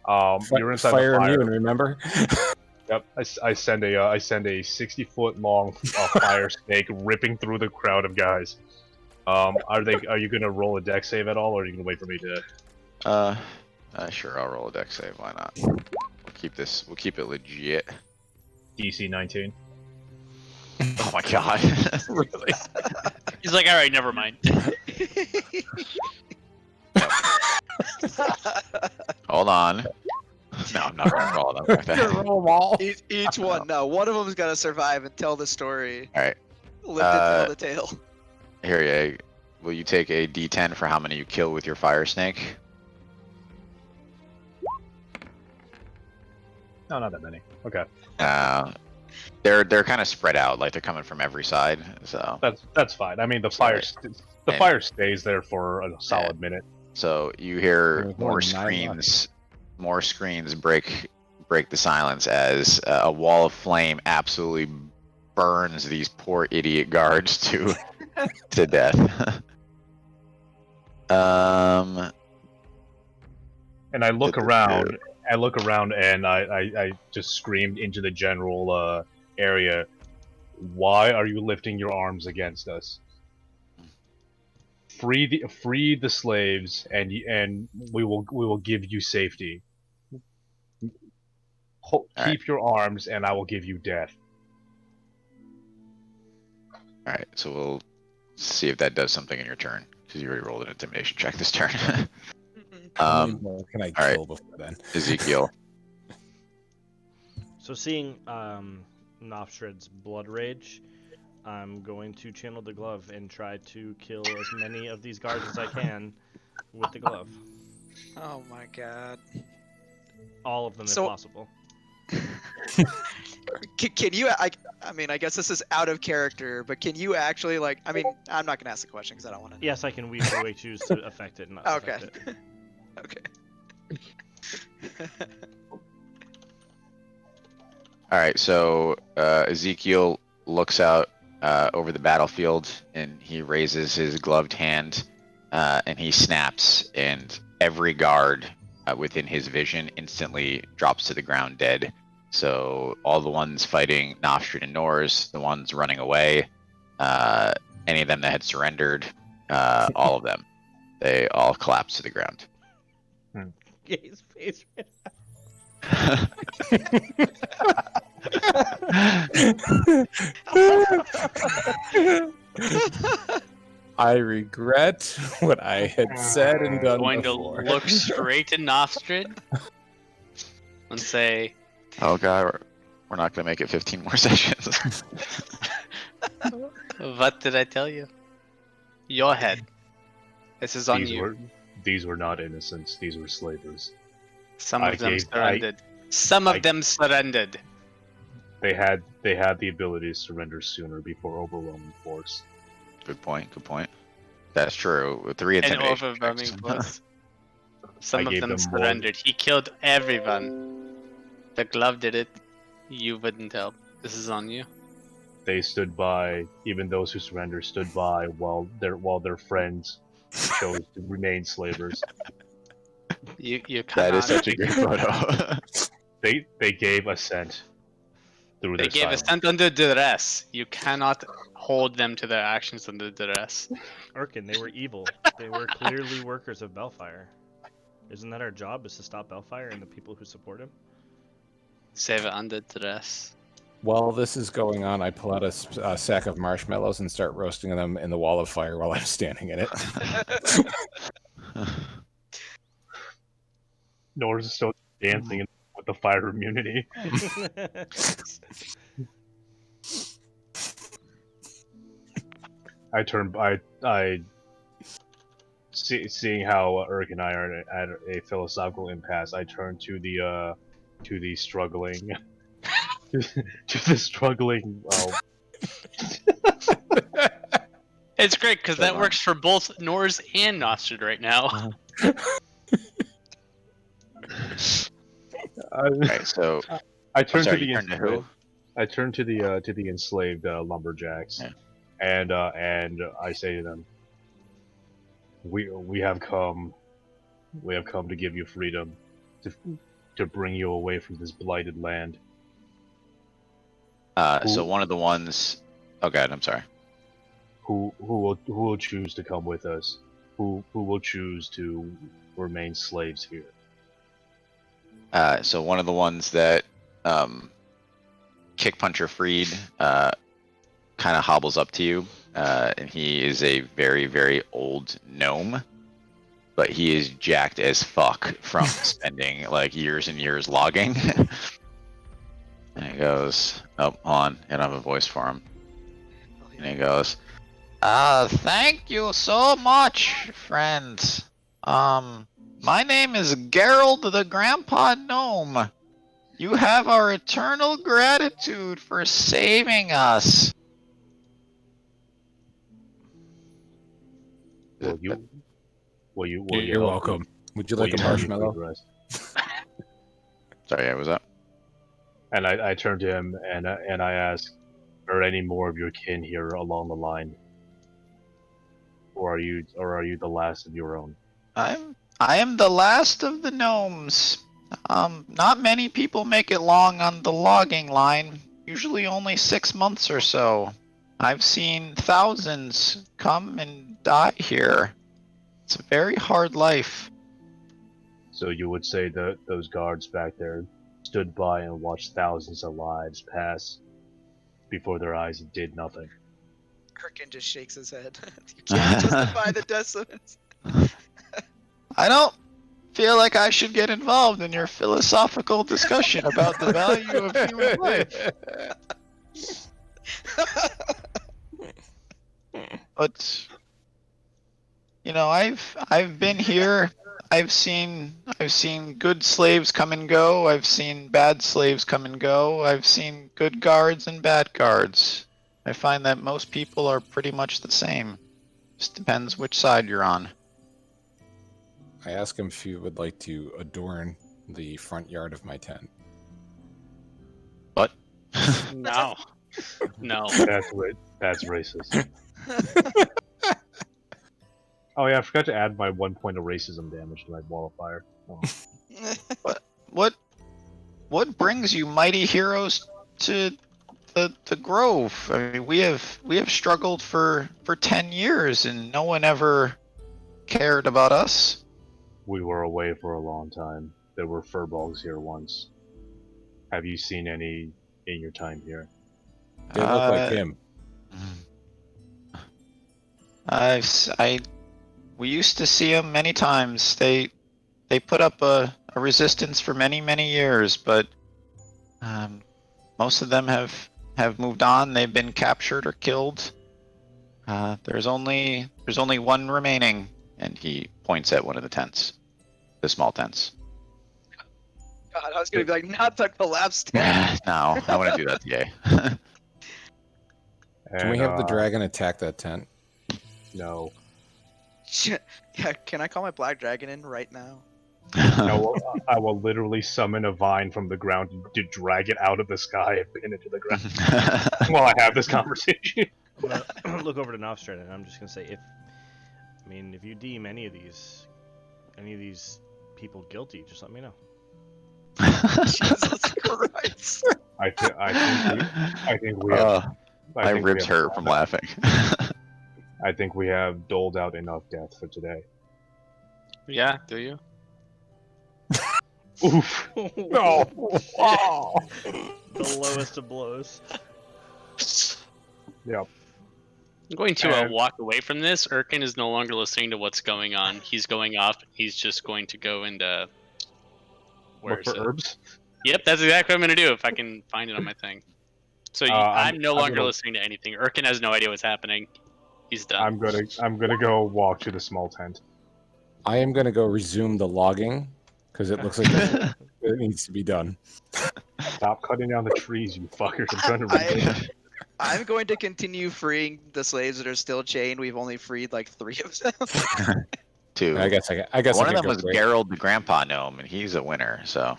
You're inside Fire the fire. immune, remember? Yep. I send a 60-foot long fire snake ripping through the crowd of guys. Are you gonna roll a deck save at all, or are you gonna wait for me to? Sure, I'll roll a deck save. Why not? We'll keep it legit. DC 19. Oh my god. Really? He's like, all right, never mind. Hold on. No, I'm not gonna roll them like that. Roll them all. Each one. No, one of them's got to survive and tell the story. All right. Live to tell the tale. Here, yeah. Will you take a D10 for how many you kill with your fire snake? No, not that many. Okay. They're kind of spread out, like they're coming from every side. So That's fine. I mean, the Sorry. fire stays there for a solid minute. So you hear There's more more than 9 screams. More screams break the silence as a wall of flame absolutely burns these poor idiot guards to death. And I look around. And I just screamed into the general area. Why are you lifting your arms against us? Free the slaves, and we will give you safety. Keep your arms, and I will give you death. All right, so we'll see if that does something in your turn because you already rolled an intimidation check this turn. How many more can I all right. kill before then? Ezekiel. So seeing Nofstred's blood rage, I'm going to channel the glove and try to kill as many of these guards as I can with the glove. Oh my god. All of them So- if possible. Can you? I mean, I guess this is out of character, but can you actually like? I mean, I'm not gonna ask the question because I don't want to. Yes, I can weaselly choose to affect it and not Okay. affect it. Okay. All right, so Ezekiel looks out over the battlefield and he raises his gloved hand and he snaps, and every guard within his vision instantly drops to the ground dead. So all the ones fighting Nofstrid and Norz, the ones running away, any of them that had surrendered, all of them, they all collapse to the ground. His face. I regret what I had said and done Going before. to look straight at Nostrid and say, Oh god, we're not gonna make it 15 more sessions. "What did I tell you? Your head. This is on you." These were not innocents. These were slavers. Some I of them gave- I- surrendered. Some of them surrendered. They had the ability to surrender sooner before overwhelming force. Good point. Good point. That's true. With 3 And intimidation overwhelming checks. force. Some of gave them them more- surrendered. He killed everyone. The glove did it. You wouldn't help. This is on you. They stood by. Even those who surrendered stood by while their friends chose to remain slavers. You That cannot. is such a good photo. They gave assent through They their gave silence. assent under duress. You cannot hold them to their actions under duress. Urkin, they were evil. They were clearly workers of Bellfire. Isn't that our job, is to stop Bellfire and the people who support him? Save it under duress. While this is going on, I pull out a sack of marshmallows and start roasting them in the wall of fire while I'm standing in it. Norz is still dancing with the fire immunity. Seeing how Urk and I are at a philosophical impasse, I turn to the struggling, to the struggling. It's great because that Hold on. works for both Norz and Nostrid right now. Alright, so I turn sorry, to the you turned to who? I turn to the enslaved lumberjacks, Yeah. and I say to them, "We have come to give you freedom, to bring you away from this blighted land." So one of the ones. Oh god, I'm sorry. Who will choose to come with us? Who will choose to remain slaves here? So one of the ones that Kick Puncher freed kind of hobbles up to you, and he is a very, very old gnome, but he is jacked as fuck from spending like years and years logging. And he goes, "Oh, hold on, I don't have a voice for him." And he goes, "Thank you so much, friends. My name is Gerald the Grandpa Gnome. You have our eternal gratitude for saving us." You're welcome. Would you like a marshmallow? Sorry, what was that? And I turn to him and I ask, "Are any more of your kin here along the line, or are you the last of your own?" I am the last of the gnomes. Not many people make it long on the logging line. Usually only 6 months or so. I've seen thousands come and die here. It's a very hard life. So you would say that those guards back there stood by and watched thousands of lives pass before their eyes and did nothing. Kirkin just shakes his head. You can't justify the death sentence. I don't feel like I should get involved in your philosophical discussion about the value of human life. But you know, I've been here. I've seen good slaves come and go. I've seen bad slaves come and go. I've seen good guards and bad guards. I find that most people are pretty much the same. Just depends which side you're on. I ask him if he would like to adorn the front yard of my tent. What? No. No. That's racist. Oh yeah, I forgot to add my 1 point of racism damage to my wall of fire. Oh. What brings you mighty heroes to the Grove? I mean, we have struggled for 10 years and no one ever cared about us. We were away for a long time. There were Furbolgs here once. Have you seen any in your time here? They look like him. We used to see them many times. They put up a resistance for many years, but most of them have moved on. They've been captured or killed. There's only one remaining, and he points at one of the tents, the small tents. God, I was gonna be like, not the collapse tent. No, I want to do that today. Can we have the dragon attack that tent? No. Yeah, can I call my black dragon in right now? No, I will literally summon a vine from the ground to drag it out of the sky and pin it to the ground while I have this conversation. I'm gonna look over to Novstrad and I'm just gonna say, if you deem any of these people guilty, just let me know. Jesus Christ! I think we have. My ribs hurt from laughing. I think we have doled out enough death for today. Yeah, do you? Oof. No. Oh. The lowest of blows. Yep. I'm going to walk away from this. Erkin is no longer listening to what's going on. He's going off. He's just going to go and Look for herbs? Yep, that's exactly what I'm going to do if I can find it on my thing. So I'm no longer listening to anything. Erkin has no idea what's happening. He's done. I'm gonna go walk to the small tent. I am going to go resume the logging because it looks like it needs to be done. Stop cutting down the trees, you fuckers. I'm trying to read. I'm going to continue freeing the slaves that are still chained. We've only freed like 3 of them. 2. I guess one of them was Gerald the Grandpa Gnome, and he's a winner. So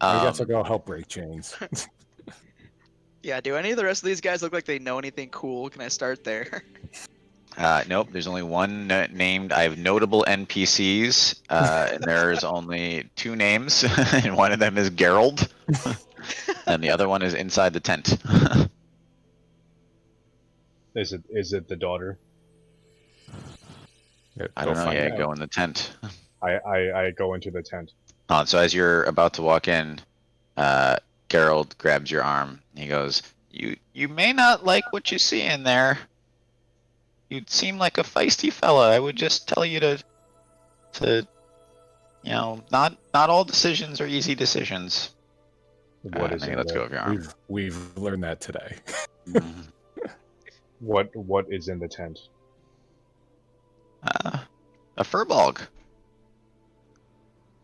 I guess I'll go help break chains. Yeah, do any of the rest of these guys look like they know anything cool? Can I start there? Nope, there's only one named. I have notable NPCs, and there's only 2 names, and one of them is Gerald, and the other one is inside the tent. Is it the daughter? I don't know. Yeah, go in the tent. I go into the tent. So as you're about to walk in, Gerald grabs your arm. He goes, "You may not like what you see in there. You seem like a feisty fella. I would just tell you to not all decisions are easy decisions." What is it? Let's go of your arm. We've learned that today. What is in the tent? A Furbolg.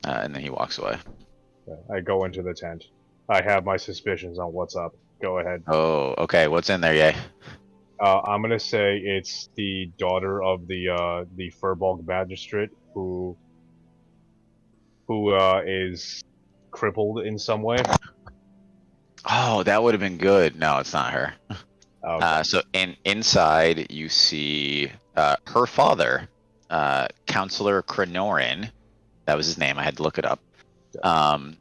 And then he walks away. I go into the tent. I have my suspicions on what's up. Go ahead. Oh, okay. What's in there, Yay? I'm gonna say it's the daughter of the Furbolg magistrate who is crippled in some way. Oh, that would have been good. No, it's not her. Okay. So inside you see her father, Counselor Krenorin. That was his name. I had to look it up.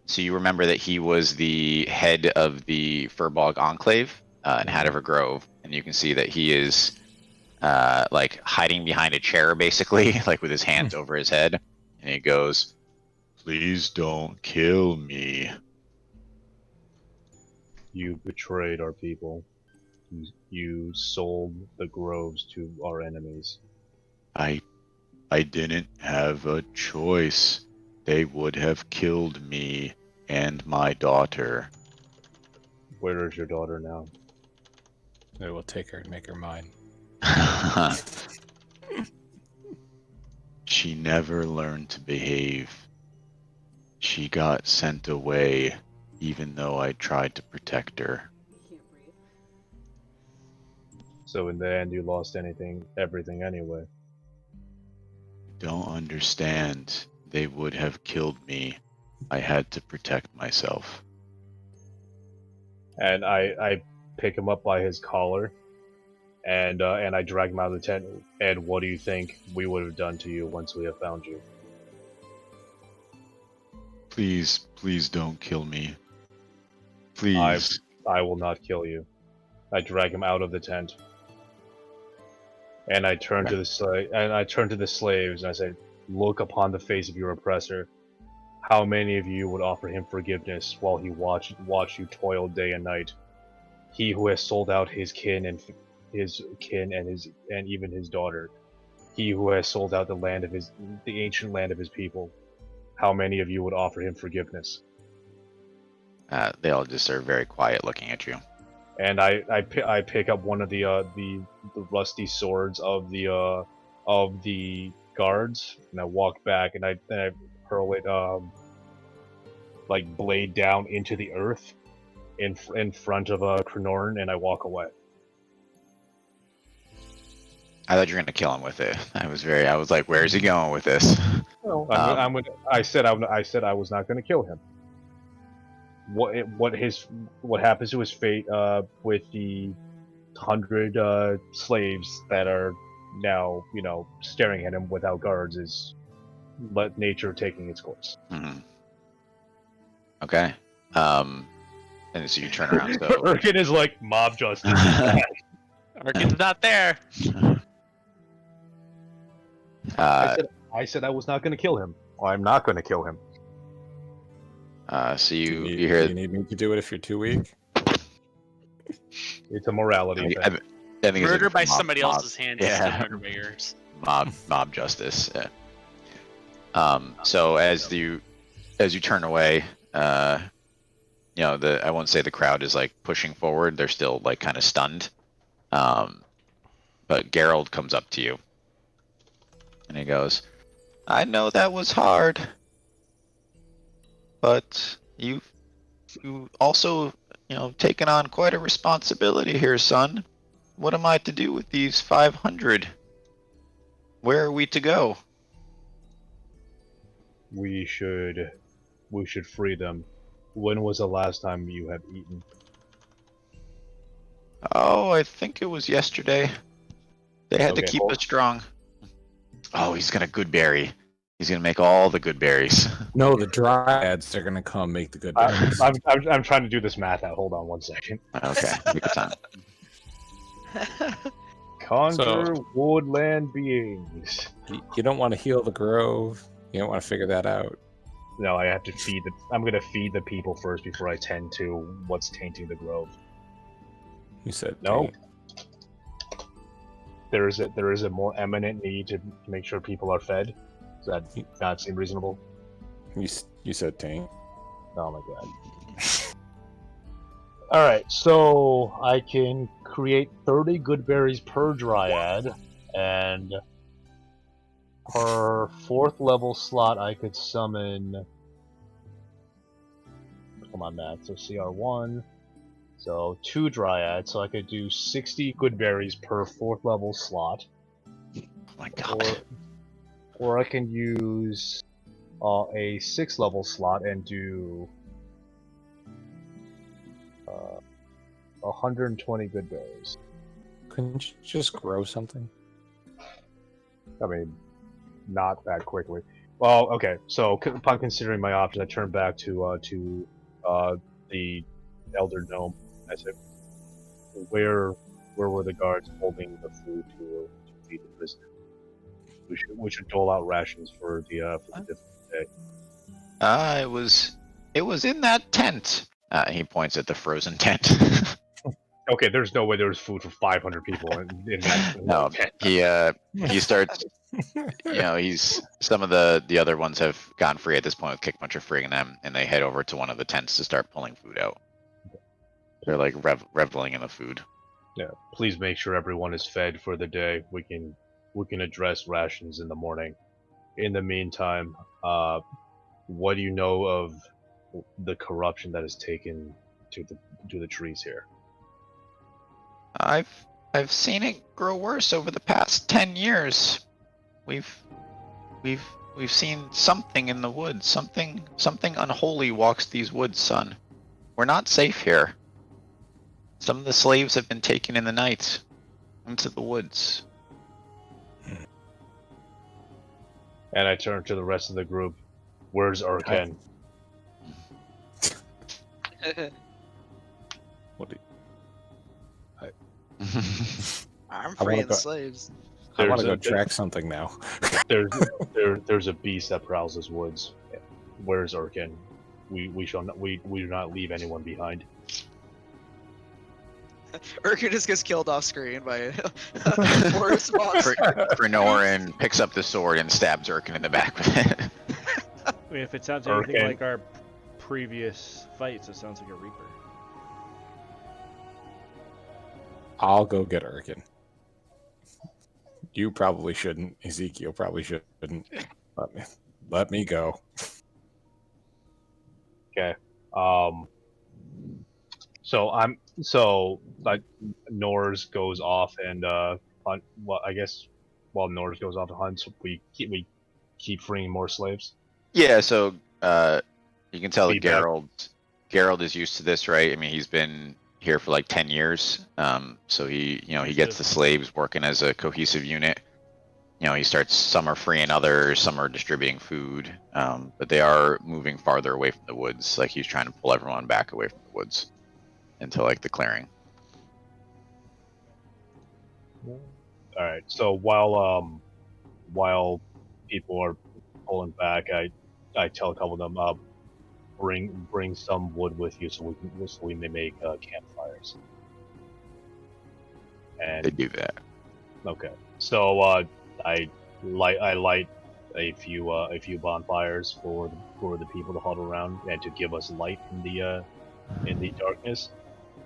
So you remember that he was the head of the Furbolg Enclave in Hadiver Grove, and you can see that he is like hiding behind a chair, basically, like with his hands over his head, and he goes, "Please don't kill me. You betrayed our people. You sold the groves to our enemies. I didn't have a choice. They would have killed me and my daughter. Where is your daughter now? I will take her and make her mine. She never learned to behave. She got sent away, even though I tried to protect her. So in the end, you lost everything anyway. Don't understand. They would have killed me. I had to protect myself. And I pick him up by his collar, and I drag him out of the tent. And what do you think we would have done to you once we have found you? Please, please don't kill me. Please. I will not kill you. I drag him out of the tent, and I turn to the slaves, and I say, "Look upon the face of your oppressor. How many of you would offer him forgiveness while he watch you toil day and night? He who has sold out his kin and even his daughter. He who has sold out the ancient land of his people. How many of you would offer him forgiveness?" They all just are very quiet looking at you. And I pick up one of the rusty swords of the guards, and I walk back, and I hurl it like blade down into the earth in front of Krenorn, and I walk away. I thought you were gonna kill him with it. I was like, where's he going with this? No, I said I was not going to kill him. What happens to his fate with the 100 slaves that are now staring at him without guards is let nature taking its course. Mm-hmm. Okay. And so you turn around. So Urkin is like mob justice. Arkin's not there. I said I was not going to kill him. Well, I'm not going to kill him. So Do you you hear need me to do it if you're too weak? It's a morality I thing. think it's Murder like by mob- somebody mob- else's hand is yeah. still murder by yours. mob justice. Yeah. So as you turn away, I won't say the crowd is like pushing forward. They're still like kind of stunned. But Gerald comes up to you, and he goes, "I know that was hard, but you also taken on quite a responsibility here, son. What am I to do with these 500? Where are we to go?" We should free them. When was the last time you have eaten? Oh, I think it was yesterday. They had to Okay, keep hold- us strong. Oh, he's gonna good berry. He's gonna make all the good berries. No, the dryads are gonna come make the good I, berries. I'm trying to do this math out. Hold on one second. Okay, take your time. Conjure woodland beings. You don't want to heal the grove. You don't want to figure that out. No, I have to feed the. I'm gonna feed the people first before I tend to what's tainting the grove. You said No. taint. There is a more eminent need to make sure people are fed. Does that not seem reasonable? You said taint. Oh my god. Alright, so I can create 30 good berries per dryad, and per 4th level slot I could summon. Come on, Matt. So CR1. So 2 dryads, so I could do 60 good berries per 4th level slot. Oh my god. Or I can use a 6th level slot and do 120 good berries. Couldn't you just grow something? I mean, not that quickly. Well, okay. So upon considering my options, I turn back to the Elder Gnome. I said, "Where were the guards holding the food to feed the prisoner? We should dole out rations for the different day." It was in that tent. He points at the frozen tent. Okay, there's no way there's food for 500 people in that No, tent. he starts. He's some of the other ones have gone free at this point with Kickpuncher freeing them, and they head over to one of the tents to start pulling food out. They're like reveling in the food. Yeah, please make sure everyone is fed for the day. We can address rations in the morning. In the meantime, what do you know of the corruption that has taken to the trees here? I've seen it grow worse over the past 10 years. We've seen something in the woods. Something unholy walks these woods, son. We're not safe here. Some of the slaves have been taken in the night into the woods. And I turn to the rest of the group. Where's Urken? What do I'm I wanna freeing go- slaves. I want to There's go track something now. there's a beast that prowls this woods. Where's Urken? We do not leave anyone behind. Urkin just gets killed off screen by a forest monster. Frenorin picks up the sword and stabs Urkin in the back with it. I mean, if it sounds anything Urken. like our previous fights, it sounds like a Reaper. I'll go get Urkin. You probably shouldn't. Ezekiel probably shouldn't. Let me go. Okay. So like Nors goes off and hunt. Well, I guess while Nors goes off to hunt, we keep freeing more slaves. Yeah, so you can tell that Feedback. Gerald is used to this, right? I mean, he's been here for like 10 years. So he gets the slaves working as a cohesive unit. He starts, some are freeing others, some are distributing food, but they are moving farther away from the woods. Like he's trying to pull everyone back away from the woods into like the clearing. All right. So while people are pulling back, I tell a couple of them, bring some wood with you so we may make campfires. And They do that. okay. So I light a few bonfires for the people to huddle around and to give us light in the darkness.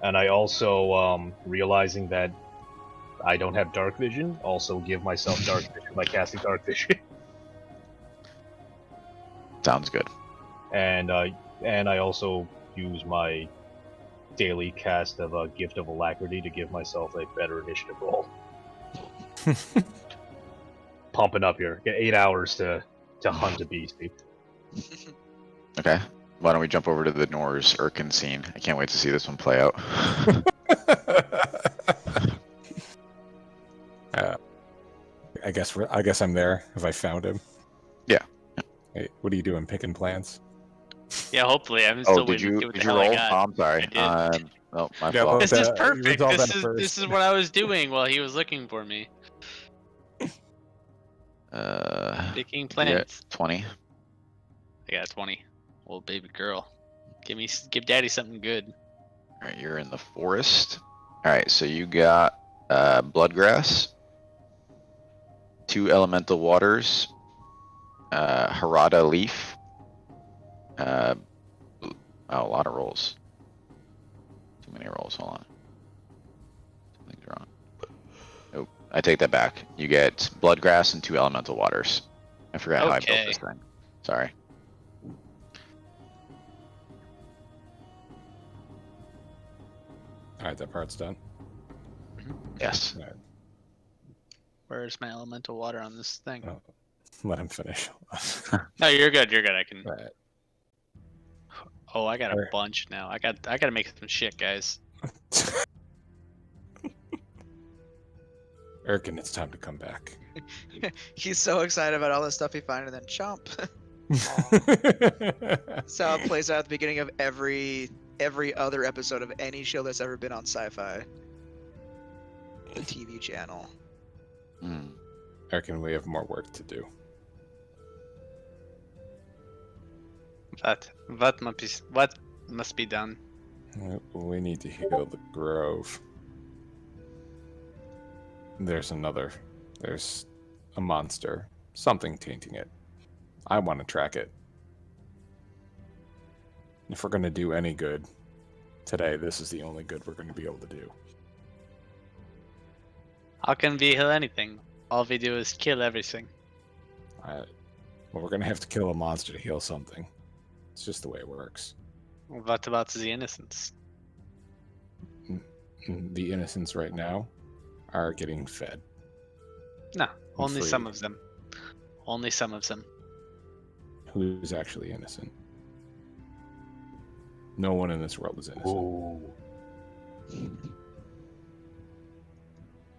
And I also realizing that I don't have dark vision, also give myself dark vision by casting dark vision. Sounds good. And I also use my daily cast of a Gift of Alacrity to give myself a better initiative roll. Pumping up here. Get 8 hours to hunt a beast. Okay. Why don't we jump over to the Nors Urkin scene? I can't wait to see this one play out. I guess I'm there. Have I found him? Yeah. Hey, what are you doing? Picking plants? Yeah, hopefully. I'm still Oh, did waiting to you see what the did you hell I roll? got. Oh, I'm sorry. I did. Oh, my Yeah, fault. but- This is you perfect. resolve This that is first. what I was doing while he was looking for me. Picking Yeah, plants. 20. I got 20. Old baby girl. Give daddy something good. All right, you're in the forest. All right, so you got bloodgrass, 2 elemental waters, Harada leaf. A lot of rolls. Too many rolls. Hold on. Something's wrong. Nope. I take that back. You get bloodgrass and 2 elemental waters. I forgot how I built this thing. Sorry. All right, that part's done. Yes. All right, Where's my elemental water on this thing? Oh. Let him finish. No, you're good. You're good. I can. All right. Oh, I got a Alright. bunch now. I gotta make some shit, guys. Urkin, it's time to come back. He's so excited about all this stuff he finds, and then chomp. That's how it plays out at the beginning of every other episode of any show that's ever been on Sci-Fi, the TV channel. Hmm. Urkin, we have more work to do. What must be done? We need to heal the grove. There's a monster. Something tainting it. I want to track it. If we're going to do any good today, this is the only good we're going to be able to do. How can we heal anything? All we do is kill everything. Well, we're going to have to kill a monster to heal something. It's just the way it works. What about the innocents? The innocents right now are getting fed. No, only free. some of them. Only some of them. Who's actually innocent? No one in this world is innocent. Ooh.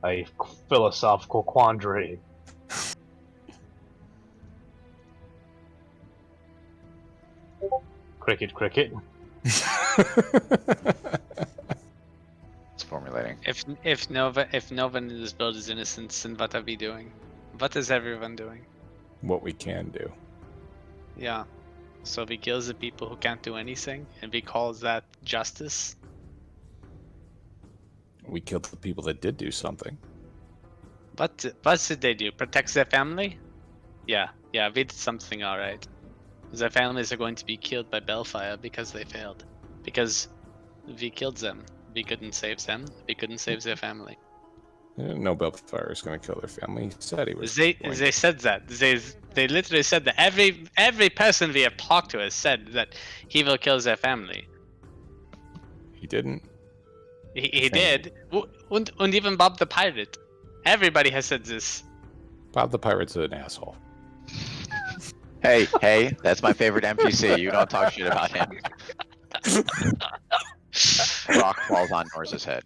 A philosophical quandary. Cricket, cricket. It's formulating. If no one in this build is innocent, then what are we doing? What is everyone doing? What we can do. Yeah. So we kill the people who can't do anything, and we call that justice. We killed the people that did do something. What did they do? Protect their family? Yeah, we did something alright. Their families are going to be killed by Bellfire because they failed. Because we killed them. We couldn't save them. We couldn't save their family. No Bellfire is going to kill their family. He said he was. They going to. said that. They literally said that. Every person we have talked to has said that he will kill their family. He didn't. He did. And even Bob the Pirate. Everybody has said this. Bob the Pirate's an asshole. Hey, that's my favorite NPC. You don't talk shit about him. Rock falls on Norse's head.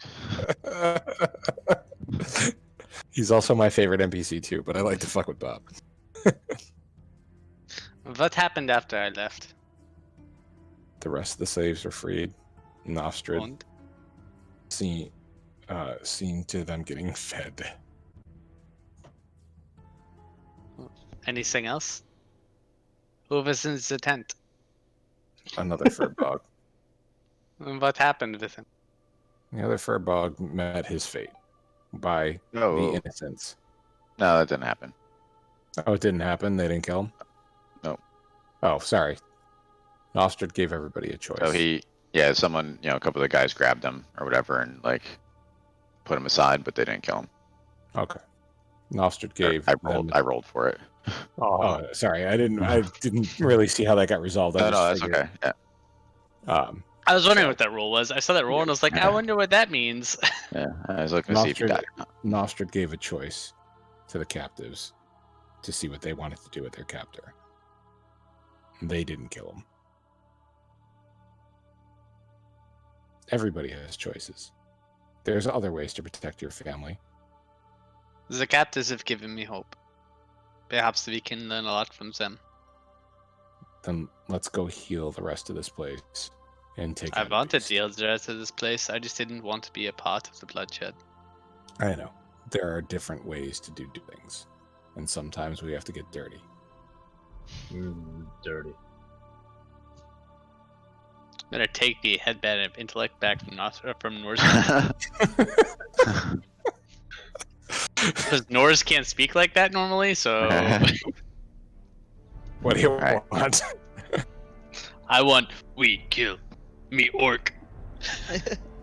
He's also my favorite NPC too, but I like to fuck with Bob. What happened after I left? The rest of the slaves are freed. Nostrid And seeing to them getting fed. anything else? Who was in the tent? Another Furbolg. What happened with him? The other Furbolg met his fate by No. the innocents. No, that didn't happen. Oh, it didn't happen? They didn't kill him? No. Oh, sorry. Nostrid gave everybody a choice. So someone, a couple of the guys grabbed him or whatever and put him aside, but they didn't kill him. Okay. Nostrid gave. I rolled for it. Oh, sorry. I didn't really see how that got resolved. No, that's okay. Yeah. I was wondering what that rule was. I saw that rule and I was like, I wonder what that means. Yeah. I was looking to see if you got it. Nostrid gave a choice to the captives to see what they wanted to do with their captor. They didn't kill him. Everybody has choices. There's other ways to protect your family. The captives have given me hope. Perhaps we can learn a lot from them. Then let's go heal the rest of this place and take. I wanted to heal the rest of this place. I just didn't want to be a part of the bloodshed. I know. There are different ways to do things. And sometimes we have to get dirty. Dirty. Better take the headband of intellect back from Norse. Because Norse can't speak like that normally, so... What do you want? I want, we kill me orc.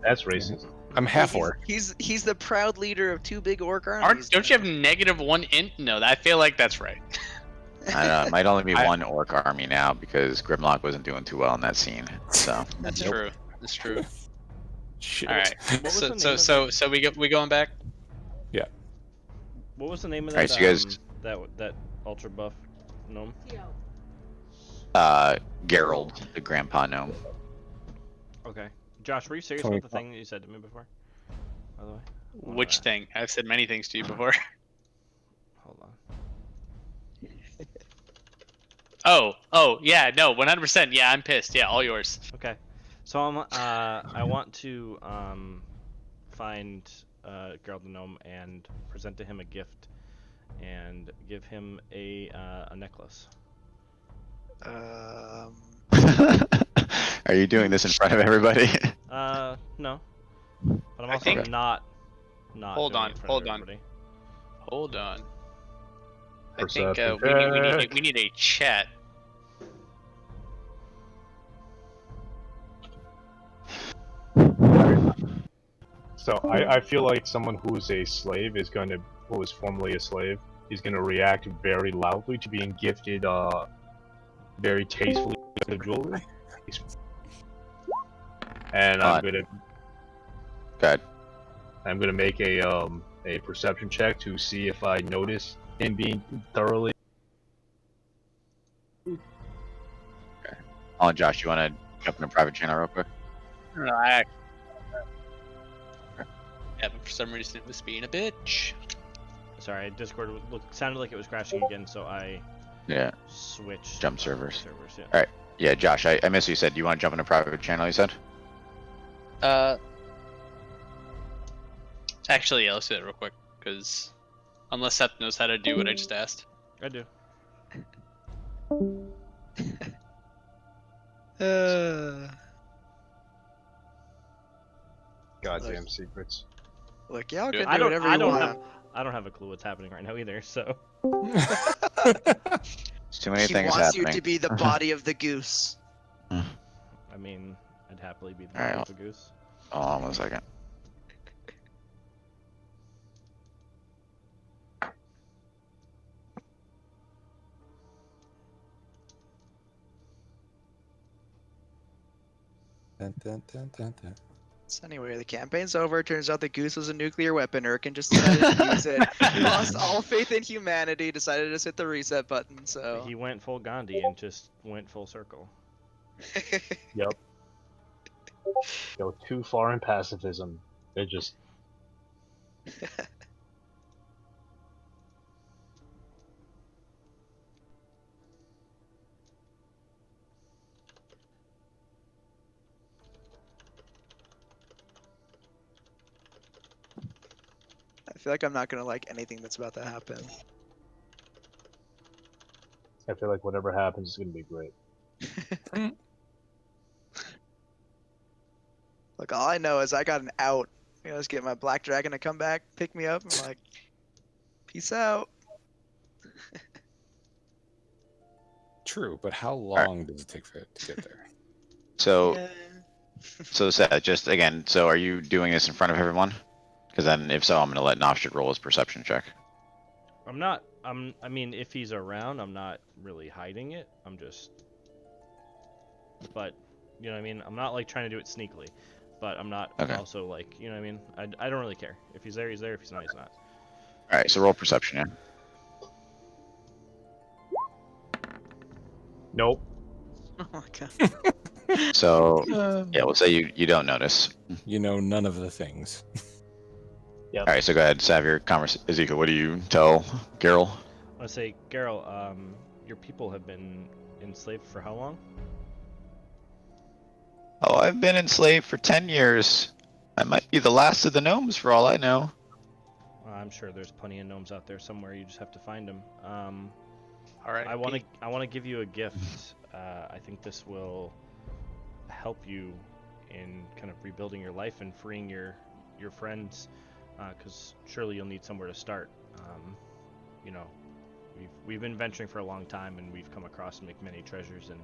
That's racist. I'm half orc. He's the proud leader of two big orc armies. Don't you have -1 int? No, I feel like that's right. I don't know. It might only be one orc army now because Grimlock wasn't doing too well in that scene. So That's true. That's true. Shit. All right. What was the name So we going back? What was the name of Alright, that? so you guys- that ultra buff gnome? Gerald, the grandpa gnome. Okay. Josh, were you serious about the thing that you said to me before? By the way. Which thing? I've said many things to you before. Hold on. Oh, yeah, no, 100%. Yeah, I'm pissed. Yeah, all yours. Okay. So I want to find Gerald the gnome and present to him a gift, and give him a necklace. Are you doing this in front of everybody? No. But I'm I also think- not Hold doing on, it in front hold of on. everybody. Hold on. I think Perception we need a chat. So I feel like someone who is a slave who is formerly a slave is gonna react very loudly to being gifted very tastefully jewelry. And I'm gonna Good. I'm gonna make a perception check to see if I notice him being thoroughly. Oh, Josh, you want to jump in a private channel real quick? No, yeah, but for some reason it was being a bitch. Sorry, Discord sounded like it was crashing again, so I Yeah. switched. Jump servers. Servers, yeah. Alright. Yeah, Josh, I missed what you said. Do you want to jump in a private channel, you said? Actually, yeah, let's do that real quick, because unless Seth knows how to do what I just asked. I do. Goddamn secrets. Look, y'all Yeah, can I do don't. whatever I you don't want. have. I don't have a clue what's happening right now either. So There's too many He things wants happening. you to be the body of the goose. I mean, I'd happily be the Alright, body of a goose. Hold on 1 second. Dun, dun, dun, dun, dun. So anyway, the campaign's over. Turns out the goose was a nuclear weapon. Urkin just decided to use it. He lost all faith in humanity. Decided to just hit the reset button. So He went full Gandhi and just went full circle. Yep. Go too far in pacifism. It just. I feel like I'm not gonna like anything that's about to happen. I feel like whatever happens is gonna be great. Look, all I know is I got an out. You know, just get my black dragon to come back, pick me up. I'm like, peace out. True, but how long does it take for it to get there? So, Yeah. so Seth, just again, so are you doing this in front of everyone? Because then, if so, I'm going to let Nosh roll his perception check. I'm not. I mean, if he's around, I'm not really hiding it. I'm just. But, you know what I mean? I'm not like trying to do it sneakily. But I'm not Okay. also like, you know what I mean? I don't really care. If he's there, he's there. If he's not, he's not. Alright, so roll perception, yeah. Nope. Oh my god. So, yeah, we'll say you don't notice. You know none of the things. Alright, so go ahead, have your conversation. Ezekiel, what do you tell Geralt? I want to say, Geralt, your people have been enslaved for how long? Oh, I've been enslaved for 10 years. I might be the last of the gnomes for all I know. I'm sure there's plenty of gnomes out there somewhere. You just have to find them. All right. I want to give you a gift. I think this will help you in kind of rebuilding your life and freeing your friends, because surely you'll need somewhere to start. You know, we've been venturing for a long time, and we've come across and make many treasures, and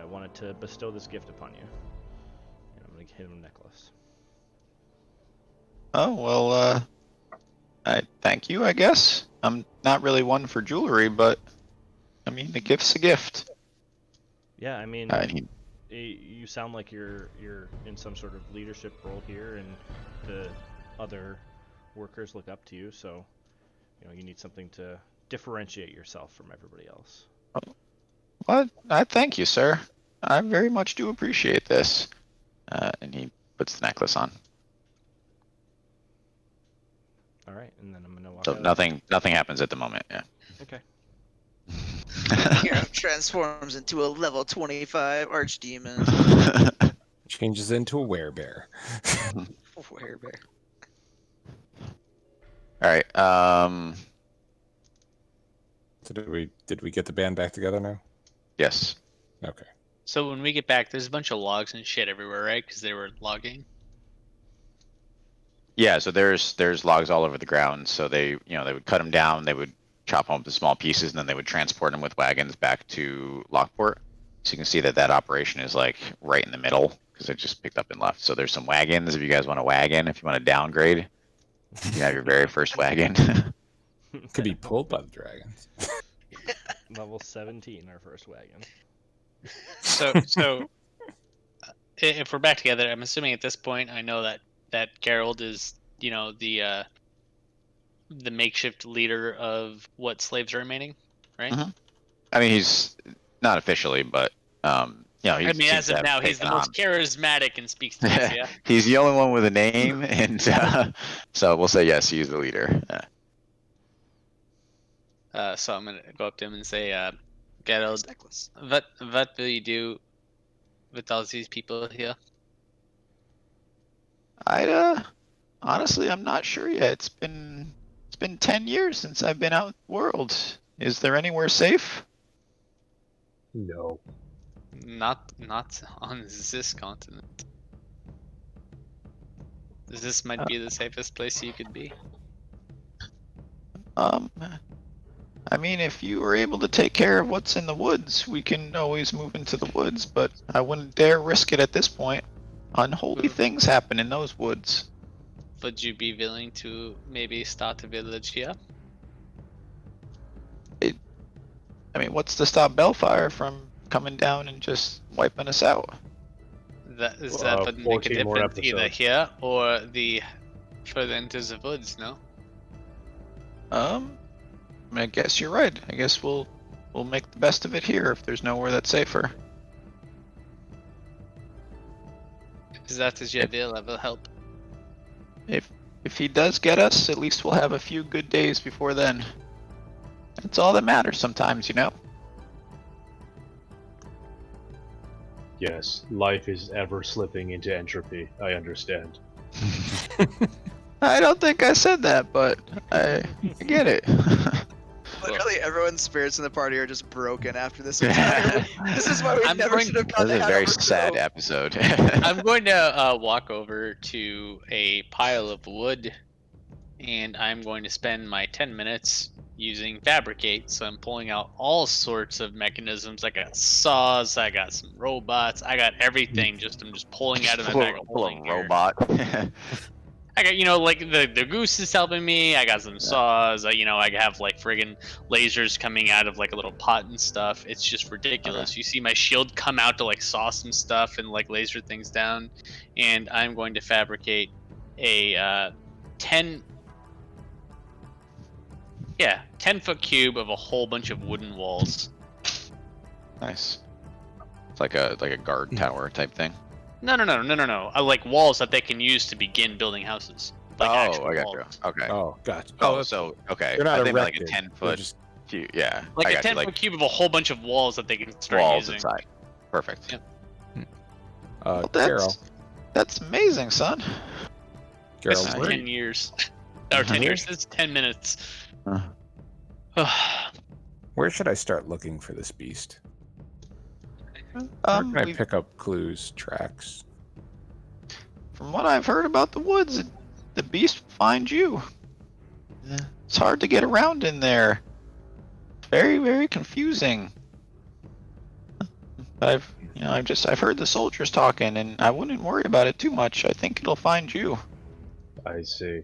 I wanted to bestow this gift upon you. And I'm gonna hit him a necklace. Oh, well, I thank you, I guess. I'm not really one for jewelry, but I mean, a gift's a gift. Yeah, I mean, He, you sound like you're in some sort of leadership role here, and the other workers look up to you. So, you know, you need something to differentiate yourself from everybody else. well, I thank you, sir. I very much do appreciate this. And he puts the necklace on. All right, and then I'm gonna walk So out. nothing happens at the moment. Yeah. Okay. Geralt transforms into a level 25 archdemon. Changes into a werebear. Werebear. All right. So did we get the band back together now? Yes. Okay. So when we get back, there's a bunch of logs and shit everywhere, right? Because they were logging. Yeah, so there's logs all over the ground. So they would cut them down, they would chop them up to small pieces, and then they would transport them with wagons back to Lockport. So you can see that operation is like right in the middle because it just picked up and left. So there's some wagons if you guys want a wagon. If you want to downgrade, you can have your very first wagon. Could be pulled by the dragons. Level 17, our first wagon. So if we're back together, I'm assuming at this point I know that Gerald is, the makeshift leader of what slaves are remaining, right? Mhm. I mean, he's not officially, but he's, I mean, as of now, he's the most charismatic and speaks to us, yeah? He's the only one with a name, and so we'll say yes, he's the leader. So I'm gonna go up to him and say, Gerald, Necklace. what will you do with all these people here? Honestly, I'm not sure yet. It's been 10 years since I've been out in the world. Is there anywhere safe? No. Not on this continent. This might be the safest place you could be. I mean, if you were able to take care of what's in the woods, we can always move into the woods, but I wouldn't dare risk it at this point. Unholy things happen in those woods. Would you be willing to maybe start a village here? I mean, what's to stop Bellfire from coming down and just wiping us out? That would make a 14 more difference either episodes. here or the further into the woods, no? I guess you're right. I guess we'll make the best of it here if there's nowhere that's safer. Is that as your deal? I will help. If he does get us, at least we'll have a few good days before then. That's all that matters sometimes, you know? Yes, life is ever slipping into entropy. I understand. I don't think I said that, but I get it. Literally, everyone's spirits in the party are just broken after this entire. This is why we I'm never going- should have gone This is to a very Hanover sad Grove. episode. I'm going to walk over to a pile of wood, and I'm going to spend my 10 minutes using fabricate. So I'm pulling out all sorts of mechanisms. I got saws, I got some robots, I got everything. I'm just pulling out of my bag of full of holding here. robot. I got, like the goose is helping me. I got some saws. I have like friggin' lasers coming out of like a little pot and stuff. It's just ridiculous. You see my shield come out to like saw some stuff and like laser things down, and I'm going to fabricate a 10-foot cube of a whole bunch of wooden walls. Nice. It's like a guard tower type thing. No. I like walls that they can use to begin building houses. Like actual I got walls. you. Okay. Oh, gotcha. Oh, so okay. They're not I think like a erected. 10-foot. Just Yeah. Like I a got you, 10-foot cube of a whole bunch of walls that they can start walls using. inside. Perfect. Yep. Well, Carol. that's amazing, son. This Carol, is where- 10 years. Or 10 years. This is 10 minutes. where should I start looking for this beast? Where can I We've- pick up clues, tracks? From what I've heard about the woods, the beast will find you. It's hard to get around in there. Very, very confusing. But I've heard the soldiers talking, and I wouldn't worry about it too much. I think it'll find you. I see.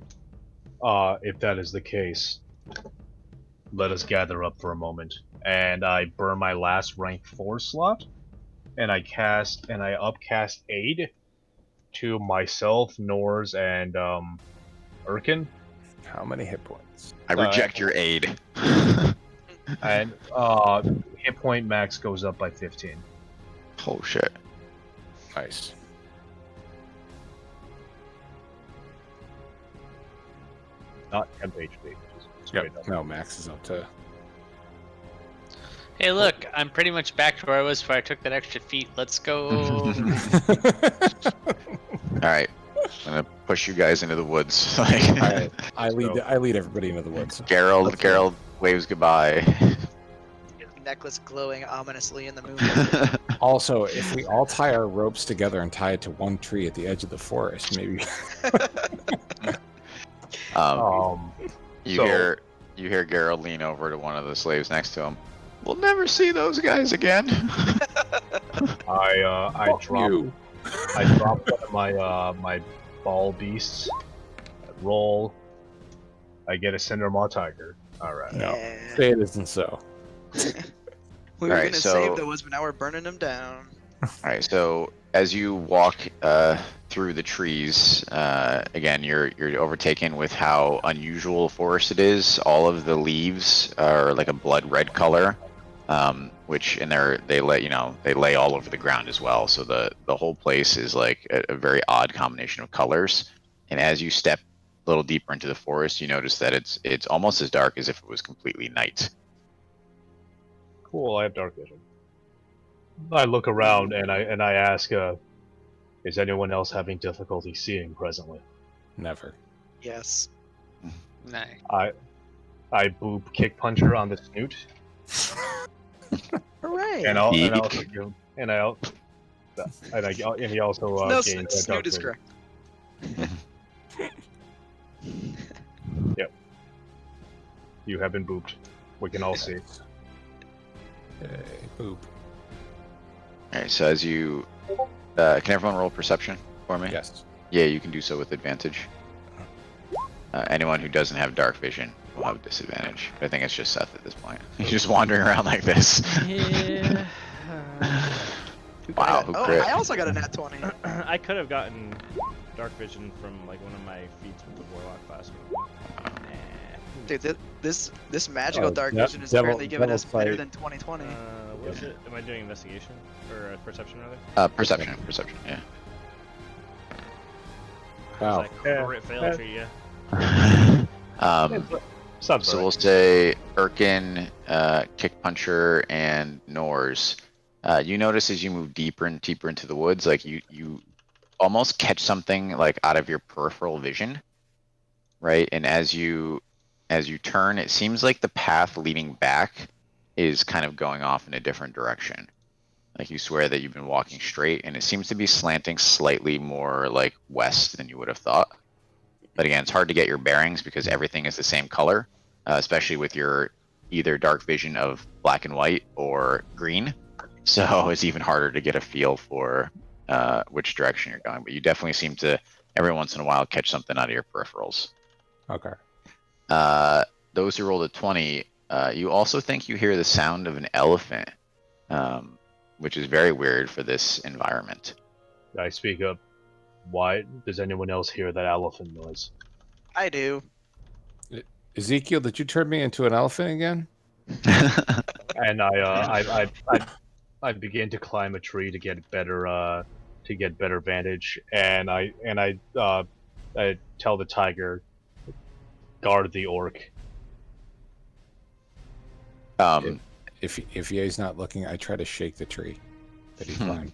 If that is the case, let us gather up for a moment. And I burn my last rank 4 slot, and I upcast Aid to myself, Nors, and Urkin. How many hit points? I reject your aid. And hit point max goes up by 15. Oh shit. Nice. Not temp HP. Just straight up. No, Max is up to. Hey, look, I'm pretty much back to where I was before I took that extra feat. Let's go. Alright. I'm gonna push you guys into the woods. Like, I lead everybody into the woods. Gerald waves goodbye. necklace glowing ominously in the moonlight. Also, if we all tie our ropes together and tie it to one tree at the edge of the forest, maybe. You So- hear Geralt lean over to one of the slaves next to him. We'll never see those guys again. I drop you. I drop one of my ball beasts. I roll. I get a Cindermaw Tiger. All right. No. Yeah. Say it isn't so. We were Alright, gonna so- save those, but now we're burning them down. All right, so as you walk through the trees, again, you're overtaken with how unusual forest it is. All of the leaves are like a blood red color, which they lay all over the ground as well. So the whole place is like a very odd combination of colors. And as you step a little deeper into the forest, you notice that it's almost as dark as if it was completely night. Cool. I have dark vision. I look around and I ask, is anyone else having difficulty seeing presently? Never. Yes. Nah. I boop kick puncher on the snoot, Hooray! and I'll Eek. also give and I and he also no, gains dark Snoot is vision. correct. You have been booped. We can all see. Hey, boop. All right, so as you can everyone roll perception for me? Yes. Yeah, you can do so with advantage. Anyone who doesn't have dark vision will have disadvantage. I think it's just Seth at this point. He's just wandering around like this. Yeah. Wow, who Oh, crit? I also got a nat 20. I could have gotten dark vision from like one of my feats with the warlock class. Nah. Dude, this magical Oh, dark de- vision is devil- apparently giving devil us better sight. than 2020. What is it? Am I doing investigation or perception rather? Perception, yeah. Wow. It's like crit fail tree, yeah. Sounds So right. we'll say Erkin, Kick Puncher, and Nors. You notice as you move deeper and deeper into the woods, like you almost catch something like out of your peripheral vision, right? And as you turn, it seems like the path leading back is kind of going off in a different direction. Like you swear that you've been walking straight, and it seems to be slanting slightly more like west than you would have thought. But again, it's hard to get your bearings because everything is the same color, especially with your either dark vision of black and white or green. So it's even harder to get a feel for which direction you're going. But you definitely seem to, every once in a while, catch something out of your peripherals. Okay. Those who rolled a 20, you also think you hear the sound of an elephant, which is very weird for this environment. I speak up. Why does anyone else hear that elephant noise? I do. Ezekiel, did you turn me into an elephant again? And I begin to climb a tree to get better vantage, and I tell the tiger, guard the orc. If Ye's not looking, I try to shake the tree that he climbed.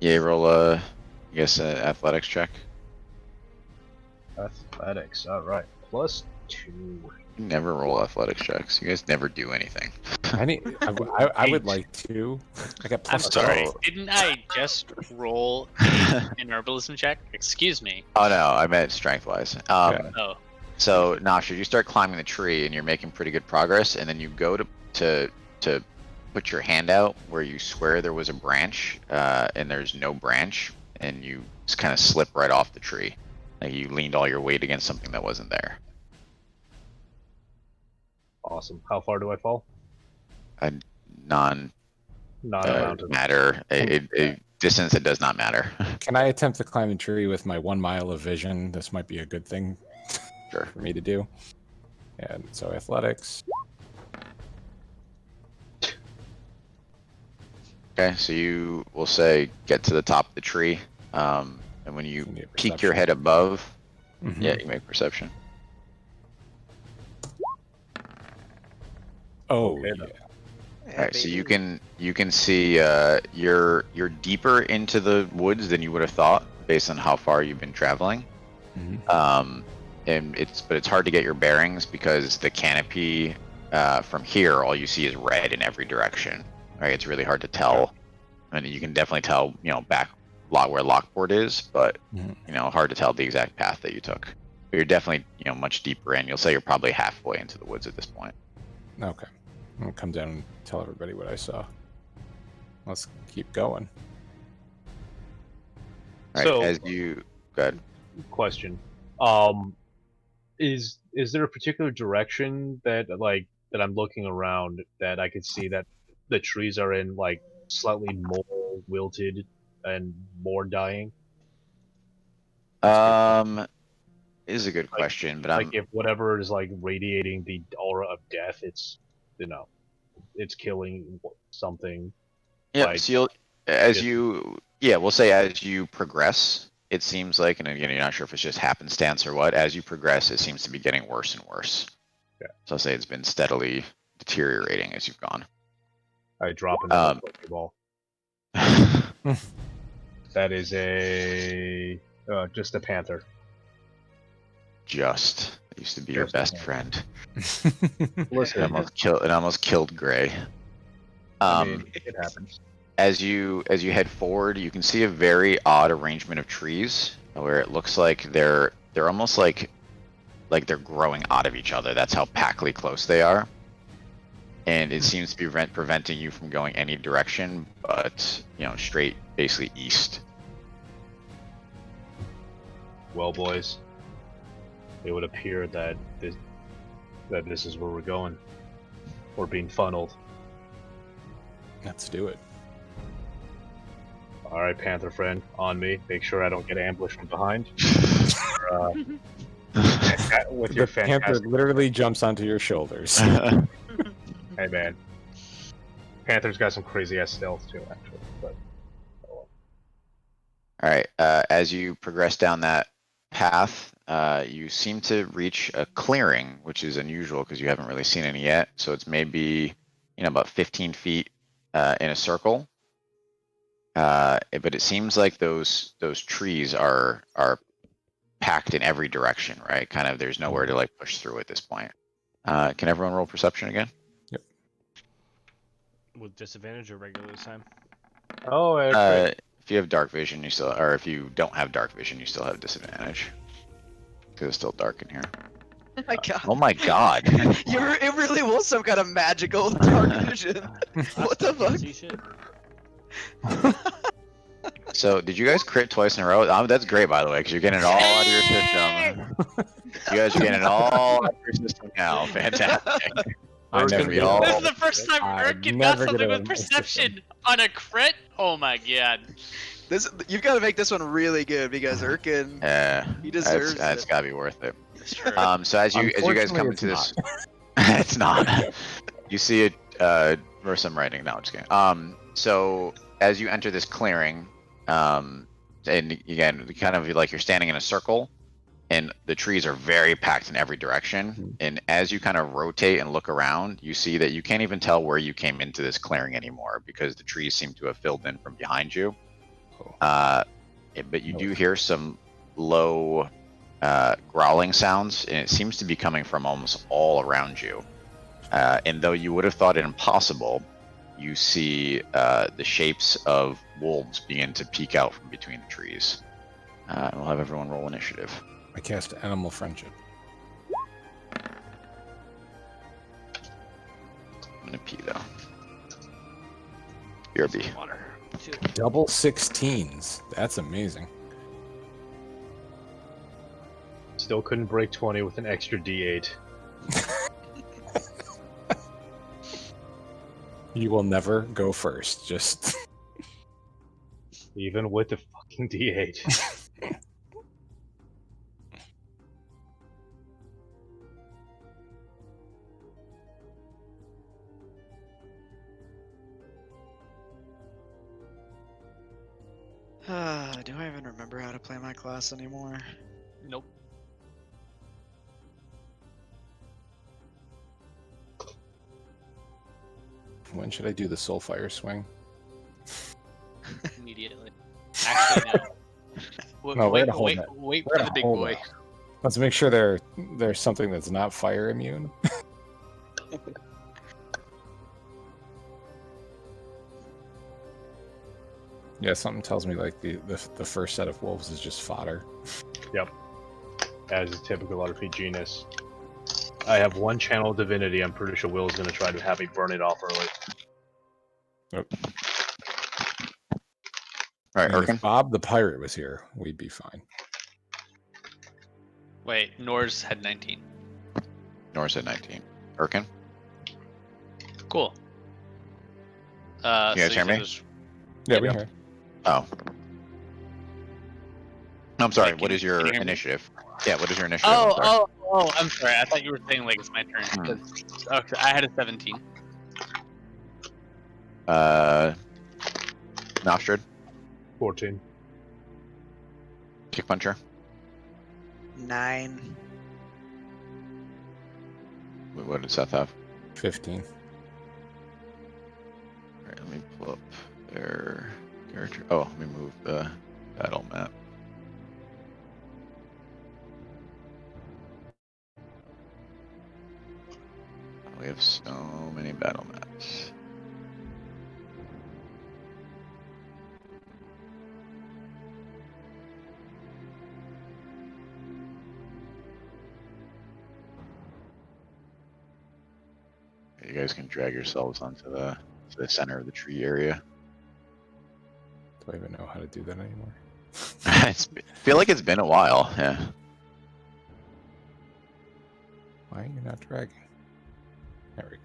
Yeah, roll a, I guess, athletics check. Athletics. All right. +2. You never roll athletics checks. You guys never do anything. I would like to. I got I'm plus sorry. 12. Didn't I just roll an herbalism check? Excuse me. Oh no, I meant strength-wise. Okay. Oh, So, Nasha, you start climbing the tree and you're making pretty good progress, and then you go to put your hand out where you swear there was a branch, and there's no branch, and you just kind of slip right off the tree. Like you leaned all your weight against something that wasn't there. Awesome. How far do I fall? A non Not amount of. matter, a distance that does not matter. Can I attempt to climb a tree with my 1 mile of vision? This might be a good thing Sure. for me to do. And so athletics. Okay, so you will say get to the top of the tree, and when you Give me a peek your perception. head above, Mhm. yeah, you make perception. Oh, Okay, yeah. Yeah, All right, so you baby. can see you're deeper into the woods than you would have thought based on how far you've been traveling. Mhm. And it's hard to get your bearings because the canopy from here, all you see is red in every direction. Right? It's really hard to tell. I mean, you can definitely tell, back where Lockport is, but hard to tell the exact path that you took. But you're definitely, much deeper in. You'll say you're probably halfway into the woods at this point. Okay. I'm gonna come down and tell everybody what I saw. Let's keep going. All right, So- as you go ahead. Question. Is there a particular direction that I'm looking around that I could see that the trees are in slightly more wilted and more dying? Is a good question, but I'm If whatever is radiating the aura of death, it's it's killing something. yeah. So we'll say as you progress, it seems like, and again, you're not sure if it's just happenstance or what. As you progress, it seems to be getting worse and worse. Yeah. So I'll say it's been steadily deteriorating as you've gone. I drop another Pokeball. That is just a panther. Just it used to be your Just a best panther. friend. Listen, It almost killed Gray. I mean, it happens. As you head forward, you can see a very odd arrangement of trees where it looks like they're almost like they're growing out of each other. That's how packly close they are. And it seems to be preventing you from going any direction, but straight basically east. Well, boys, it would appear that this is where we're going. We're being funneled. Let's do it. All right, Panther friend, on me. Make sure I don't get ambushed from behind. With your The panther fantastic. literally jumps onto your shoulders. Hey, man. Panther's got some crazy ass stealth too, actually. But All right. As you progress down that path, you seem to reach a clearing, which is unusual because you haven't really seen any yet. So it's maybe about 15 feet in a circle. But it seems like those trees are packed in every direction, right? Kind of, there's nowhere to push through at this point. Can everyone roll perception again? With disadvantage or regular this time? oh, okay. If you have dark vision, or if you don't have dark vision, you still have disadvantage because it's still dark in here. Oh my god. Oh my god! It really was some kind of magical dark vision. What the fuck? See shit? So, did you guys crit twice in a row? That's great, by the way, because you're getting it all out of your system. You guys are getting it all out of your system now. Fantastic. I never We get all- it. This is the first time I Erkin got never get something it with on my perception on a crit. Oh my god. You've got to make this one really good because Erkin, Yeah, he deserves that's it. gotta be worth it. That's true. So as you guys come into this, it's not. You see it, or some writing. No, I'm just kidding. So as you enter this clearing, and again, kind of like you're standing in a circle, and the trees are very packed in every direction. And as you kind of rotate and look around, you see that you can't even tell where you came into this clearing anymore because the trees seem to have filled in from behind you. But you do hear some low growling sounds, and it seems to be coming from almost all around you. And though you would have thought it impossible, you see the shapes of wolves begin to peek out from between the trees. We'll have everyone roll initiative. I cast Animal Friendship. I'm gonna pee though. BRB. Water. Double 16s. That's amazing. Still couldn't break 20 with an extra D8. You will never go first. Just Even with the fucking D8. Do I even remember how to play my class anymore? Nope. when should I do the Soulfire swing? Immediately. Actually, no. No, we're gonna hold that. Wait We're for the gonna big hold boy. that. Let's make sure there's something that's not fire immune. Yeah, something tells me like the first set of wolves is just fodder. Yep. As is typical RPG-ness. I have one channel divinity. I'm pretty sure Will's gonna try to have me burn it off early. Nope. All right, I mean, if Erkin. Bob the pirate was here, we'd be fine. Wait, Nor's had 19. Norris at 19. Erkin. Cool. You guys hear said me? it was- Yeah, Yep. we hear. Oh. No, I'm sorry. Wait, What can is you your hear me? initiative? Yeah, what is your initiative? I'm sorry. I'm sorry. I thought you were saying like it's my turn. Hmm. 'Cause- okay, I had a 17. Nostrid, 14. Kick Puncher. 9. What did Seth have? 15. Alright, let me pull up their character. Oh, let me move the battle map. We have so many battle maps. You guys can drag yourselves onto the center of the tree area. Do I even know how to do that anymore? I feel like it's been a while. Yeah. Why are you not dragging? There we go.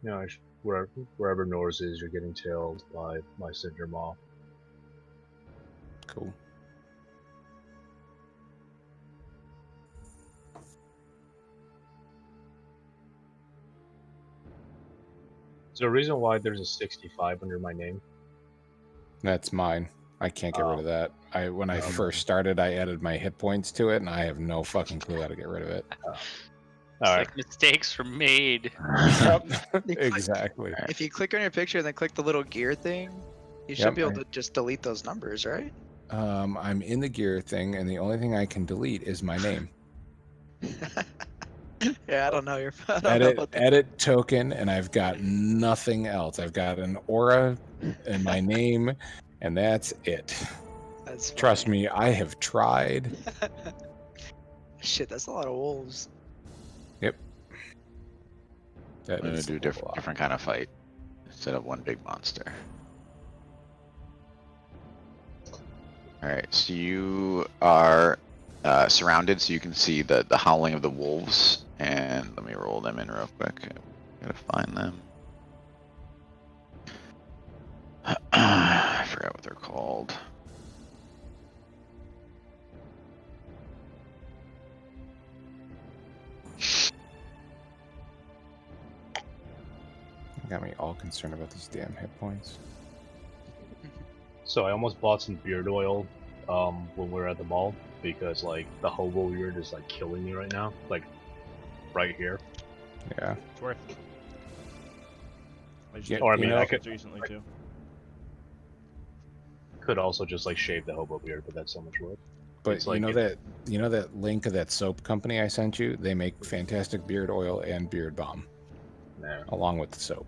No, wherever Nor's is, you're getting tailed by my Cinder Maw. Cool. Is there a reason why there's a 65 under my name? That's mine. I can't get rid of that. When I first started, I added my hit points to it, and I have no fucking clue how to get rid of it. It's like mistakes were made. Exactly. If you click on your picture and then click the little gear thing, you should Yep. be able to just delete those numbers, right? I'm in the gear thing, and the only thing I can delete is my name. Yeah, I don't know. I don't know about that. Edit token, and I've got nothing else. I've got an aura and my name, and that's it. That's Trust funny. me, I have tried. Shit, that's a lot of wolves. Yep. That I'm gonna is do a lot. different kind of fight instead of one big monster. All right, so you are surrounded, so you can see the howling of the wolves. And let me roll them in real quick. Gotta find them. I forgot what they're called. Got me all concerned about these damn hit points. So I almost bought some beard oil when we were at the mall because like the hobo beard is like killing me right now, like right here. Yeah. It's worth it. I just Yeah, did or I mean, I it could recently too. could also just like shave the hobo beard, but that's so much work. But It's like you know that link of that soap company I sent you? They make fantastic beard oil and beard balm Nah. along with the soap.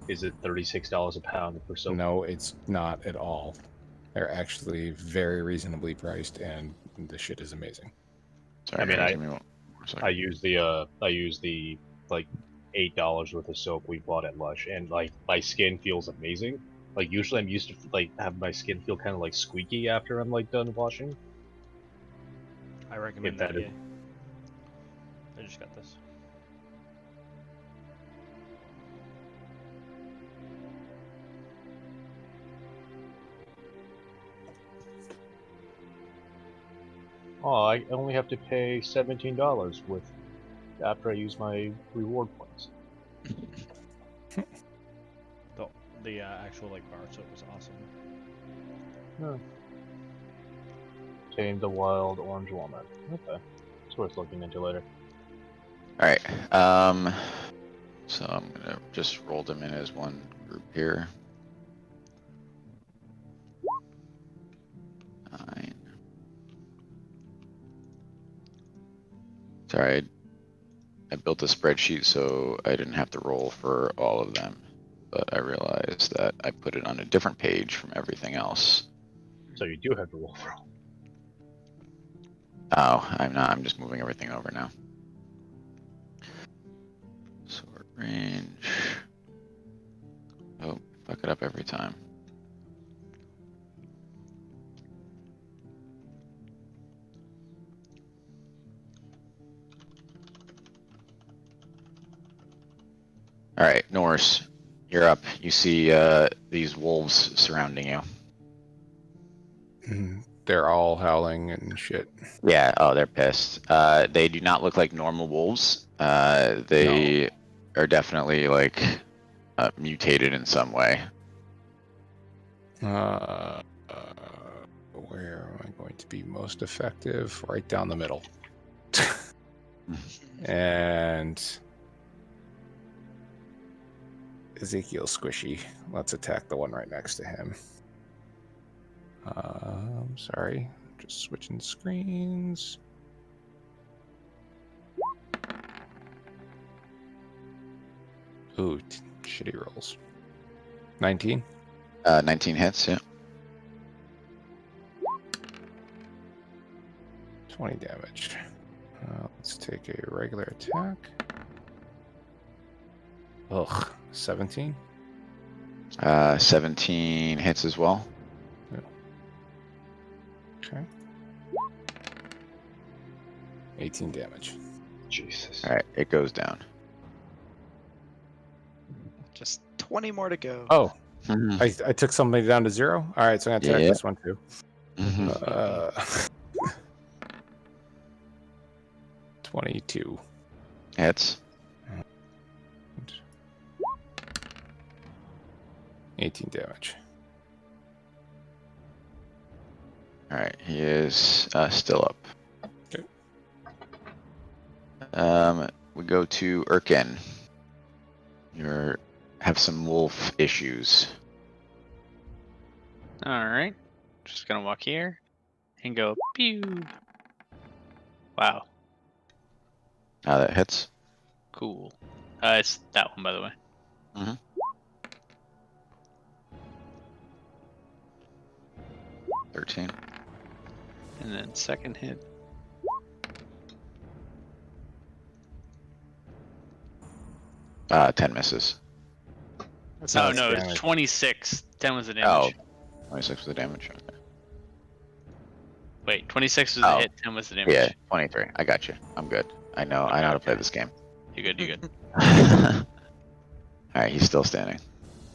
Is it $36 a pound for soap? No, it's not at all. They're actually very reasonably priced, and the shit is amazing. Sorry, I mean, guys, give me one more second. I use the like $8 worth of soap we bought at Lush, and like my skin feels amazing. Like usually I'm used to like have my skin feel kind of like squeaky after I'm like done washing. I recommend If that. that Yeah. is- I just got this. Oh, I only have to pay $17 with after I use my reward points. The actual like bar soap was awesome. Tame the wild orange walnut. Okay, it's worth looking into later. All right. So I'm gonna just roll them in as one group here. 9. Sorry, I built a spreadsheet so I didn't have to roll for all of them, but I realized that I put it on a different page from everything else. So you do have to roll for all. Oh, I'm not. I'm just moving everything over now. Sword range. Oh, fuck it up every time. All right, Norse, you're up. You see these wolves surrounding you. They're all howling and shit. Yeah. Oh, they're pissed. They do not look like normal wolves. They are definitely like mutated in some way. Where am I going to be most effective? Right down the middle. And Ezekiel Squishy. Let's attack the one right next to him. I'm sorry. Just switching screens. Ooh, shitty rolls. 19? 19 hits, yeah. 20 damage. Let's take a regular attack. Ugh, 17? 17 hits as well. Okay. 18 damage. Jesus. All right, it goes down. Just 20 more to go. Oh, Mhm. I took somebody down to 0? Alright, so I'm gonna attack Yeah. this one too. Mhm. 22. Hits. 18 damage. All right, he is still up. Okay. We go to Erkin. You have some wolf issues. All right. Just gonna walk here and go pew. Wow. That hits. Cool. It's that one, by the way. Mhm. 13. And then second hit. 10 misses. That's Oh not no, it's damage. 26. 10 was the Oh, damage. 26 was the damage. Okay. Wait, 26 was the Oh. hit. 10 was the damage. Yeah, 23. I got you. I'm good. I know how to play this game. You good? You good? All right, he's still standing.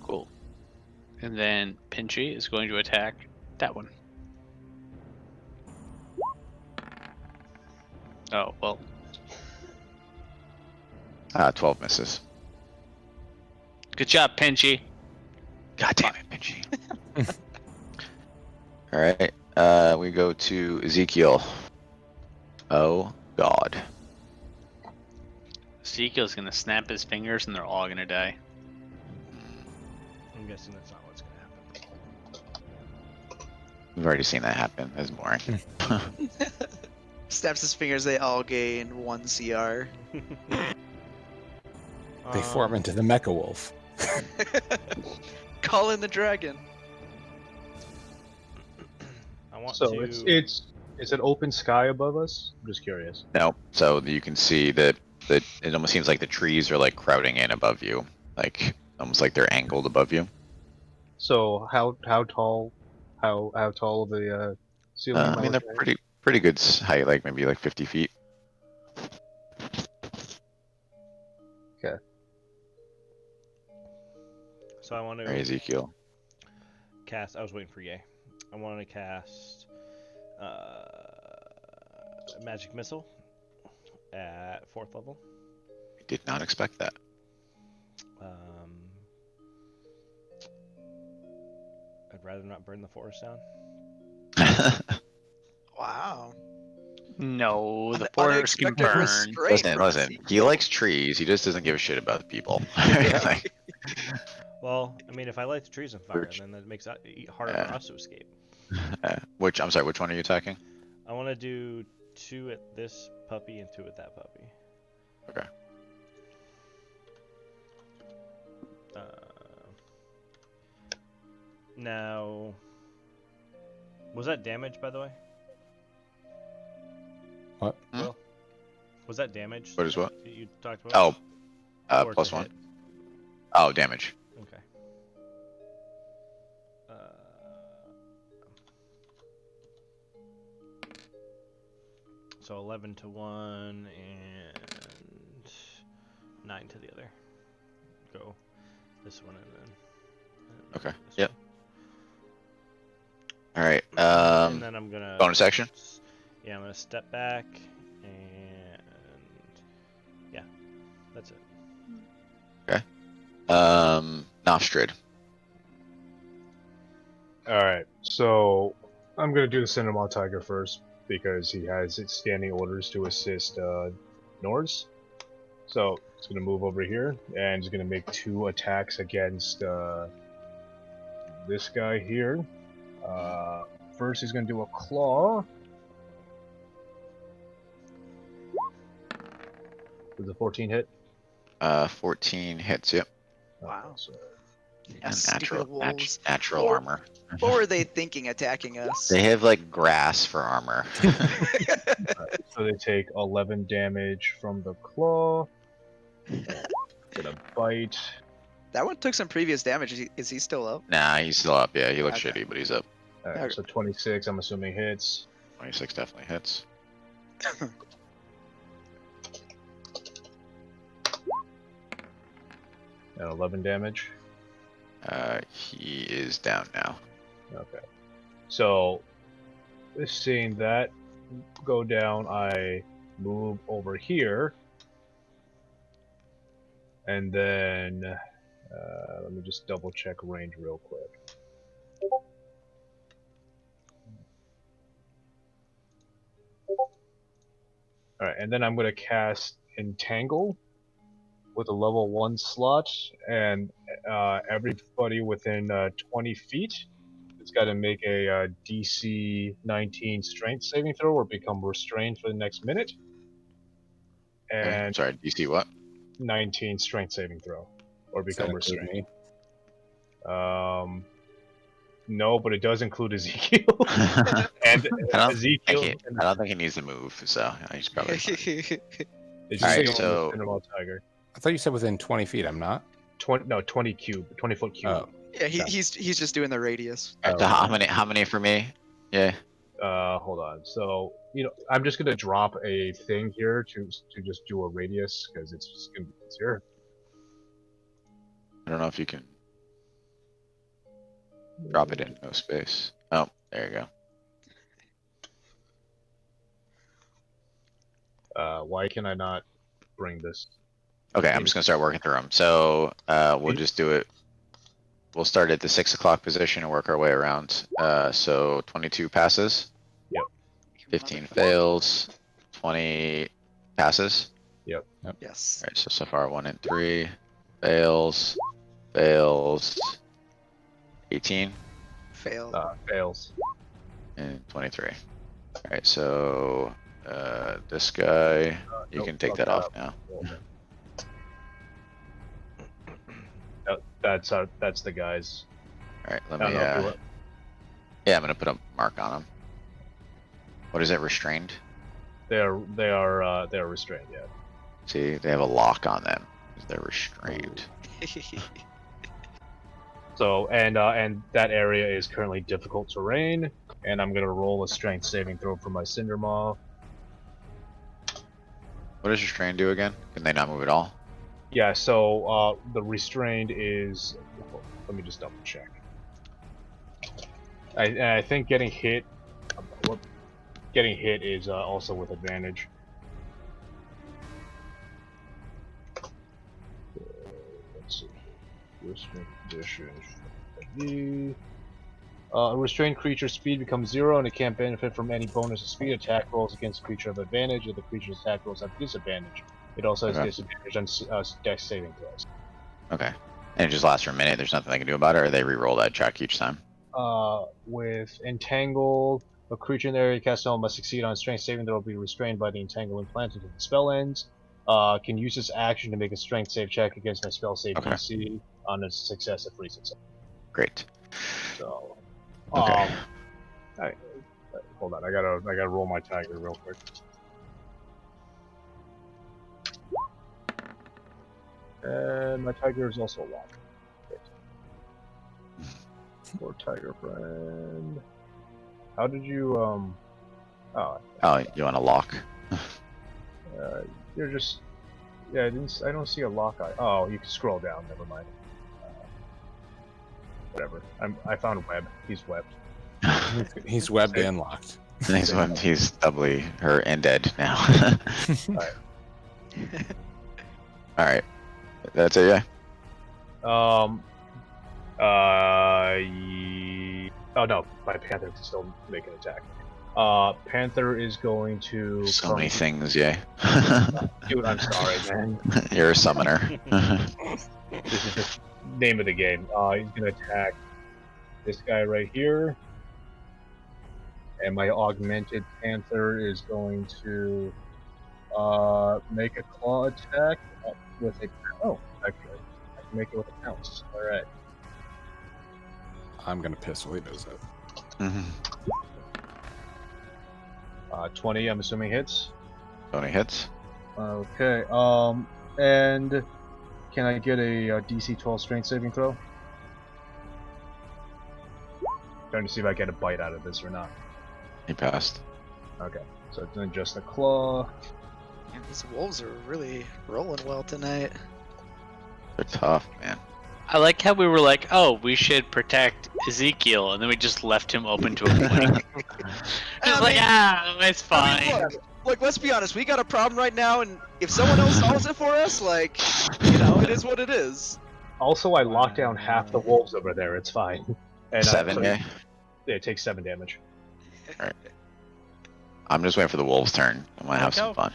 Cool. And then Pinchy is going to attack that one. Oh well. 12 misses. Good job, Pinchy. God damn it, Pinchy. All right, we go to Ezekiel. Oh God. Ezekiel's gonna snap his fingers and they're all gonna die. I'm guessing that's not what's gonna happen. We've already seen that happen. That's boring. Snaps his fingers, they all gain 1 CR. They form into the Mecha Wolf. Call in the dragon. I want So to. it's is it open sky above us? I'm just curious. No, so you can see that it almost seems like the trees are like crowding in above you, like almost like they're angled above you. So how tall of the ceiling? am I mean, they're looking at? pretty good height, like maybe like 50 feet. So I want Or to Ezekiel. cast. I was waiting for Yay. I want to cast magic missile at 4th level. I did not expect that. I'd rather not burn the forest down. Wow. No, the An forest can unexpected burn. restraint from listen. He Ezekiel. likes trees. He just doesn't give a shit about the people. Like, Well, I mean, if I light the trees on fire, Which- then that makes it harder for us to escape. I'm sorry. Which one are you attacking? I want to do 2 at this puppy and 2 with that puppy. Okay. Now, was that damage, by the way? What? Will? Was that damage? What is what? that you talked about? Oh, Or plus to 1. hit? Oh, damage. Okay. So 11 to one and 9 to the other. Go this one and then. Okay, this yep. one. All right. And then I'm gonna bonus action? Yeah, I'm gonna step back and yeah, that's it. Nostrid. Alright, so I'm gonna do the Cinema Tiger first because he has its standing orders to assist Norse. So he's gonna move over here and he's gonna make 2 attacks against this guy here. First he's gonna do a claw. Does a 14 hit? 14 hits. Yep. Wow. So And Stupid wolves. natural What- armor. What were they thinking attacking us? They have like grass for armor. So they take 11 damage from the claw. Gonna bite. That one took some previous damage. Is he still up? Nah, he's still up. Yeah, he looks Okay. shitty, but he's up. Alright, Okay. so 26, I'm assuming hits. 26 definitely hits. And 11 damage. He is down now. Okay. So, seeing that go down, I move over here. And then, let me just double check range real quick. Alright, and then I'm going to cast Entangle with a level 1 slot, and everybody within 20 feet has got to make a DC 19 strength saving throw or become restrained for the next minute. Okay. And Sorry, DC what? 19 strength saving throw or Does that become include restrained. me? No, but it does include Ezekiel. And Ezekiel. I don't think he needs to move, so he's probably fine. Ezekiel Alright, so- and the Cinema Tiger. I thought you said within 20 feet. I'm not. 20 foot cube. Oh. Yeah, he's just doing the radius. So how many for me? Yeah. Hold on. So, I'm just gonna drop a thing here to just do a radius because it's just gonna be easier. I don't know if you can drop it in no space. Oh, there you go. Why can I not bring this? Okay, I'm just gonna start working through them. So we'll just do it. We'll start at the 6 o'clock position and work our way around. So 22 passes. Yep. 15 fails. 20 passes. Yes. Alright, so far 1 and 3 fails. Fails. 18 Fail. Fails. and 23. Alright, so this guy, you Nope, can take fuck that that off up. now. That's the guys. Alright, let I me don't know if you yeah, I'm gonna put a mark on him. What is it, restrained? they are restrained. Yeah. See, they have a lock on them. They're restrained. So and that area is currently difficult terrain, and I'm gonna roll a strength saving throw for my Cinder Maw. What does restrained do again? Can they not move at all? Yeah. So the restrained is. Let me just double check. I think getting hit. Getting hit is also with advantage. Let's see. Restrained condition. A restrained creature's speed becomes 0 and it can't benefit from any bonus of speed attack rolls against a creature of advantage, or the creature's attack rolls have disadvantage. It also has Okay. disadvantage on dex saving throws. Okay. And it just lasts for a minute. There's nothing they can do about it, or they re-roll that check each time. With Entangle, A creature in the area cast spell must succeed on a strength saving that will be restrained by the entangling plant until the spell ends. Can use this action to make a strength save check against my spell save Okay. DC on a success of 3 success. Great. So, Okay. alright, hold on, I gotta roll my tiger real quick. And my tiger is also a lock. Poor tiger friend. How did you Oh, You want to lock? you're just yeah. I don't see a lock eye. Oh, you can scroll down. Never mind. Whatever. I found web. He's webbed. He's webbed and locked. He's doubly her and dead now. All right. That's it. Yeah. Oh no, my panther can still make an attack. Panther is going to. So many things. Yeah. Dude, I'm sorry, man. You're a summoner. This is just name of the game. He's gonna attack this guy right here, and my augmented panther is going to make a claw attack with a. Oh, actually, I can make it with a pounce. All right. I'm gonna piss while he does it. 20. I'm assuming hits. 20 hits. Okay. And can I get a DC 12 strength saving throw? Trying to see if I get a bite out of this or not. He passed. Okay. So it's then just a claw. Man, these wolves are really rolling well tonight. They're tough, man. I like how we were like, oh, we should protect Ezekiel, and then we just left him open to a point. Just like, it's fine. I mean, look, let's be honest. We got a problem right now, and if someone else solves it for us, like, you know, it is what it is. Also, I locked down half the wolves over there. It's fine. And 7, yeah. Yeah, it takes 7 damage. Alright. I'm just waiting for the wolves' turn. I might have some fun.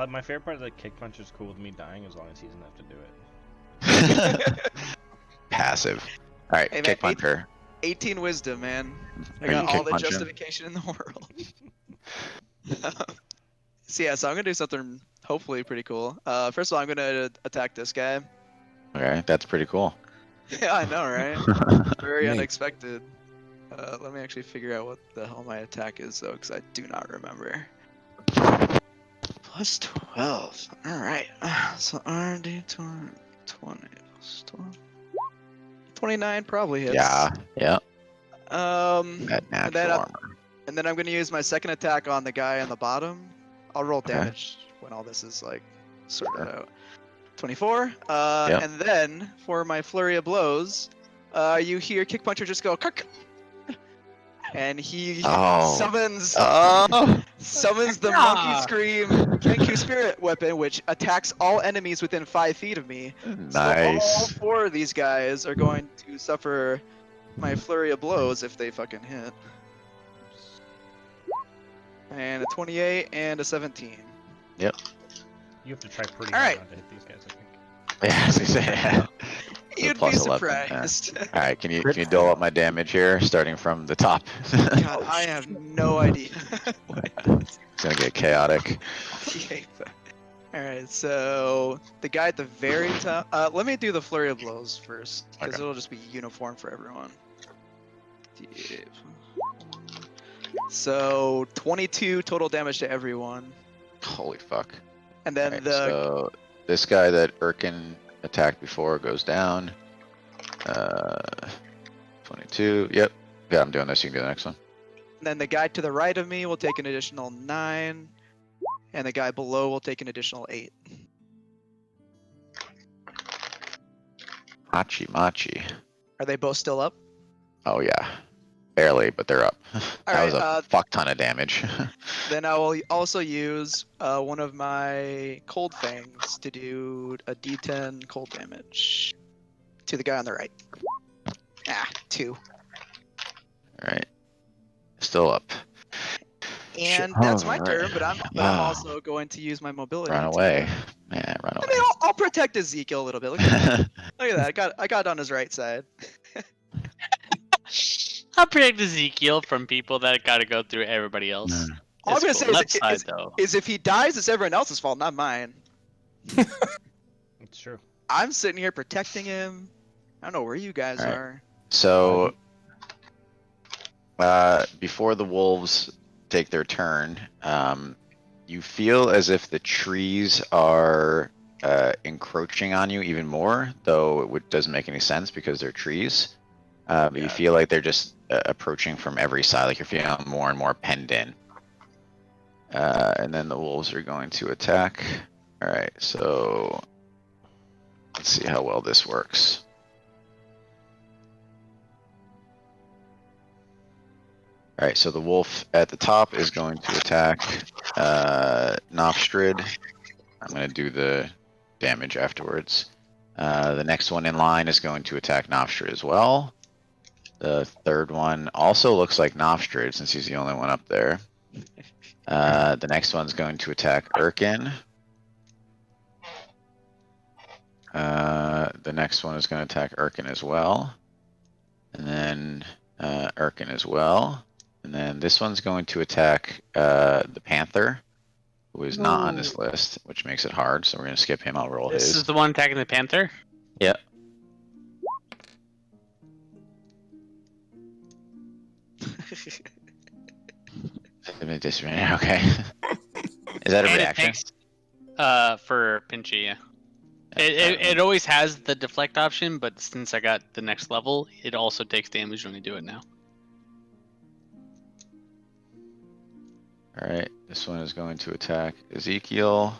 My favorite part is that Kick Puncher's cool with me dying as long as he doesn't have to do it. Passive. Alright, Hey, kick man, puncher. 18 wisdom, man. I Are you got all kick the punching? justification in the world. So I'm gonna do something hopefully pretty cool. First of all, I'm gonna attack this guy. Okay, that's pretty cool. Yeah, I know, right? Very Neat. unexpected. Let me actually figure out what the hell my attack is, though, because I do not remember. Plus 12. Alright. So RD 20 plus 12. 29 probably hits. Yeah, yeah. And That then, natural armor. and then I'm going to use my second attack on the guy on the bottom. I'll roll Okay. damage when all this is, like, sorted out. 24. Yep. And then, for my flurry of blows, you hear Kick Puncher just go, Kark! And he summons the Monkey Scream Kenku Spirit weapon, which attacks all enemies within 5 feet of me. Nice. So all 4 of these guys are going to suffer my flurry of blows if they fucking hit. And a 28 and a 17. You have to try pretty All hard right. not to hit these guys, I think. Yeah, as we say, yeah. You'd be Plus 11, yeah. surprised. Alright, can you dole up my damage here, starting from the top? God, I have no idea. It's gonna get chaotic. Alright, so the guy at the very top. Let me do the flurry of blows first, because Okay. it'll just be uniform for everyone. So 22 total damage to everyone, Holy fuck. and then Alright, the so this guy that Erkin attacked before goes down. 22. Yep. Yeah, I'm doing this. You can do the next one. guy to the right of me will take an additional 9, and the guy below will take an additional 8. Machi. Are they both still up? Oh yeah. Barely, but they're up. That was a Alright, fuck ton of damage. then I will also use one of my cold fangs to do a d10 cold damage to the guy on the right. 2. Alright. Still up. And that's my Alright. turn, but I'm also going to use my mobility. Run away. Man, run I away. mean, I'll protect Ezekiel a little bit. Look at that. Look at that. I got on his right side. I'll protect Ezekiel from people that got to go through everybody else. All I'm It's gonna cool. say Left side though. is if he dies, it's everyone else's fault, not mine. It's true. I'm sitting here protecting him. I don't know where you guys Alright. are. So, before the wolves take their turn, you feel as if the trees are encroaching on you even more, though doesn't make any sense because they're trees. But you feel like they're just approaching from every side, like you're feeling more and more penned in. And then the wolves are going to attack. Alright, so let's see how well this works. Alright, so the wolf at the top is going to attack Nofstrid. I'm going to do the damage afterwards. The next one in line is going to attack Nofstrid as well. The third one also looks like Nofstrid since he's the only one up there. The next one's going to attack Erkin. The next one is going to attack Erkin as well. And then Erkin as well. And then this one's going to attack the Panther, who is not on this list, which makes it hard. So we're going to skip him. I'll roll This his. is the one attacking the Panther? Yep. Okay. Is that a And it reaction? takes, for Pinchy, yeah. It always has the deflect option, but since I got the next level, it also takes damage when you do it now. Alright, this one is going to attack Ezekiel.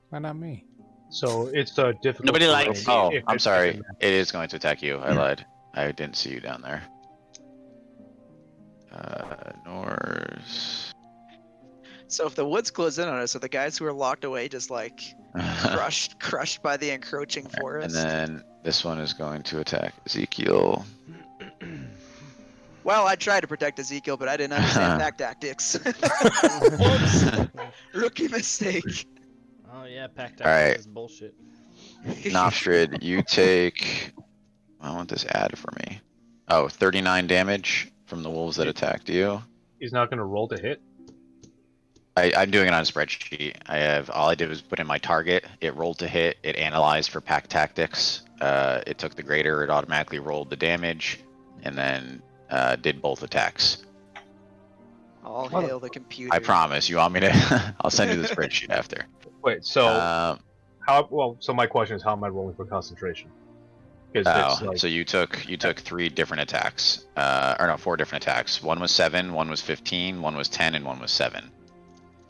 Why not me? So it's difficult. Nobody to likes roll you. Oh, if I'm it- sorry. if it- It is going to attack you. I lied. I didn't see you down there. Norse. So if the woods close in on us, are the guys who are locked away just like crushed by the encroaching And forest? then this one is going to attack Ezekiel. Well, I tried to protect Ezekiel, but I didn't understand pack tactics. Whoops. Rookie mistake. Oh yeah, pack All right. tactics is bullshit. Nofstrid, you take. I want this ad for me. Oh, 39 damage from the wolves that attacked you. He's not going to roll to hit. I'm doing it on a spreadsheet. All I did was put in my target. It rolled to hit. It analyzed for pack tactics. It took the greater. It automatically rolled the damage, and then did both attacks. All hail the computer. I promise. You want me to? I'll send you the spreadsheet after. Wait, so Um, So my question is, how am I rolling for concentration? Because it's like, so you took 3 different attacks, or no, 4 different attacks. One was 7, one was 15, one was 10, and one was 7.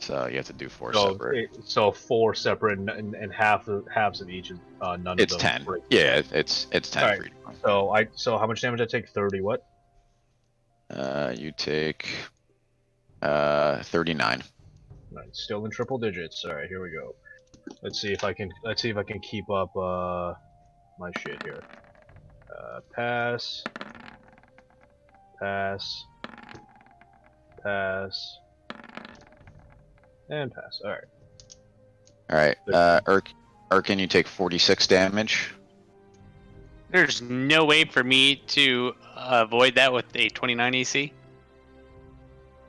So you have to do 4 separate. so 4 separate and halves of each. None of them. It's 10. break. Yeah, it's 10 Alright. for each one. So how much damage did I take? 30. What? You take 39. Right, still in triple digits. All right, here we go. Let's see if I can keep up my shit here. Pass. Pass. Pass. And pass. All right. All right, Erkin, you take 46 damage. There's no way for me to avoid that with a 29 AC.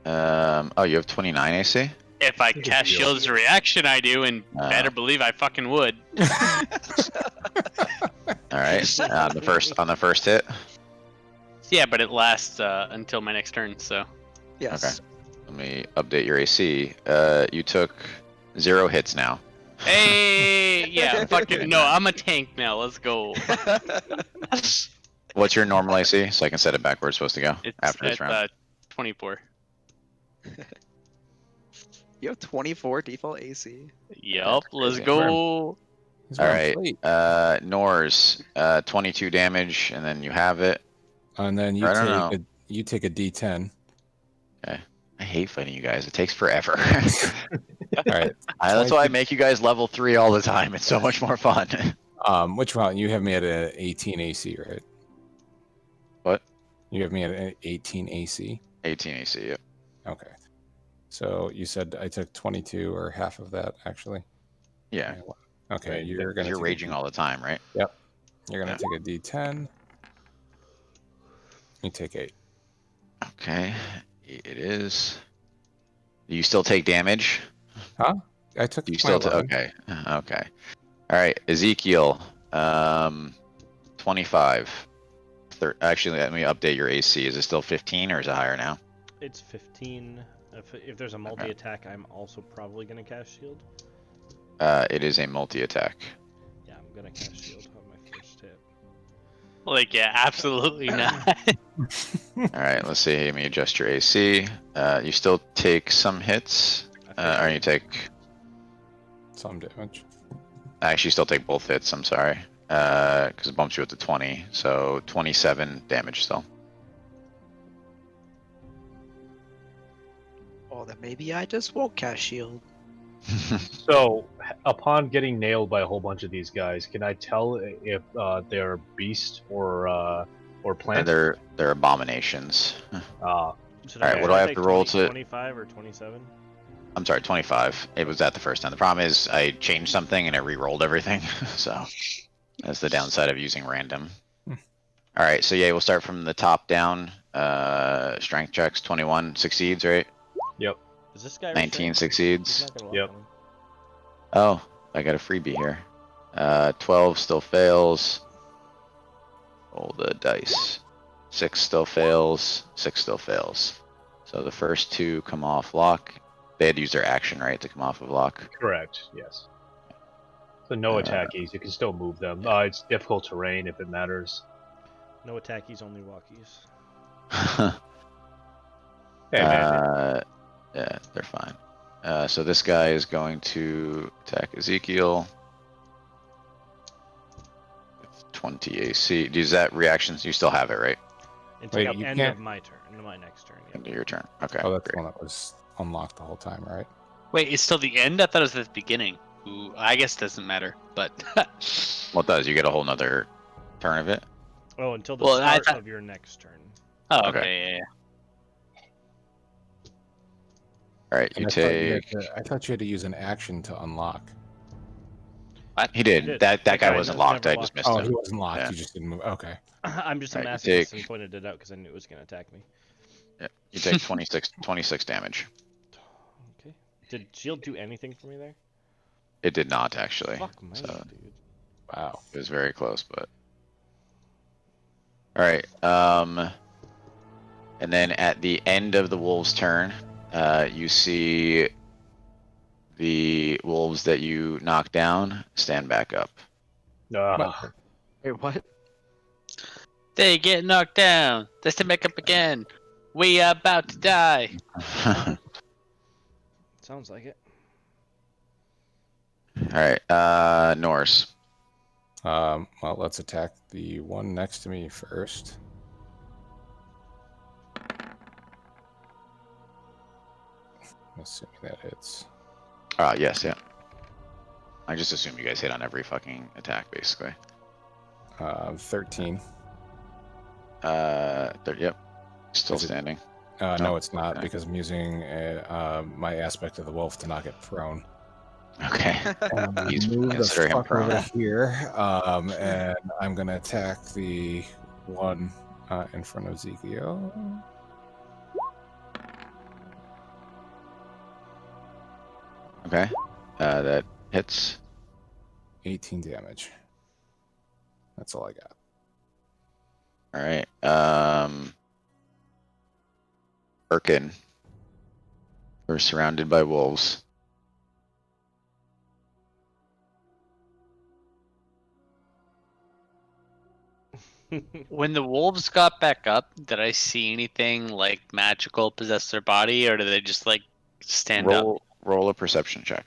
Oh, you have 29 AC. If I can cast deal. Shield's reaction, I do, and better believe I fucking would. All right, on the first hit. Yeah, but it lasts until my next turn, so. Yes. Let me update your AC. You took 0 hits now. Hey, yeah, fucking no, I'm a tank now. Let's go. What's your normal AC? So I can set it back where it's supposed to go It's after this at round. 24. You have 24 default AC. Yup, let's crazy. go. He's All running right, late. Norse, 22 damage, and then you have it. And then you I don't take a D10. I hate fighting you guys. It takes forever. All right. That's why I make you guys level 3 all the time. It's so much more fun. Which one? You have me at an 18 AC, right? What? You have me at an 18 AC. 18 AC. Yep. Okay. So you said I took 22 or half of that, actually. Yeah. Okay. Right, You're gonna. You're raging all the time, right? You're gonna take a D10. You take 8. Okay, it is. You still take damage? I took You my still 11. okay. Okay. All right, Ezekiel. 25. Actually, let me update your AC. Is it still 15 or is it higher now? It's 15. If there's a multi attack, I'm also probably gonna cast shield. It is a multi-attack. Yeah, I'm gonna cast shield on my first hit. Like, yeah, absolutely not. All right, let's see. Let me adjust your AC. You still take some hits. Or you take. Some damage. Actually, you still take both hits. I'm sorry. Because it bumps you up to 20. So 27 damage still. Oh, then maybe I just won't cast shield. So, upon getting nailed by a whole bunch of these guys, can I tell if they're beast or plant? They're abominations. Should Alright, I, what should do I have take to roll 20, to- 25 or 27? I'm sorry, 25. It was that the first time. The problem is I changed something and it re-rolled everything. So that's the downside of using random. All right, so yeah, we'll start from the top down. Strength checks, 21 succeeds, right? Yep. Is this guy 19 restrained? He's succeeds. not gonna walk Yep. on him. Oh, I got a freebie here. 12 still fails. Roll the dice. 6 still fails. 6 still fails. So the first 2 come off lock. They had to use their action, right, to come off of lock. Correct. Yes. So no attackies. You can still move them. It's difficult terrain if it matters. No attackies, only walkies. Hey man. Yeah, they're fine. So this guy is going to attack Ezekiel. With 20 AC. Use that reactions. You still have it, right? Until Wait, the you end can't- of my turn. Into my next turn. Yep. Into your turn. Okay. Oh, that's great. the one that was unlocked the whole time, right? Wait, it's still the end? I thought it was at the beginning. Ooh, I guess it doesn't matter, but. Well, it does. You get a whole nother turn of it. Oh, until the Well, I start thought- of your next turn. Oh, Okay. okay, yeah. All right, And you I thought you take. had to- I thought you had to use an action to unlock. He did. did. That That guy guy wasn't never locked. I just missed Oh, him. he wasn't locked. Yeah. You just didn't move. Okay. I'm just a Alright, you masochist and take- pointed it out because I knew it was gonna attack me. Yeah, you take 26 damage. Okay. Did shield do anything for me there? It did not actually. Fuck me, So dude. Wow. it was very close, but. All right. And then at the end of the wolves' turn, you see the wolves that you knocked down stand back up. Wait, what? They get knocked down. They stand back up again. We are about to die. Sounds like it. All right, Norse. Well, let's attack the one next to me first. Assuming that hits. Yes, yeah. I just assume you guys hit on every fucking attack, basically. 13. Yep. Still Is it- standing. No, No, it's not okay. because I'm using my aspect of the wolf to not get prone. Okay. He's Move the consider him fuck over prone. here, and I'm gonna attack the one in front of Ezekiel. Okay. That hits. 18 damage. That's all I got. All right. Birkin. We're surrounded by wolves. When the wolves got back up, did I see anything like magical possess their body, or did they just like stand up? Roll a perception check.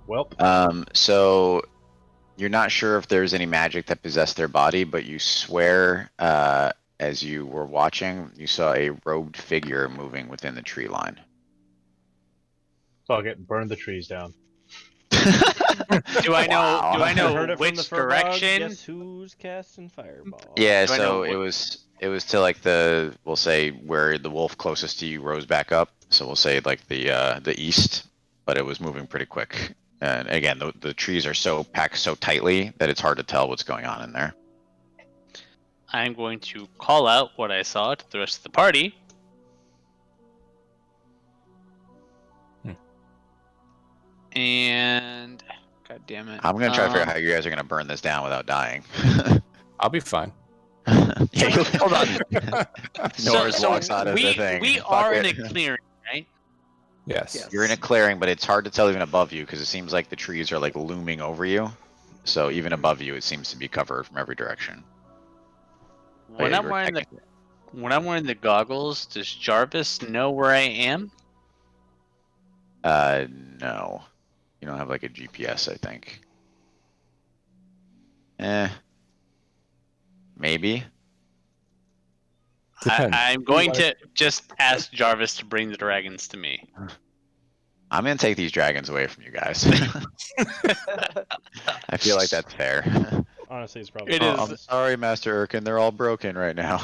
Welp. So you're not sure if there's any magic that possessed their body, but you swear, as you were watching, you saw a robed figure moving within the tree line. Fuck it. Burn the trees down. Do I know? Wow. Do I know Heard it from the which Furbolg. direction? Guess who's casting fireball? Yeah, Do I know so what- it was to like we'll say where the wolf closest to you rose back up. So we'll say like the east, but it was moving pretty quick. And again, the trees are so packed so tightly that it's hard to tell what's going on in there. I'm going to call out what I saw to the rest of the party. And god damn it. I'm gonna try to figure out how you guys are gonna burn this down without dying. I'll be fine. Yeah, hold on. Norris walks out of we, the thing. We Fuck are in it. a clearing, right? Yes. Yes. You're in a clearing, but it's hard to tell even above you because it seems like the trees are like looming over you. So even above you, it seems to be covered from every direction. But When yeah, I'm you're wearing technically- the goggles, does Jarvis know where I am? No. You don't have like a GPS, I think. Maybe. Depends. I'm going to just ask Jarvis to bring the dragons to me. I'm gonna take these dragons away from you guys. I feel like that's fair. Honestly, it's probably. It Oh, is. I'm sorry, Master Erkin. They're all broken right now.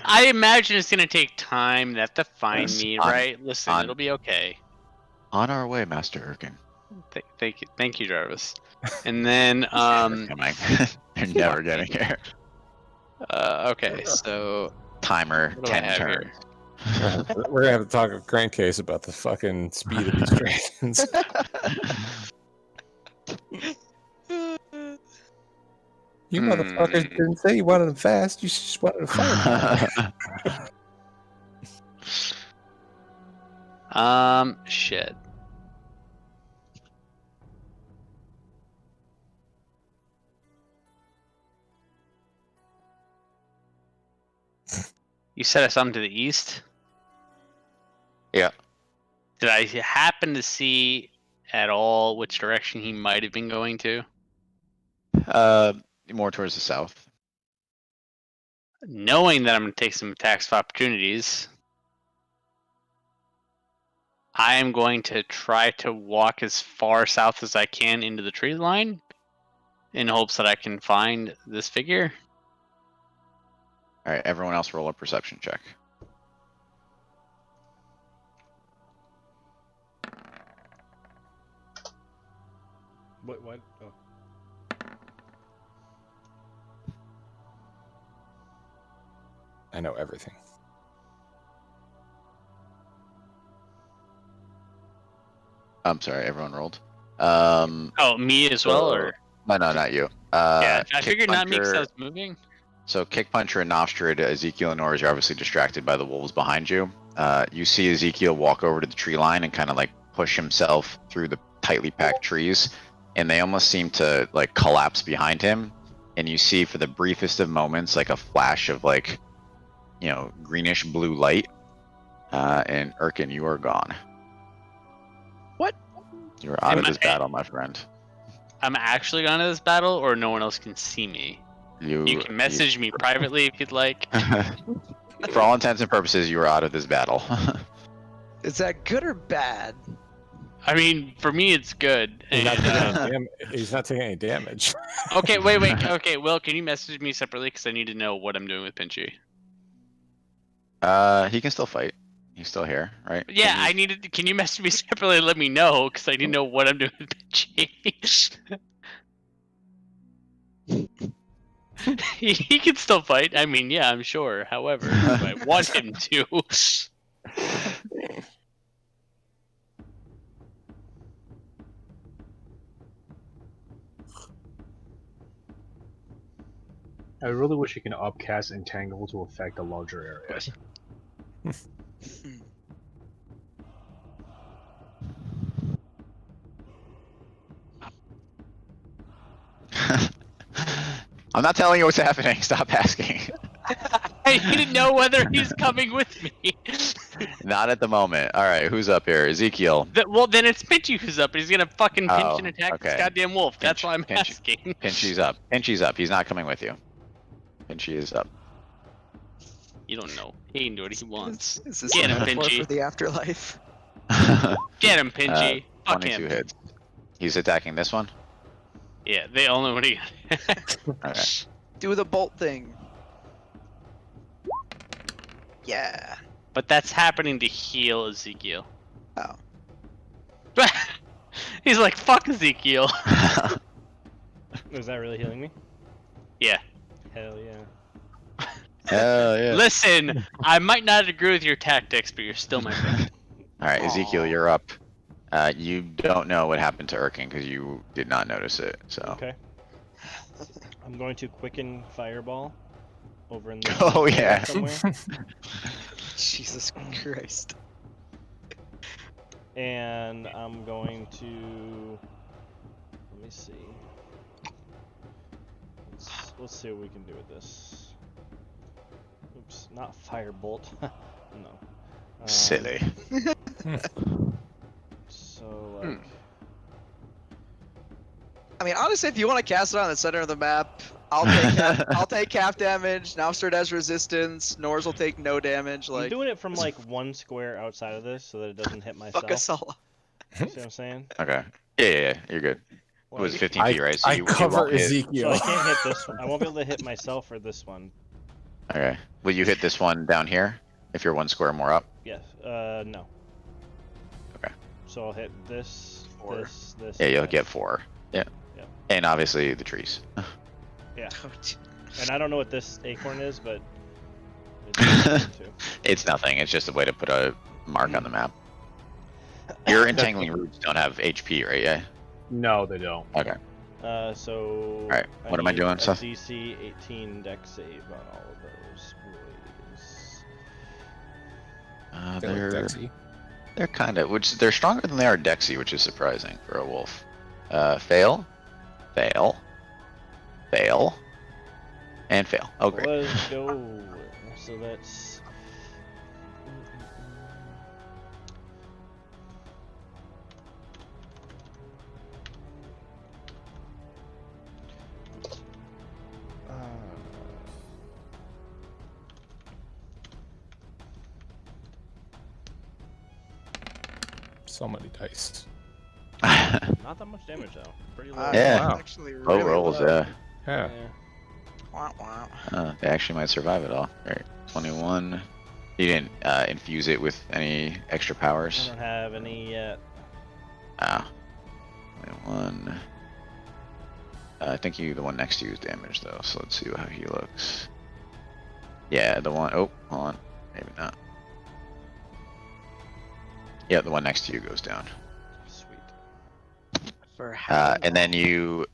I imagine it's gonna take time. They have to find Yes, me, on- right? Listen, on- it'll be okay. On our way, Master Erkin. Thank you, Jarvis. And then, Coming. They're never getting here. okay, so Timer what do I 10 have turns. here? We're gonna have to talk with Crankcase about the fucking speed of these dragons. You motherfuckers didn't say you wanted them fast. You just wanted to fight. Shit. You said I saw him to the east? Yeah. Did I happen to see at all which direction he might have been going to? More towards the south. Knowing that I'm going to take some attacks of opportunities, I am going to try to walk as far south as I can into the tree line in hopes that I can find this figure. All right, everyone else roll a perception check. What? Oh. I know everything. I'm sorry, everyone rolled. Oh, me as well, or No, not you. yeah, I Kick figured not me because I Puncher- was moving. So Kick Puncher and Nostrid, Ezekiel and Norris are obviously distracted by the wolves behind you. You see Ezekiel walk over to the tree line and kind of like push himself through the tightly packed trees, and they almost seem to like collapse behind him. And you see for the briefest of moments like a flash of like, greenish blue light. And Erkin, you are gone. What? You're out Am of this I- battle, my friend. I'm actually going to this battle, or no one else can see me. You can message me privately if you'd like. For all intents and purposes, you are out of this battle. Is that good or bad? I mean, for me, it's good. He's not, And, taking any he's not taking any damage. okay, wait. Okay, Will, can you message me separately because I need to know what I'm doing with Pinchy? He can still fight. He's still here, right? Yeah, I needed. Can you message me separately and let me know because I need to know what I'm doing with Pinchy. He can still fight. I mean, yeah, I'm sure. However, I want him to. I really wish you can upcast Entangle to affect a larger area. I'm not telling you what's happening. Stop asking. I need to know whether he's coming with me. Not at the moment. All right, who's up here? Ezekiel. Well, then it's Pinchy who's up. He's gonna fucking pinch Oh, and attack this okay. goddamn wolf. That's why I'm Pinch. asking. Pinchy's up. Pinchy's up. He's not coming with you. Pinchy is up. You don't know. He can do what he wants. Is this Get a him, metaphor Pinchy. for the afterlife? Get him, Pinchy. Fuck 22 him. hits. He's attacking this one. Yeah, the only one he. Okay. Do the bolt thing. Yeah. But that's happening to heal Ezekiel. Oh. He's like, fuck Ezekiel. Was that really healing me? Yeah. Hell yeah. Hell yeah. Listen, I might not agree with your tactics, but you're still my friend. All right, Ezekiel, Aw. you're up. You don't know what happened to Erkin because you did not notice it. So. Okay. I'm going to quicken fireball over in the Oh, yeah. somewhere. Jesus Christ. And I'm going to, let me see. Let's see what we can do with this. Oops, not firebolt. No. Silly. So like, I mean, honestly, if you want to cast it on the center of the map, I'll take I'll take half damage. Navsterd has resistance. Nors will take no damage. I'm Like, doing it from like one square outside of this so that it doesn't hit myself. fuck us all. You see what I'm saying? Okay. Yeah, you're good. It was Like, 15 feet, right? So I you cover won't hit. so Ezekiel. I can't hit this one. I won't be able to hit myself or this one. Okay. Will you hit this one down here if you're one square more up? Yes. No. Okay. So I'll hit this, this. Yeah, and you'll this. get 4. Yeah. Yep. And obviously the trees. Yeah. Oh, gee. And I don't know what this acorn is, but it's too. It's nothing. It's just a way to put a mark on the map. Your entangling roots don't have HP, right? Yeah. No, they don't. Okay. So. Alright, what am I need doing, a Seth? DC 18 deck save on all of those, please. They're kind of, which they're stronger than they are Dexy, which is surprising for a wolf. Fail, fail, fail, and fail. Oh, great. Let's go. So that's. So many dice. Not that much damage though. Pretty low. Yeah. Wow. Actually, Low really rolls, low. yeah. Yeah. Wow, wow. They actually might survive it all. Alright, 21. You didn't infuse it with any extra I powers? don't have any yet. Ah. 21. I think the one next to you is damaged though, so let's see how he looks. Yeah, the one, oh, hold on. Maybe not. Yeah, the one next to you goes down. Sweet. For how And then you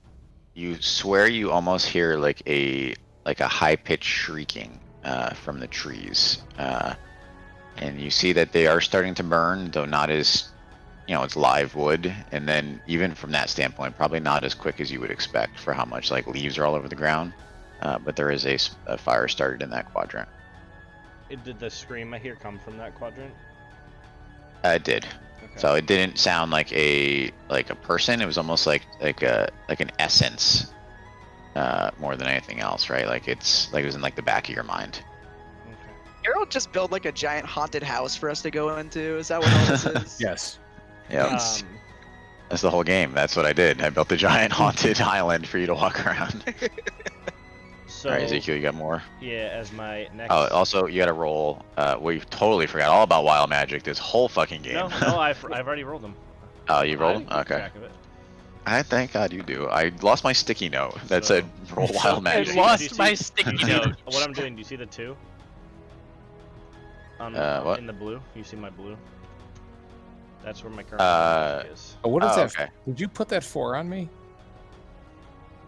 swear you almost hear like a high-pitched shrieking from the trees, and you see that they are starting to burn, though not as, it's live wood, and then even from that standpoint, probably not as quick as you would expect for how much like leaves are all over the ground. But there is a fire started in that quadrant. Did the scream I hear come from that quadrant? It did. Okay. So it didn't sound like a person. It was almost like an essence, more than anything else, right? Like it was in like the back of your mind. Okay. Harold just built like a giant haunted house for us to go into. Is that what all this is? Yes. Yeah, that's the whole game. That's what I did. I built a giant haunted island for you to walk around. So, All right, Ezekiel, you got more? yeah, as my next. Oh, also you got to roll. We totally forgot all about wild magic this whole fucking game. No, I've already rolled them. Oh, you rolled them? I keep Okay. track of it. I thank God you do. I lost my sticky note that So- said roll wild I magic. lost my sticky note. What I'm doing? Do you see the 2? What? In the blue. You see my blue? That's where my current magic is. Oh, what is Oh, that? okay. Did you put that 4 on me?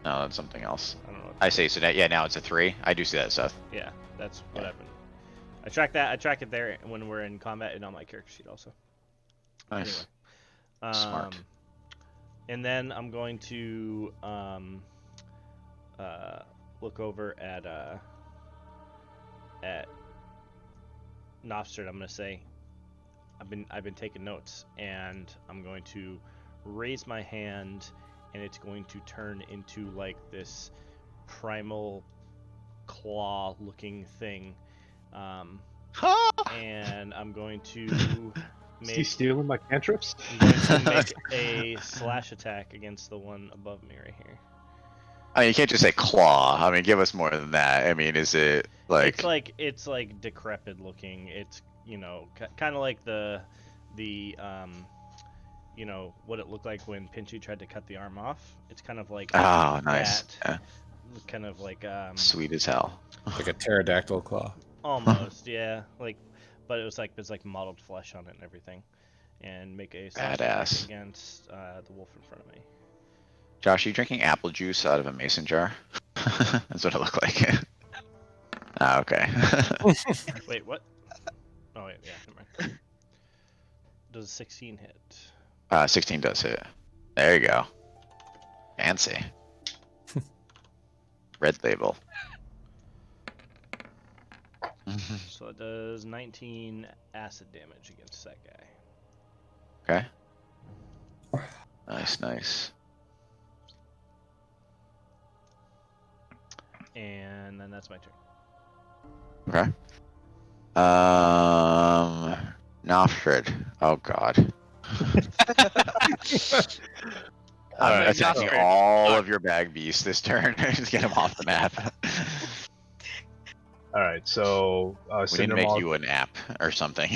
No, that's something else. I don't know. I see. So yeah, now it's a 3. I do see that, Seth. Yeah, that's what happened. I track that. I track it there when we're in combat and on my character sheet also. Nice. Anyway, Smart. And then I'm going to look over at Nostrid. I'm gonna say, I've been taking notes, and I'm going to raise my hand, and it's going to turn into like this primal claw-looking thing, and I'm going to Is he make stealing my cantrips? I'm going to make a slash attack against the one above me right here. I mean, you can't just say claw. I mean, give us more than that. I mean, is it like? It's like decrepit looking. It's kind of like the what it looked like when Pinchy tried to cut the arm off. It's kind of like Oh, nice. that. Yeah. Kind of like Sweet as hell. Like a pterodactyl claw. almost, yeah. But it's like mottled flesh on it and everything. And make a slash attack Badass. against the wolf in front of me. Josh, are you drinking apple juice out of a mason jar? That's what it looked like. Ah, okay. Wait, what? Oh wait, yeah, never mind. Does a 16 hit? 16 does hit. There you go. Fancy. Red label. So it does 19 acid damage against that guy. Okay. Nice, nice. And then that's my turn. Okay. Nothrid. Oh god. I'm Alright, attacking Nothrid. all of your bag beasts this turn. Just get them off the map. Alright, so We need to make Cindermaw you an app or something.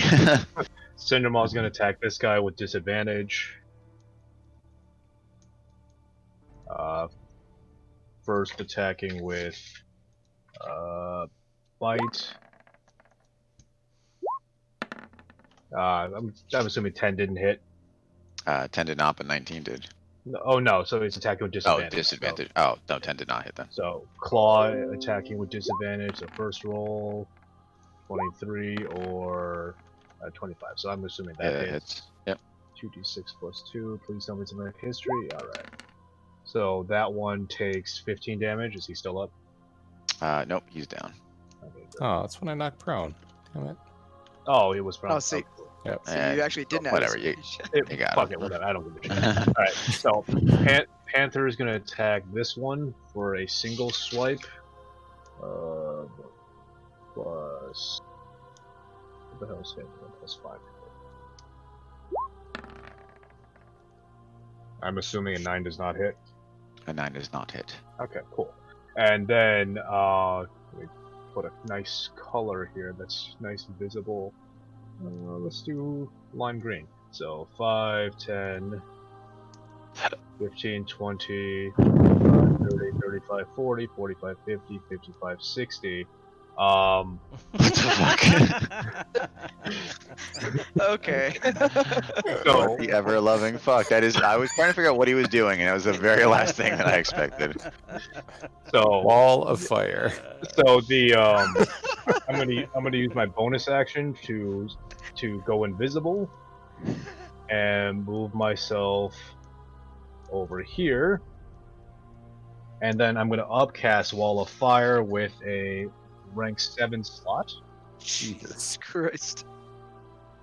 Cindermaw's gonna attack this guy with disadvantage. First attacking with bite. I'm assuming 10 didn't hit. 10 did not, but 19 did. Oh no, so it's attacking with Oh, disadvantage. disadvantage. Oh, no, 10 did not hit then. So claw attacking with disadvantage. The first roll, 23 or 25. So I'm assuming that Yeah, that hits. hits. Yep. 2d6 plus 2. Please tell me it's American history. All right. So that one takes 15 damage. Is he still up? Nope, he's down. Okay, good. Oh, that's when I knocked prone. Damn it. Oh, it was from. Oh, see. Yep. So you actually didn't have whatever, disadvantage. You got Fuck him. it, whatever. I don't give a shit. All right. So Panther is gonna attack this one for a single swipe. Plus. What the hell is hit? Plus 5. I'm assuming a 9 does not hit. A 9 does not hit. Okay, cool. And then let me put a nice color here that's nice and visible. Let's do lime green. So 5, 10, 15, 20, 30, 35, 40, 45, 50, 55, 60. What the fuck? Okay. So The ever loving fuck. That is. I was trying to figure out what he was doing, and it was the very last thing that I expected. So Wall of fire. So the I'm gonna use my bonus action to go invisible and move myself over here, and then I'm gonna upcast Wall of Fire with a rank 7 slot, Jesus Christ.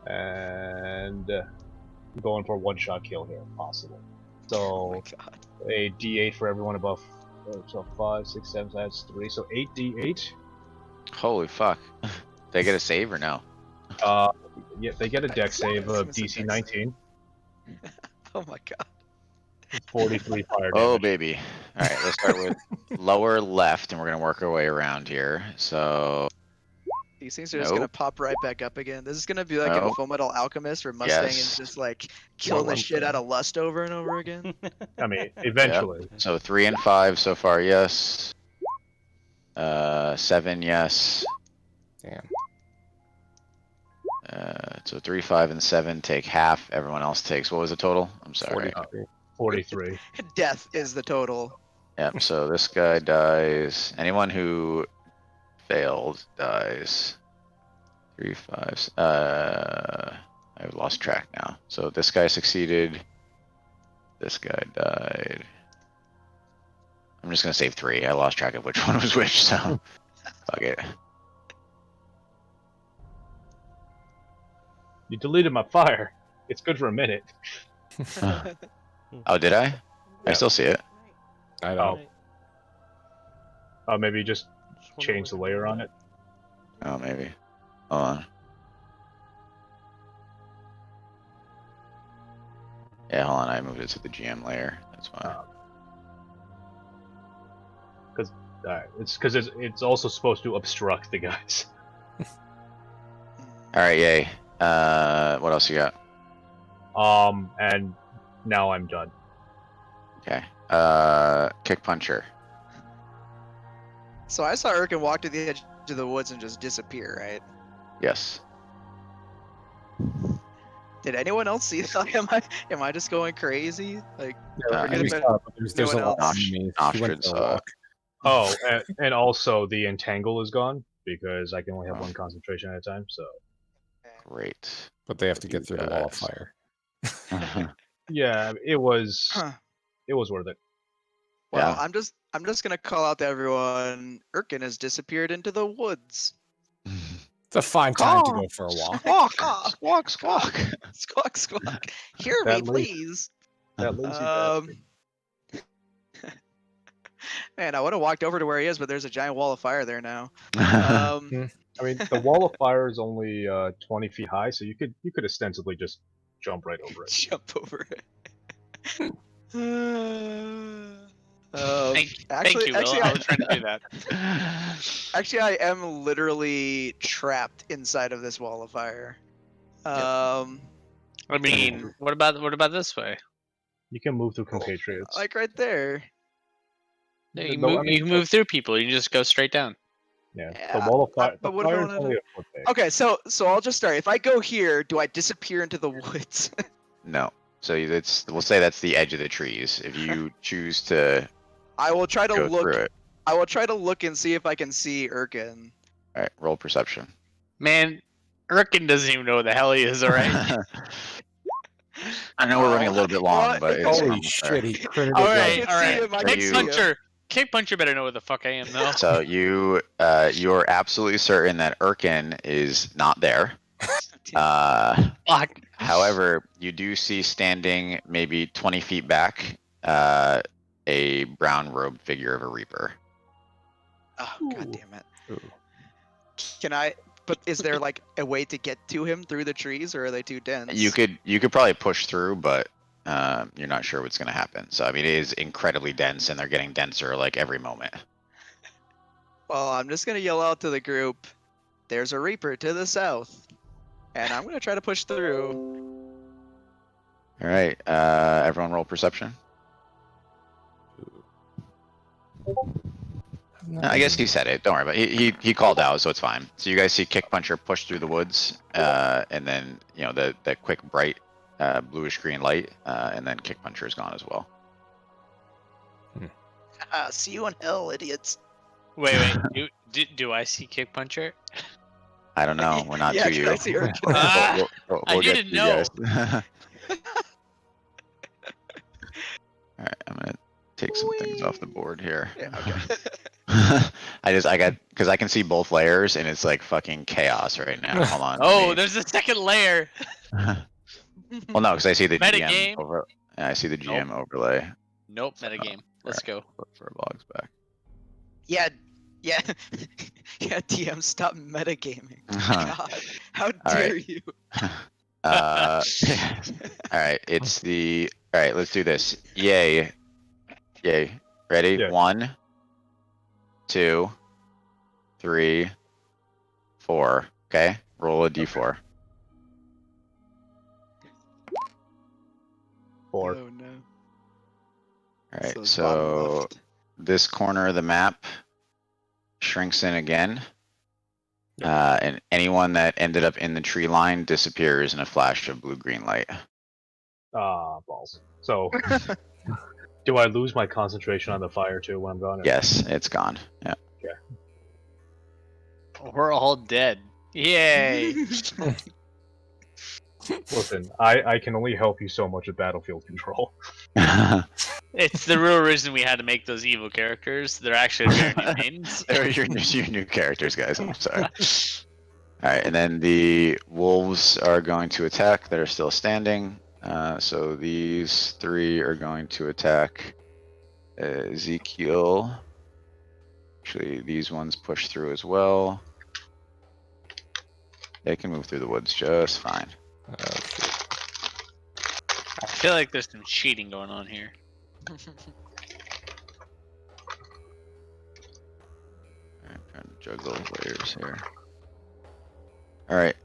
and I'm going for a one-shot kill here, if possible. Oh my So god. a D8 for everyone above. So 5, 6, 7, that's 3. So 8d8. Holy fuck. They get a save or no? Yeah, they get a dex save of It's a DC dex 19. Oh my god. 43 fire damage. Oh baby. All right, let's start with lower left, and we're gonna work our way around here. So These things are just gonna Nope. pop right back up again. This is gonna be like in Nope. Full Metal Alchemist where Mustang Yes. is just like killing the one shit thing. out of Lust over and over again. I mean, eventually. So 3 and 5 so far, yes. 7, yes. Damn. So 3, 5, and 7 take half. Everyone else takes. What was the total? I'm sorry. 43. 43. Death is the total. Yep. So this guy dies. Anyone who failed dies. 3, 5. I've lost track now. So this guy succeeded. This guy died. I'm just gonna save 3. I lost track of which one was which. So fuck it. You deleted my fire. It's good for a minute. Oh, did I? I Yeah. still see it. I don't. Maybe just change the layer on it. Oh, maybe. Hold on. Yeah, hold on. I moved it to the GM layer. That's why. It's because it's also supposed to obstruct the guys. All right, yay. What else you got? And now I'm done. Okay. Kick puncher. So I saw Erkin walk to the edge of the woods and just disappear, right? Yes. Did anyone else see that? Am I just going crazy? Like, We saw it, but there's a anyone lot of else? enemies. He Ostrich went for a saw it. walk. Oh, and also the entangle is gone because I can only have one concentration at a time. So Great. But they have to get through the wall of guys. fire. yeah, it was worth it. Well, Yeah. I'm just gonna call out to everyone. Erkin has disappeared into the woods. It's a fine time to go for a walk. Squawk! Squawk! Squawk! Squawk, squawk. Hear me, That lazy- please. That lazy bastard. Man, I would have walked over to where he is, but there's a giant wall of fire there now. I mean, the wall of fire is only 20 feet high, so you could ostensibly just jump right over it. Jump over it. Thank you, Will. I was trying to do that. Actually, I am literally trapped inside of this wall of fire. I mean, what about this way? You can move through compatriots. Like right there. Yeah, you No, move, I mean, you can move through people. You can just go straight down. Yeah, Yeah, the wall of fire. but The what if I fire is wanna- only a foot big. Okay, so I'll just start. If I go here, do I disappear into the woods? No. So we'll say that's the edge of the trees. If you choose to I will try to go look. through it. I will try to look and see if I can see Erkin. All right, roll perception. Man, Erkin doesn't even know where the hell he is. All right. I know we're running a little bit long, but it's Holy almost there. shit, he critted All it right, down. all see right. him, I can see him. Kick puncher better know where the fuck I am though. So you're absolutely certain that Erkin is not there. Fuck. However, you do see standing maybe 20 feet back a brown robed figure of a reaper. Oh, god damn it. Ooh. Can I? But is there like a way to get to him through the trees, or are they too dense? You could probably push through, but you're not sure what's going to happen. So I mean, it is incredibly dense, and they're getting denser like every moment. Well, I'm just gonna yell out to the group. There's a reaper to the south, and I'm gonna try to push through. All right, everyone, roll perception. I guess he said it. Don't worry about it. He called out, so it's fine. So you guys see Kick Puncher push through the woods, and then the quick bright bluish green light, and then Kick Puncher is gone as well. See you in hell, idiots. Wait. Do I see kick puncher? I don't know. We're not Yeah, to can you. I see Erkin? I get didn't to you know. guys. All right, I'm gonna take some things off the board here. Yeah, okay. Because I can see both layers, and it's like fucking chaos right now. Hold on. Oh, there's a second layer. Well, no, because I see the GM Metagame. over. Yeah, I see the GM overlay. Nope, metagame. Let's go. Furbolg's back. Yeah. DM, stop metagaming. God, how dare you? All right, all right, let's do this. Yay. Ready? Yeah. 1, 2, 3, 4. Okay, roll a d4. 4. Oh no. All right, bottom so left. this corner of the map shrinks in again. And anyone that ended up in the tree line disappears in a flash of blue-green light. Balls. So, do I lose my concentration on the fire too when I'm gone? Yes, it's gone. Yeah. We're all dead. Yay. Listen, I can only help you so much with battlefield control. It's the real reason we had to make those evil characters. They're actually very new names. They're your new characters, guys. I'm sorry. All right, and then the wolves are going to attack that are still standing. So these 3 are going to attack Ezekiel. Actually, these ones push through as well. They can move through the woods just fine. feel like there's some cheating going on here. I'm trying to juggle layers here. All right,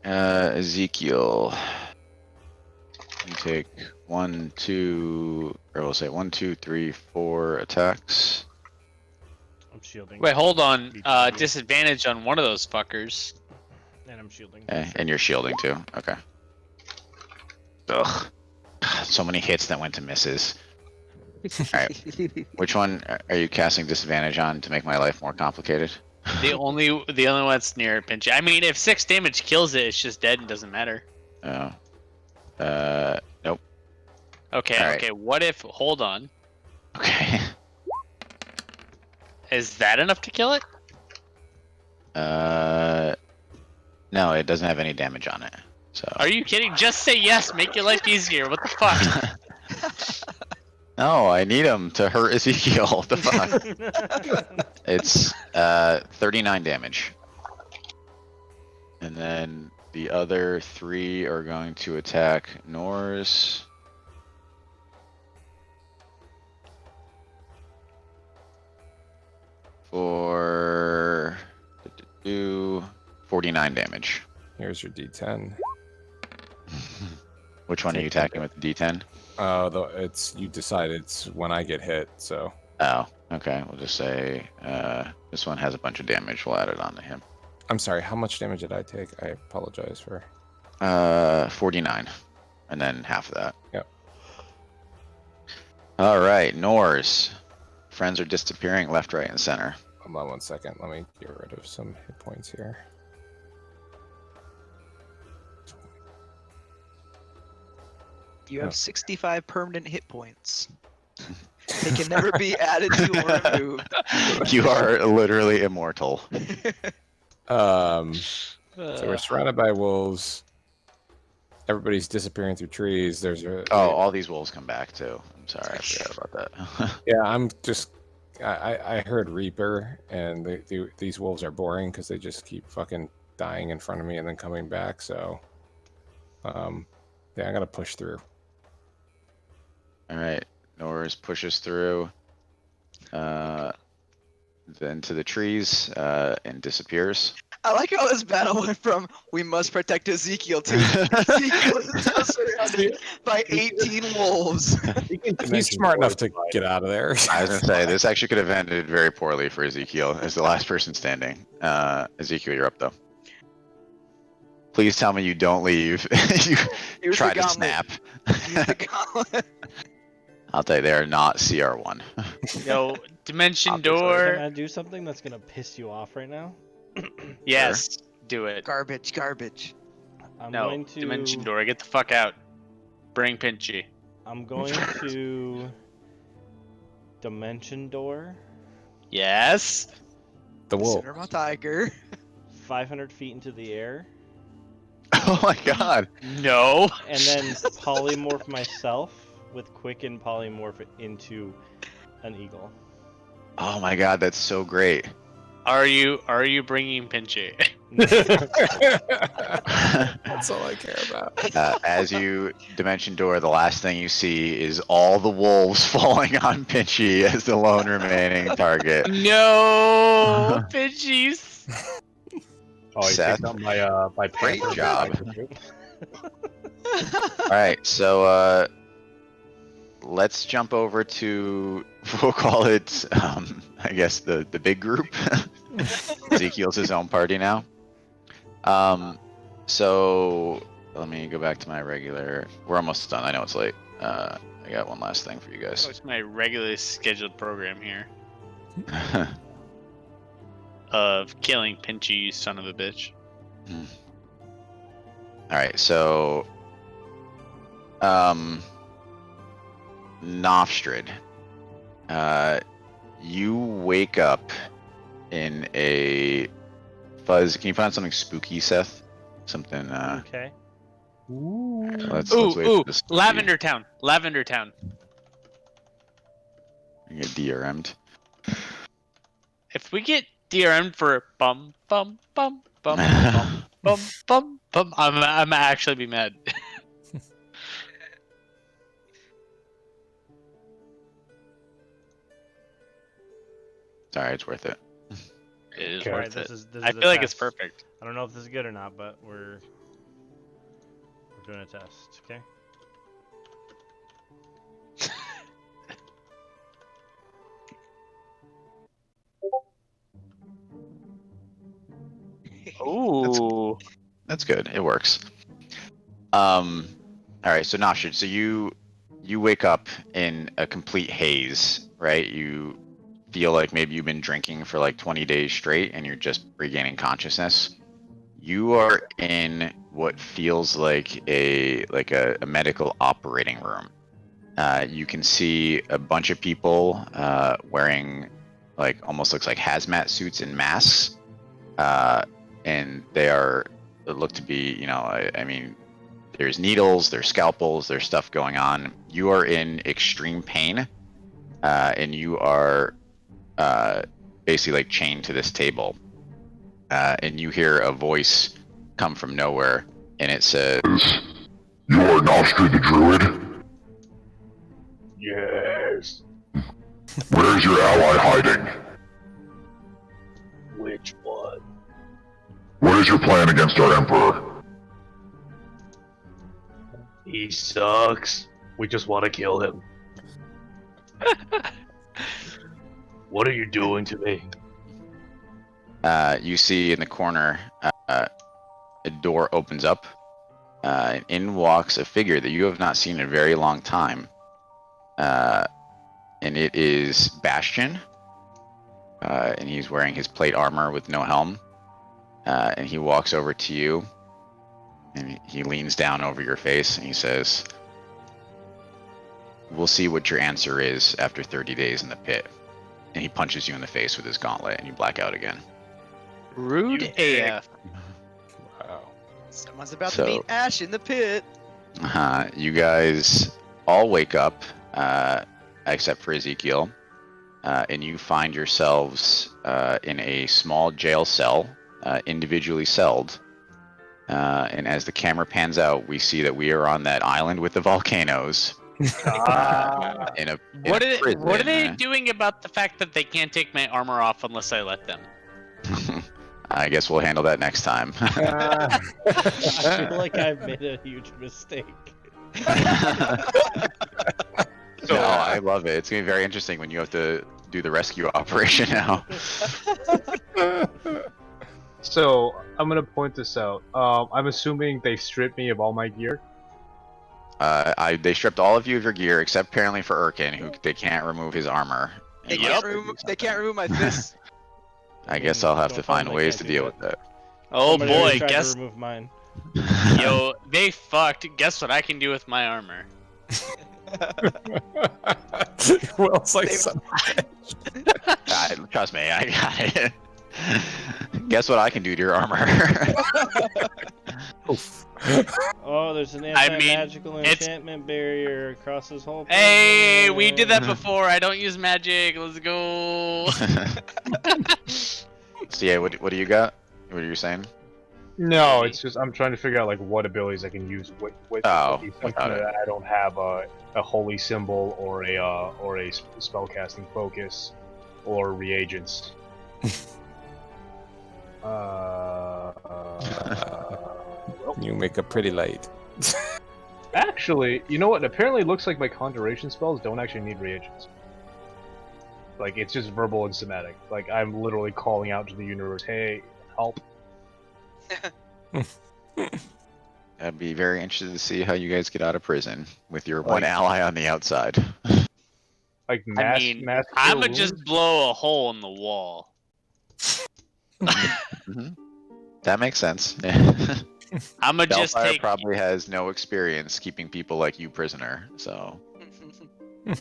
Ezekiel. You take 1, 2, or we'll say 1, 2, 3, 4 attacks. I'm shielding. Wait, hold on. BTB. Disadvantage on one of those fuckers. And I'm shielding. Okay, and you're shielding too. Okay. Ugh. So many hits that went to misses. Alright. Which one are you casting disadvantage on to make my life more complicated? The only one that's near Pinchy. I mean, if 6 damage kills it, it's just dead and doesn't matter. Oh. Nope. Okay, All right. okay. What if? Hold on. Okay. Is that enough to kill it? No, it doesn't have any damage on it. So. Are you kidding? Just say yes. Make your life easier. What the fuck? No, I need him to hurt Ezekiel. What the fuck? It's 39 damage. And then the other 3 are going to attack Nor's. For 49 damage. Here's your D10. Which one are you attacking with the D10? It's you decide it's when I get hit. So. Oh, okay. We'll just say this one has a bunch of damage. We'll add it on to him. I'm sorry. How much damage did I take? I apologize for. 49, and then half of that. Yep. All right, Nor's. Friends are disappearing left, right, and center. Hold on 1 second. Let me get rid of some hit points here. You have 65 permanent hit points. They can never be added to or removed. You are literally immortal. So we're surrounded by wolves. Everybody's disappearing through trees. There's a Oh, all these wolves come back too. I'm sorry, I forgot about that. yeah. I'm just I heard Reaper, and these wolves are boring because they just keep fucking dying in front of me and then coming back. So yeah, I gotta push through. All right, Nor's pushes through, then to the trees, and disappears. I like how this battle went from we must protect Ezekiel to Ezekiel is now surrounded by 18 wolves. He's smart enough to get out of there. I was gonna say this actually could have ended very poorly for Ezekiel as the last person standing. Ezekiel, you're up though. Please tell me you don't leave. You Here's try the to gauntlet. snap. Use the gauntlet. I'll tell you, they are not CR1. No, Dimension Can Door. I do something that's gonna piss you off right now? Yes, do it. Garbage, garbage. I'm No, going to Dimension Door. Get the fuck out. Bring Pinchy. I'm going to Dimension Door Yes. The wolf. Cinema Tiger. 500 feet into the air, Oh my god. No. and then polymorph myself with Quicken polymorph it into an eagle. Oh my god, that's so great. Are you bringing Pinchy? That's all I care about. As you dimension door, the last thing you see is all the wolves falling on Pinchy as the lone remaining target. No, Pinchy's. Oh, he Seth, picked up my great panther. job. All right, so let's jump over to, we'll call it, I guess the big group. Ezekiel's his own party now. So let me go back to my regular. We're almost done. I know it's late. I got one last thing for you guys. It's my regularly scheduled program here of killing Pinchy, you son of a bitch. All right, so Nofstrid, you wake up in a fuzz. Can you find something spooky, Seth? Something. Okay. Let's Ooh, wait ooh, for this to be- Lavender Town. Lavender Town. You get DRM'd. If we get DRM'd for bum bum bum bum bum bum bum bum, I'm actually be mad. Sorry, it's worth it. It is Okay. worth Alright, this it. is this is I the feel like it's test. perfect. I don't know if this is good or not, but we're doing a test. Okay. Ooh. That's good. It works. All right. So Nashid, so you wake up in a complete haze, right? You feel like maybe you've been drinking for like 20 days straight, and you're just regaining consciousness. You are in what feels like a medical operating room. You can see a bunch of people wearing like almost looks like hazmat suits and masks, and they look to be, you know, I mean, there's needles, there's scalpels, there's stuff going on. You are in extreme pain, and you are basically like chained to this table, and you hear a voice come from nowhere, and it says, You are Nostri the Druid? Yes. Where's your ally hiding? Which one? What is your plan against our Emperor? He sucks. We just want to kill him. What are you doing to me? you see in the corner, a door opens up, and in walks a figure that you have not seen in a very long time. And it is Bastion, and he's wearing his plate armor with no helm. And he walks over to you, and he leans down over your face, and he says, "We'll see what your answer is after 30 days in the pit." And he punches you in the face with his gauntlet, and you black out again. Rude AF. Wow. Someone's about So- to meet Ash in the pit. You guys all wake up, except for Ezekiel, and you find yourselves in a small jail cell, individually celled. And as the camera pans out, we see that we are on that island with the volcanoes. In a What are they prison. doing about the fact that they can't take my armor off unless I let them? I guess we'll handle that next time. I feel like I've made a huge mistake. No, I love it. It's gonna be very interesting when you have to do the rescue operation now. So I'm gonna point this out. I'm assuming they stripped me of all my gear. They stripped all of you of your gear except apparently for Urkin, who they can't remove his armor. They unless can't do remove. They something. can't remove my fists. I guess I'll have Don't to tell find them they ways can't to do deal that. with that. Oh Somebody already boy, tried guess to remove mine. yo, they fucked. Guess what I can do with my armor? Will's like, They- son. Trust me, I got it. Guess what I can do to your armor? Oof. Oh, there's an I mean, anti-magical it's- enchantment barrier across this whole. Hey, prison. we did that before. I don't use magic. Let's go. So yeah, what do you got? What are you saying? No, it's just I'm trying to figure out like what abilities I can use with Oh, something without it. that I don't have a holy symbol or a spellcasting focus or reagents. You make a pretty light. Actually, you know what? Apparently, it looks like my conjuration spells don't actually need reagents. Like it's just verbal and somatic. Like I'm literally calling out to the universe, "Hey, help!" I'd be very interested to see how you guys get out of prison with your Like- one ally on the outside. Like I mass, mean, mass. I'ma cure just wounds? blow a hole in the wall. That makes sense. I'ma just Bellfire take. probably has no experience keeping people like you prisoner, so. we'll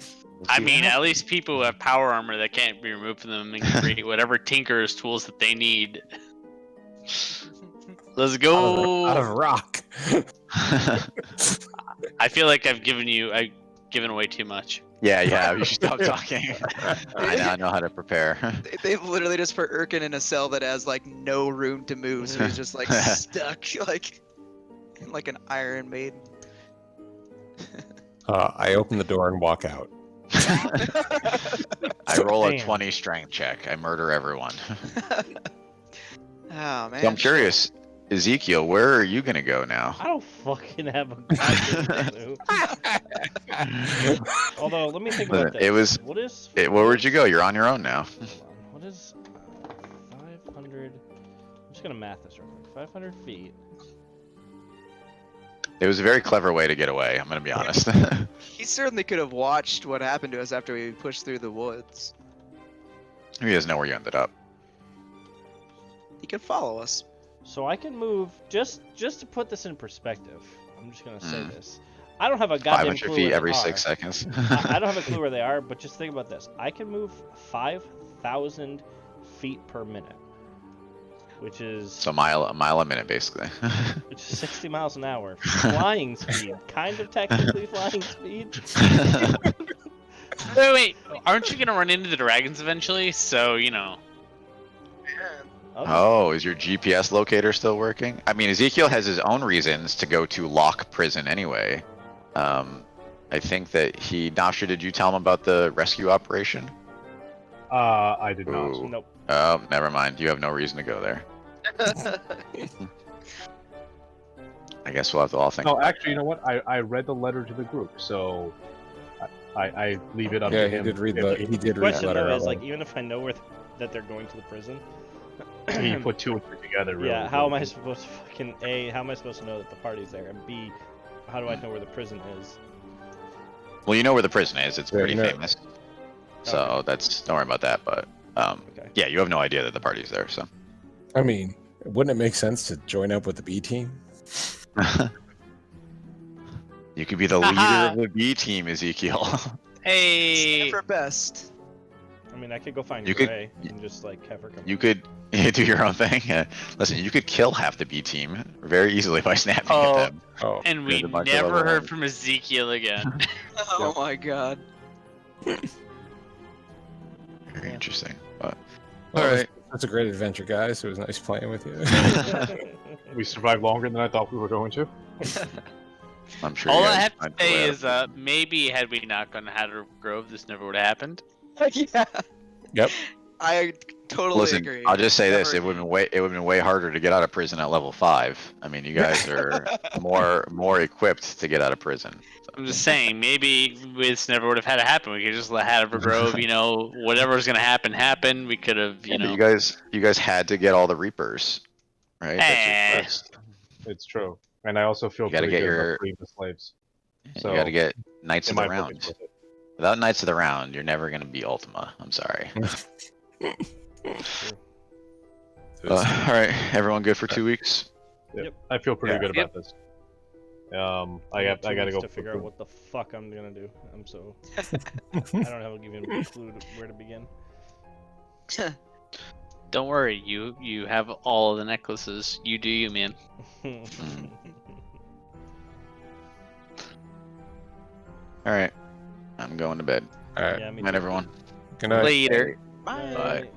I see mean, what at least people who have power armor that can't be removed from them and can create whatever tinker's tools that they need. Let's go. Out of rock. happens. I feel like I've given away too much. Yeah, you should stop talking. I now know how to prepare. They've literally just put Urkin in a cell that has like no room to move, so he's just like stuck, like an Iron Maiden. I open the door and walk out. I roll a Damn. 20 strength check. I murder everyone. Oh man. So I'm curious, Ezekiel, where are you gonna go now? I don't fucking have a goddamn clue. Although, let me think about Listen, this. it was- What is? Where would you go? You're on your own now. Hold on. What is 500? I'm just gonna math this real quick. 500 feet. It was a very clever way to get away. I'm gonna be honest. He certainly could have watched what happened to us after we pushed through the woods. He doesn't know where you ended up. He could follow us. So I can move. Just to put this in perspective, I'm just gonna say this. I don't have a goddamn 500 clue feet where every they 6 are. seconds. I don't have a clue where they are, but just think about this. I can move 5,000 feet per minute, which is So a mile a minute, basically. which is 60 miles an hour. Flying speed, kind of technically flying speed. Wait, aren't you gonna run into the dragons eventually? So you know. Okay. Oh, is your GPS locator still working? I mean, Ezekiel has his own reasons to go to Lock Prison anyway. I think that Nasha, did you tell him about the rescue operation? I did not. Ooh. Nope. Oh, never mind. You have no reason to go there. I guess we'll have to all think. No, actually, you know what? I read the letter to the group, so I leave it up Yeah, to he him. did read if the read the Question letter. though is out like, loud. even if I know that they're going to the prison. you put two and two together. Really, Yeah, how am I really. supposed to fucking A, how am I supposed to know that the party's there? And B, how do I know where the prison is? Well, you know where the prison is. It's Yeah, pretty you know- famous. So Okay. don't worry about that. But Okay. yeah, you have no idea that the party's there. So I mean, wouldn't it make sense to join up with the B team? you could be the leader of the B team, Ezekiel. Hey. For best. I mean, I could go find You could- Gray and just like have her come. You could do your own thing. Listen, you could kill half the B team very easily by snapping Oh. at them. Oh, And we There's a bunch of never level heard ones. from Ezekiel again. Oh my god. Very interesting. But well, all right. That's a great adventure, guys. It was nice playing with you. We survived longer than I thought we were going to. I'm sure. All you I guys have to find a say way is, maybe had we not gone to Hatter Grove, this never would have happened. Yeah. Yep. I totally Listen, agree. I'll just say this: Never it would have been way harder to get out of prison at level 5. I mean, you guys are more equipped to get out of prison. I'm just saying, maybe this never would have had to happen. We could just let Hatter Grove, whatever was gonna happen. We could have, Yeah, but you guys had to get all the Reapers, right? That's your quest. It's true, and I also feel You gotta pretty get good your- about freeing the slaves. You So, got to get Knights in of the my book, Round. it's worth it. Without Knights of the Round, you're never gonna be Ultima. I'm sorry. All right, everyone good for 2 weeks? Yep. I feel pretty Yeah. good about this. I have gotta go to figure out food. what the fuck I'm gonna do. I'm so I don't have even a clue where to begin. Don't worry, you have all of the necklaces. You do you, man. All right, I'm going to bed. All right. Yeah, me Night, too. everyone. Good night. Later. Bye. Bye.